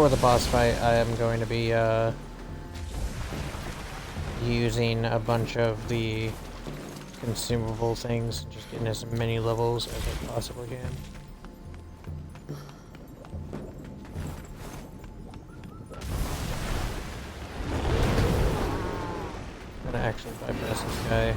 A: before the boss fight, I am going to be using a bunch of the consumable things, just getting as many levels as I possibly can. I'm gonna actually bypass this guy.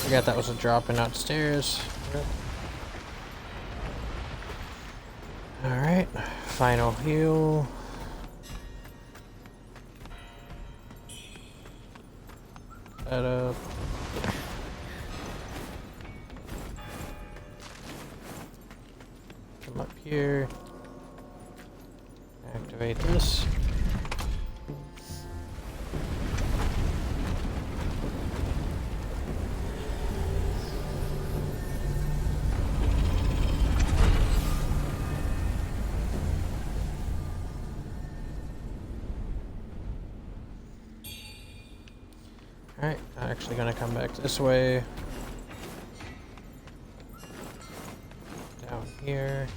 A: Forgot that was a drop and not stairs. Alright, final heal. That up. Come up here. Activate this. Alright, I'm actually gonna come back this way. Down here.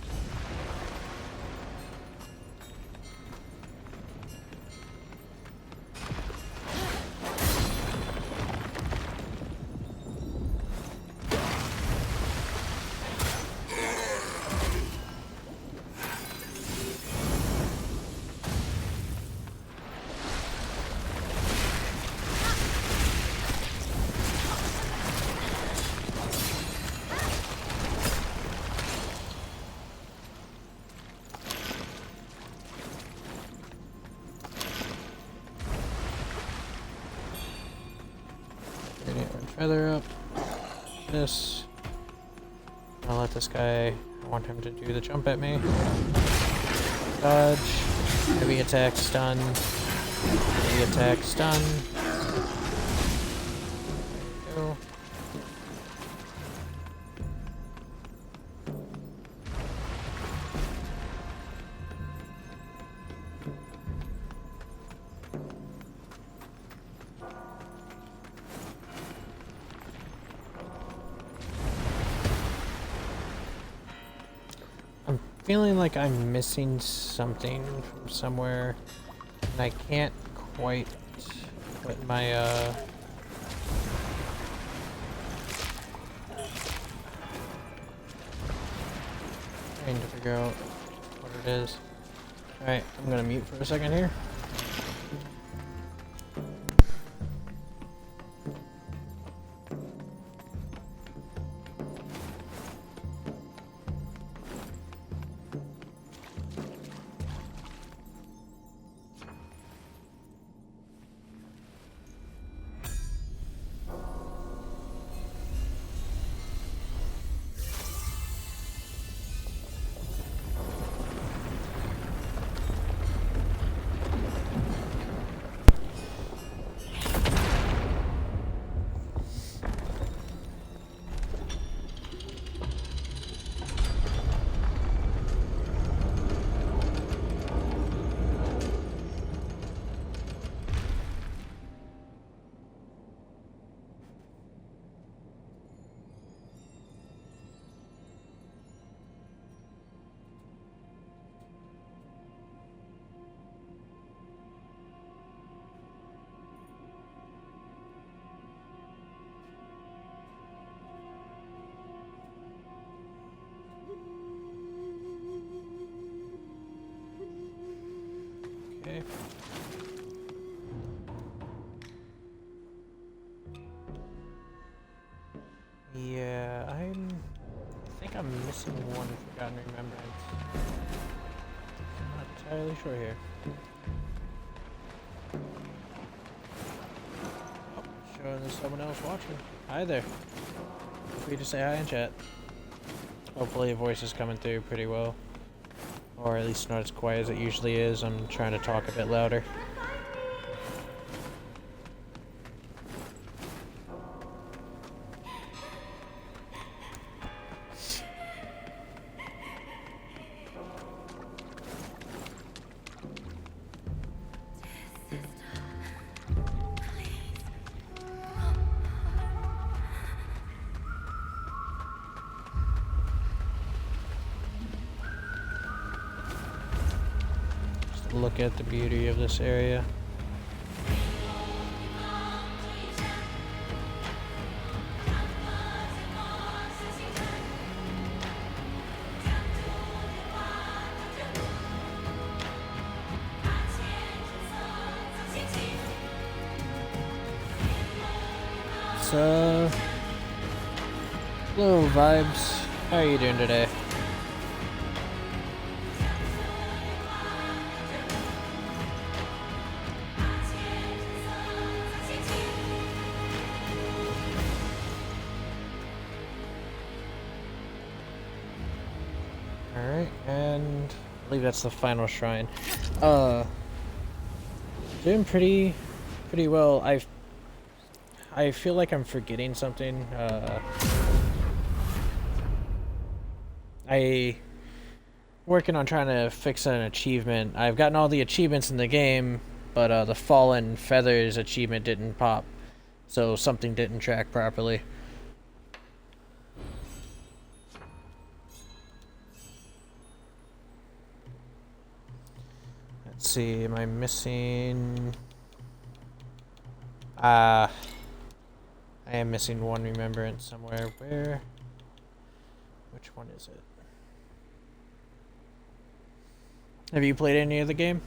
A: Feather up. This. I'll let this guy. I want him to do the jump at me. Dodge. Heavy attack, stun. Heavy attack, stun. There we go. Feeling like I'm missing something from somewhere, and I can't quite put my trying to figure out what it is. Alright, I'm gonna mute for a second here. missing one Forgotten Remembrance. I'm not entirely sure here. Oh, showing there's someone else watching. Hi there. Feel free to say hi in chat. Hopefully your voice is coming through pretty well. Or at least not as quiet as it usually is. I'm trying to talk a bit louder. Look at the beauty of this area. So, hello vibes. How are you doing today? And I believe that's the final shrine. Doing pretty well. I feel like I'm forgetting something. I working on trying to fix an achievement. I've gotten all the achievements in the game, but the Fallen Feathers achievement didn't pop, so something didn't track properly. Let's see, am I missing... I am missing one remembrance somewhere. Where? Which one is it? Have you played any of the game?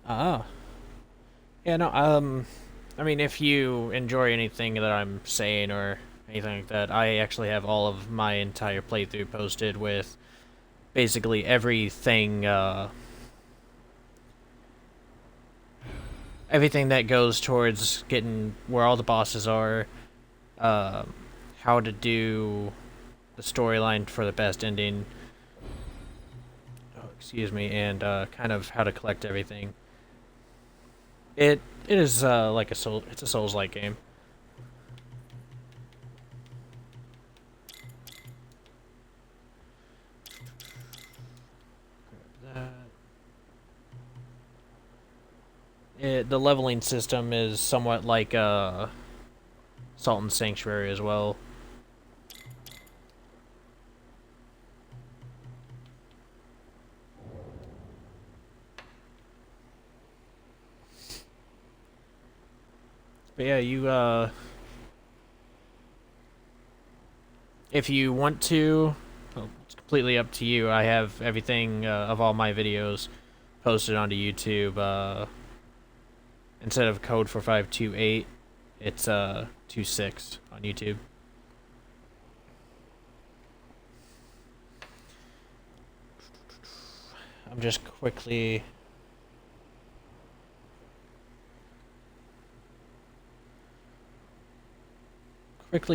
A: Ah. Yeah, no, I mean, if you enjoy anything that I'm saying or anything like that, I actually have all of my entire playthrough posted with basically everything, everything that goes towards getting where all the bosses are, how to do the storyline for the best ending, excuse me, and kind of how to collect everything. It is like it's a Souls-like game. The leveling system is somewhat like Salt and Sanctuary as well. But yeah, you, if you want to, well, it's completely up to you. I have everything of all my videos posted onto YouTube. Instead of code 4528, it's 26 on YouTube. I'm just quickly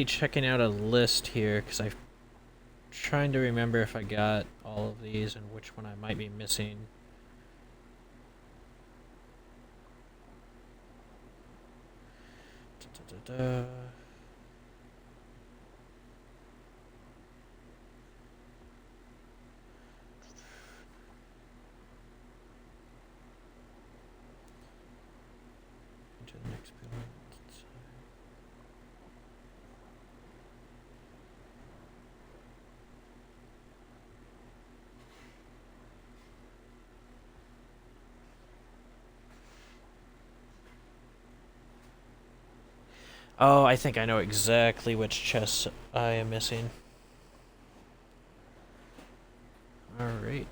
A: checking out a list here because I'm trying to remember if I got all of these and which one I might be missing. Into the next building. Oh, I think I know exactly which chests I am missing. Alright.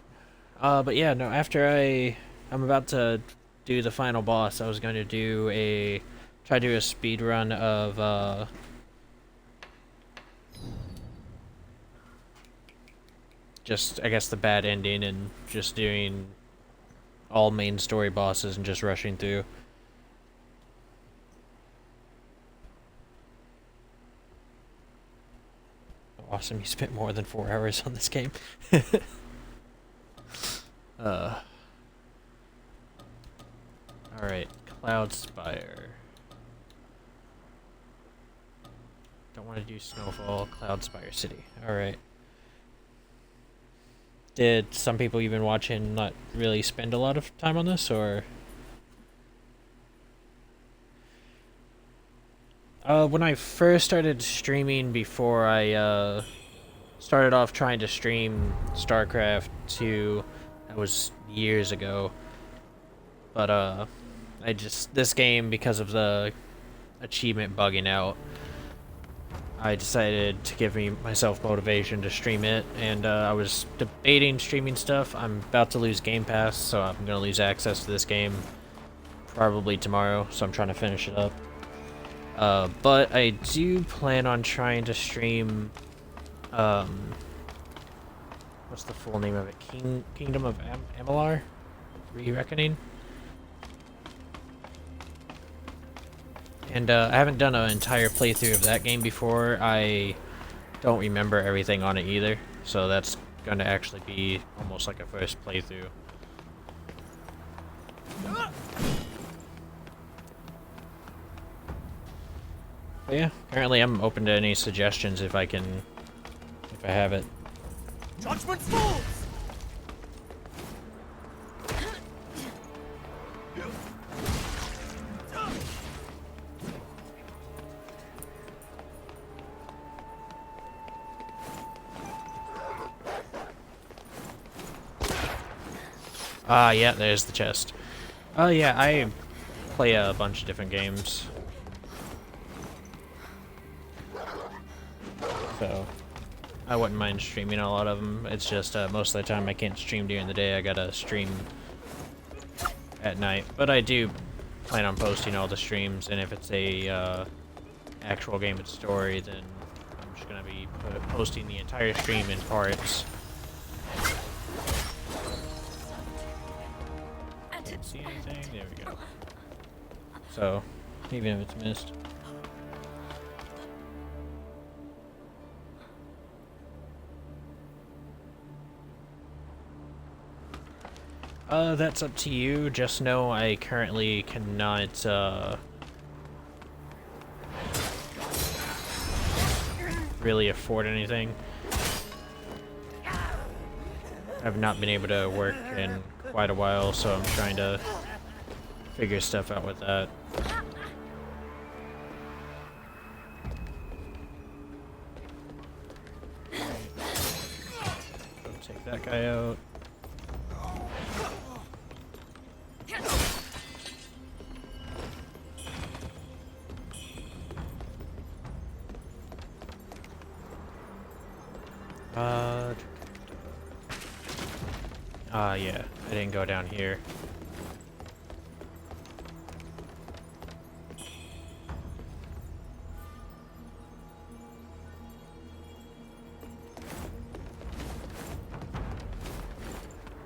A: But yeah, no, after I'm about to do the final boss, I was going to try to do a speed run of, just, I guess, the bad ending and just doing all main story bosses and just rushing through. Awesome, you spent more than 4 hours on this game. Alright, Cloud Spire. Don't want to do Snowfall, Cloud Spire City. Alright. Did some people you've been watching not really spend a lot of time on this, or? When I first started streaming, before I started off trying to stream StarCraft 2, that was years ago. But this game, because of the achievement bugging out, I decided to give myself motivation to stream it, and I was debating streaming stuff. I'm about to lose Game Pass, so I'm gonna lose access to this game probably tomorrow, so I'm trying to finish it up. But I do plan on trying to stream, what's the full name of it? Kingdom of Amalur? Re-Reckoning? And I haven't done an entire playthrough of that game before. I don't remember everything on it either, so that's going to actually be almost like a first playthrough. But yeah, currently I'm open to any suggestions if I have it.
B: Judgment falls!
A: Ah, yeah, there's the chest. Oh yeah, I play a bunch of different games. So, I wouldn't mind streaming a lot of them. It's just most of the time I can't stream during the day. I gotta stream at night. But I do plan on posting all the streams, and if it's a actual game with story, then I'm just gonna be posting the entire stream in parts. Can't see anything. There we go. So, even if it's missed. That's up to you. Just know I currently cannot, really afford anything. I've not been able to work in quite a while, so I'm trying to figure stuff out with that. Go take that guy out. Yeah, I didn't go down here.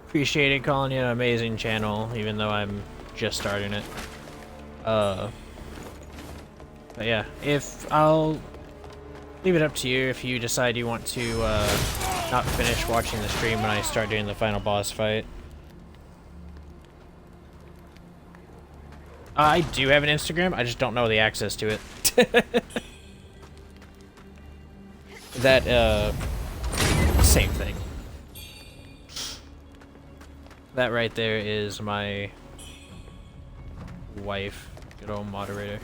A: Appreciate it, calling you an amazing channel, even though I'm just starting it. But yeah, I'll leave it up to you if you decide you want to, not finish watching the stream when I start doing the final boss fight. I do have an Instagram, I just don't know the access to it. That, same thing. That right there is my wife, good old moderator.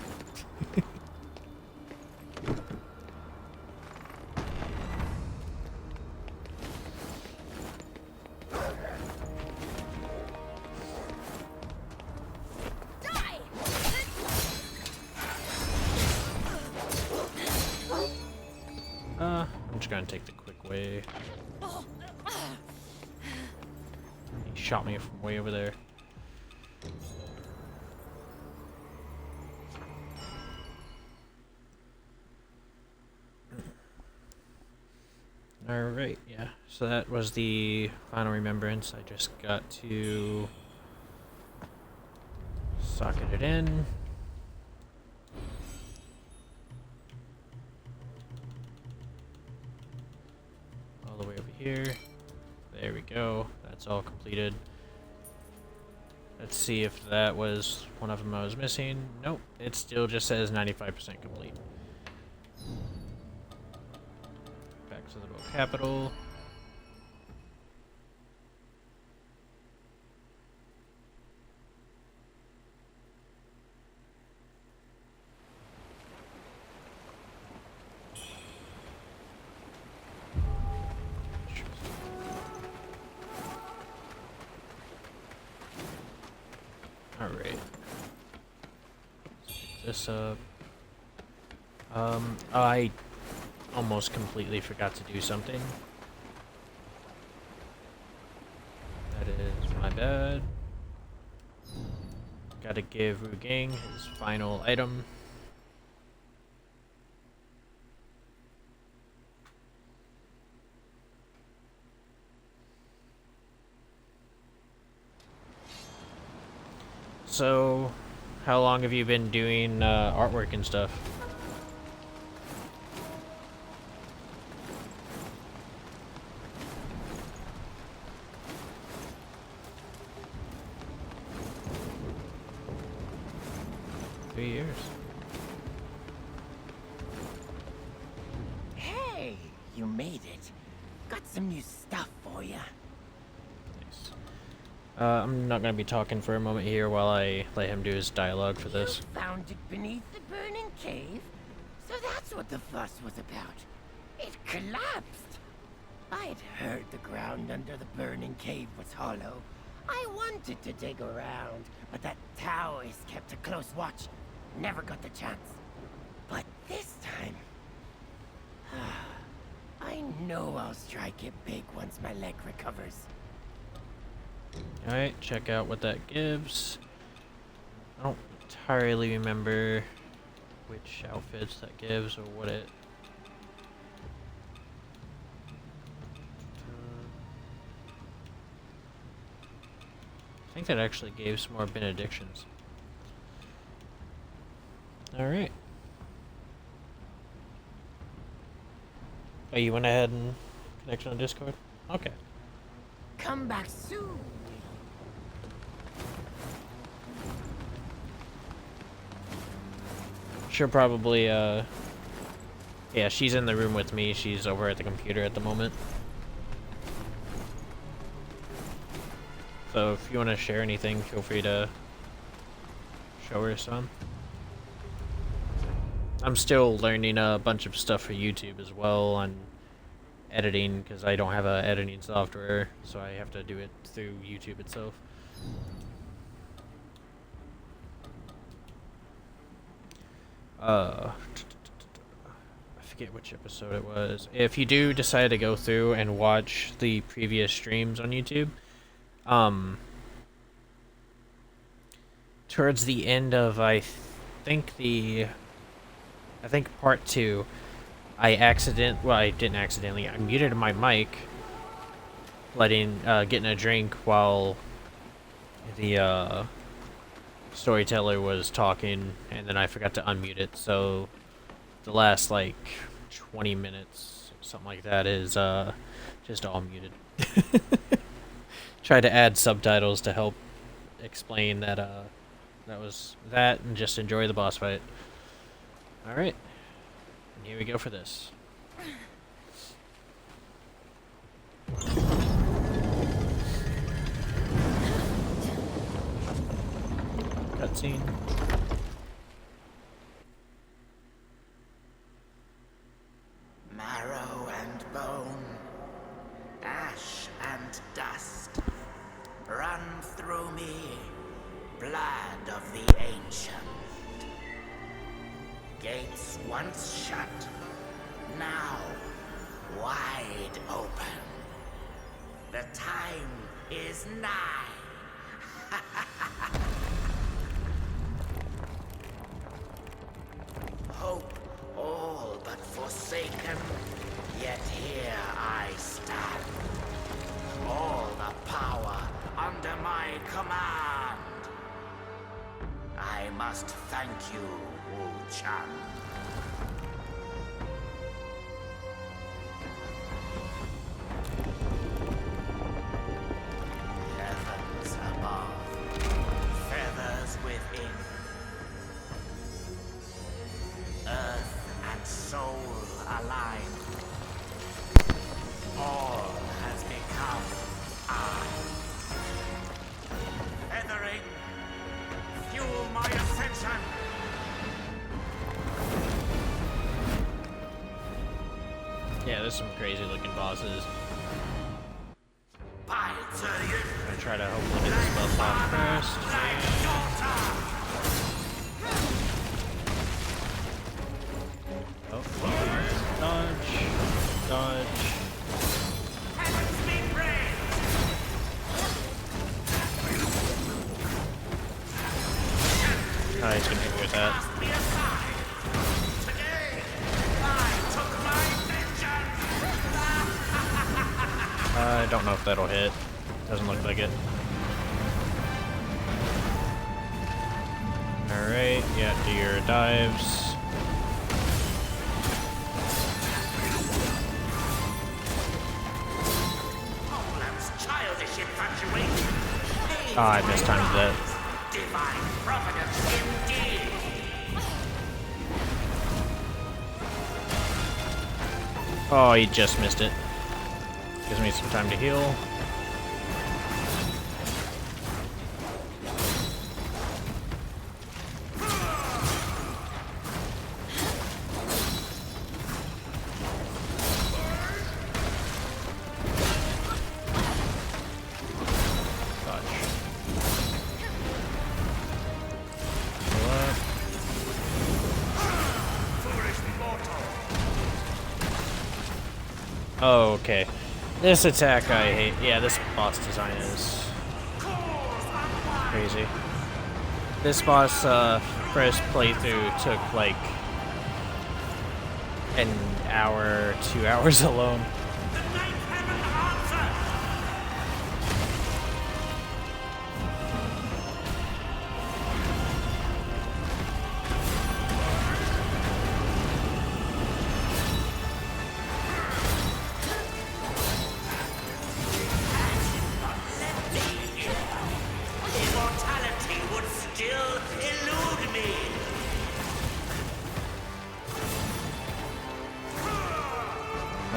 A: I'm just gonna take the quick way. shot me from way over there. Alright, yeah. So that was the final remembrance. I just got to socket it in. All the way over here. There we go. That's all completed. Let's see if that was one of them I was missing. Nope. It still just says 95% complete. Back to the bow capital. Alright. Pick this up. I almost completely forgot to do something. That is my bad. Gotta give Wuchang his final item. So, how long have you been doing artwork and stuff? Years.
H: Hey, you made it. Got some new stuff for you.
A: Nice. I'm not gonna be talking for a moment here while I let him do his dialogue for this.
H: You found it beneath the burning cave? So that's what the fuss was about. It collapsed. I'd heard the ground under the burning cave was hollow. I wanted to dig around, but that Taoist kept a close watch. Never got the chance. But this time... I know I'll strike it big once my leg recovers.
A: Alright, check out what that gives. I don't entirely remember which outfits that gives or what it... I think that actually gave some more benedictions. Alright. Oh, you went ahead and connected on Discord? Okay.
H: Come back soon.
A: She'll probably, yeah, she's in the room with me. She's over at the computer at the moment. So if you want to share anything, feel free to show her some. I'm still learning a bunch of stuff for YouTube as well on editing, because I don't have a editing software, so I have to do it through YouTube itself. I forget which episode it was. If you do decide to go through and watch the previous streams on YouTube, towards the end of, I think part 2, I didn't accidentally, I muted my mic, getting a drink while the, storyteller was talking, and then I forgot to unmute it, so the last, 20 minutes, something like that, is, just all muted. Tried to add subtitles to help explain that, that was that, and just enjoy the boss fight. Alright. And here we go for this. Cutscene.
H: Marrow and bone, ash and dust, run through me, blood of the ancient. Gates once shut, now wide open. The time is nigh. Hope all but forsaken, yet here I stand. All the power under my command. I must thank you, Wuchang. Heavens above, feathers within. Earth and soul aligned. All has become I. Feathering, fuel my ascension.
A: Yeah, there's some crazy looking bosses. I'm gonna try to hopefully get this buff off first. Oh, dodge, dodge. Oh, he's gonna hit me with that. I don't know if that'll hit. Doesn't look like it. Alright, yeah, do your dives. Oh, I mistimed that.
H: Divine providence indeed.
A: Oh, he just missed it. Gives me some time to heal. Oh, okay. This attack I hate. Yeah, this boss design is crazy. This boss first playthrough took like an hour, 2 hours alone.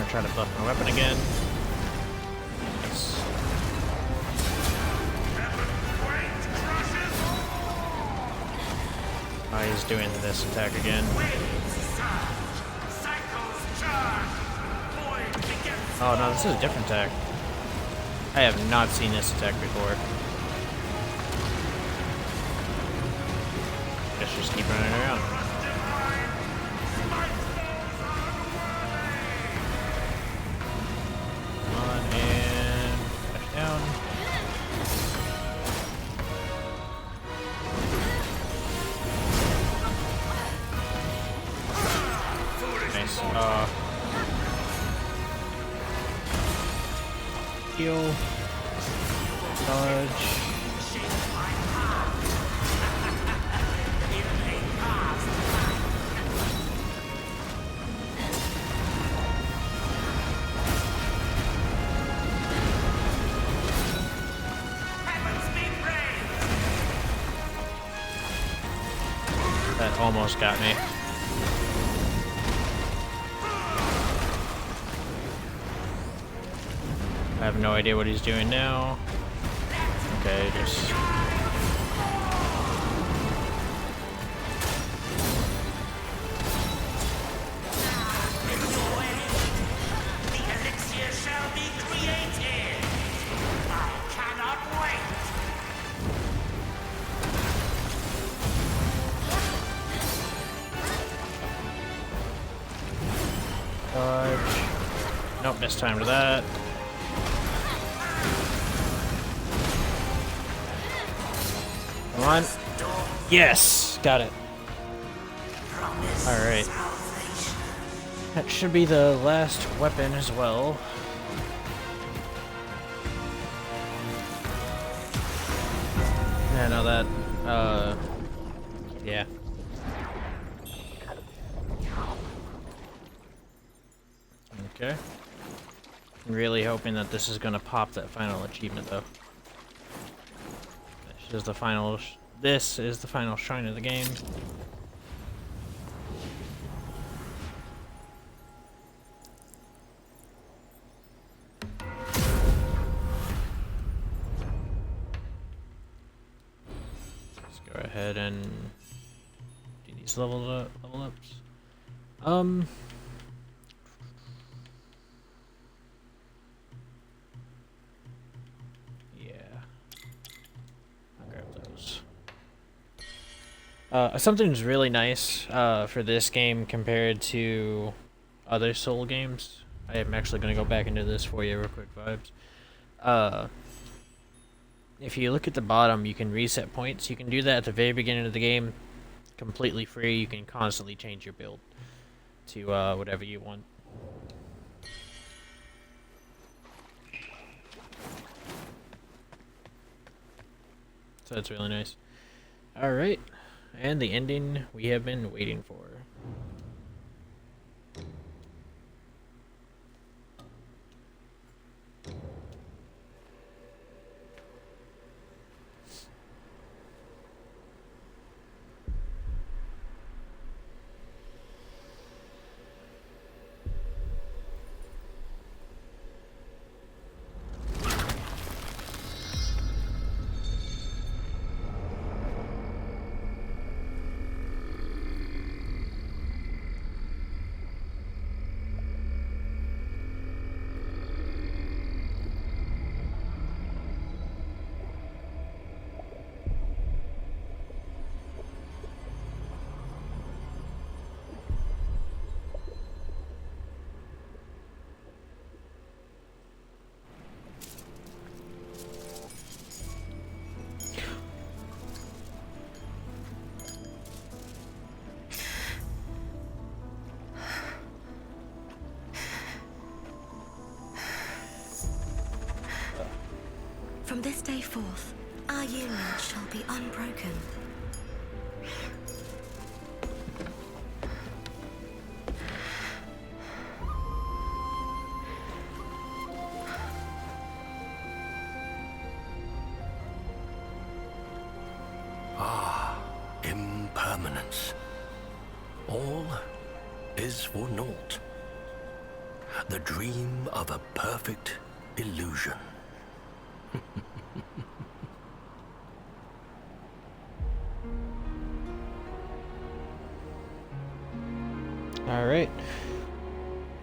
A: Try to buff my weapon again. Yes. Oh, he's doing this attack again. Oh no, this is a different attack. I have not seen this attack before. Guess just keep running around. Heal. Dodge. That almost got me. I have no idea what he's doing now. Okay, just...
H: The elixir shall be created. I cannot wait.
A: Dodge. Nope, missed time to that. Come on. Yes! Got it. Alright. That should be the last weapon as well. Yeah, no, that, yeah. Okay. Really hoping that this is gonna pop that final achievement, though. This is the final shrine of the game. Let's go ahead and do these level ups. Something's really nice for this game compared to other Soul games. I am actually going to go back into this for you real quick, vibes. If you look at the bottom, you can reset points. You can do that at the very beginning of the game, completely free. You can constantly change your build to whatever you want. So that's really nice. Alright. And the ending we have been waiting for.
E: From this day forth, our union shall be unbroken.
M: Ah, impermanence. All is for naught. The dream of a perfect illusion.
A: Alright.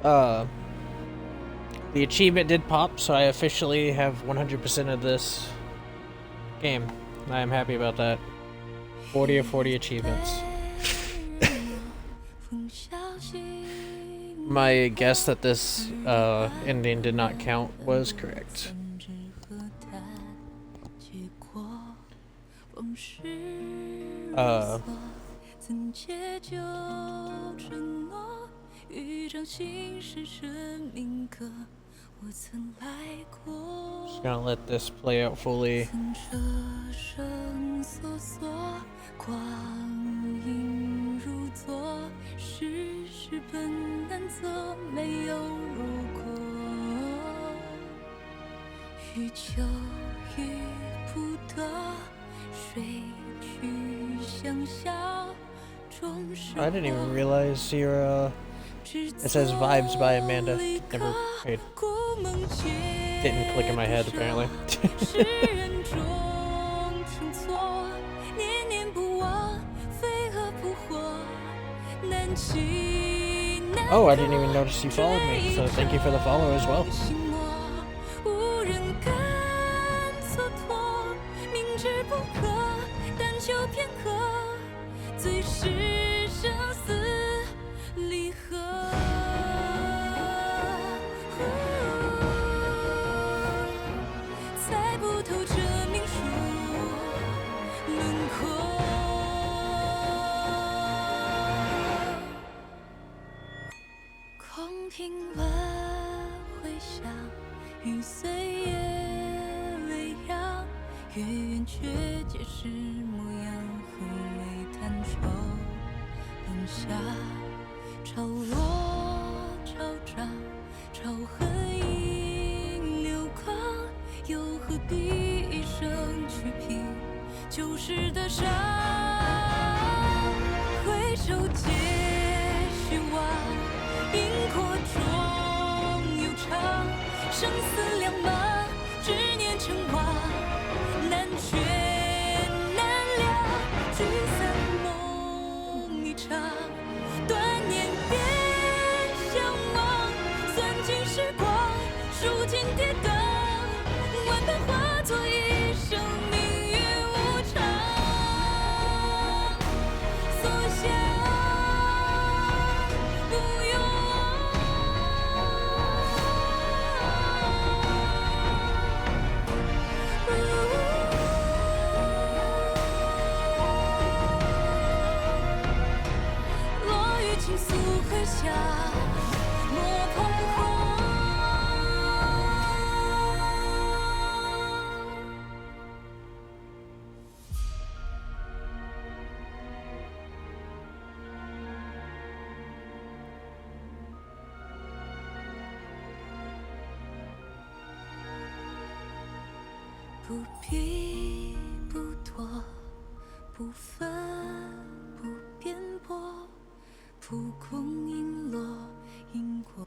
A: The achievement did pop, so I officially have 100% of this game. I am happy about that. 40 of 40 achievements. My guess that this ending did not count was correct. Just gonna let this play out fully. I didn't even realize your it says vibes by Amanda. Never paid. Didn't click in my head apparently. Oh, I didn't even notice you followed me, so thank you for the follow as well.
P: 光听晚回响，雨随夜微扬，月圆却皆是模样，何为弹愁冷夏？潮落潮涨，潮痕映流光，又何必一生去拼旧时的伤？回首皆虚妄，因果中有常，生死两茫，执念成王，难却难了，聚散梦一场，断念便相忘，算尽时光，数尽跌宕，万般化作一生命运无常，所想不用落雨倾诉回响，莫彷徨。不逼不躲，不分不辩驳，蒲公英落，因果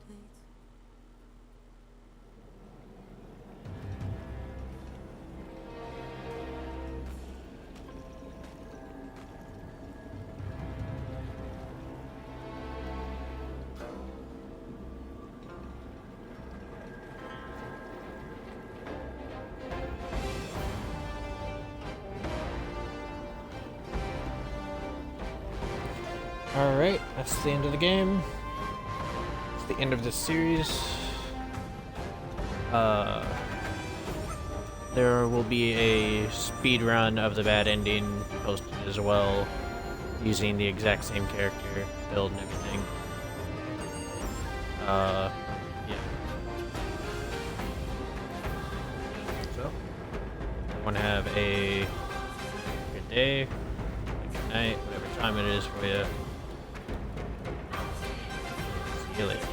P: 对错。
A: Alright, that's the end of the game. It's the end of this series. There will be a speedrun of the bad ending posted as well, using the exact same character, build and everything. Yeah. So, everyone have a good day, good night, whatever time it is for you. See you later.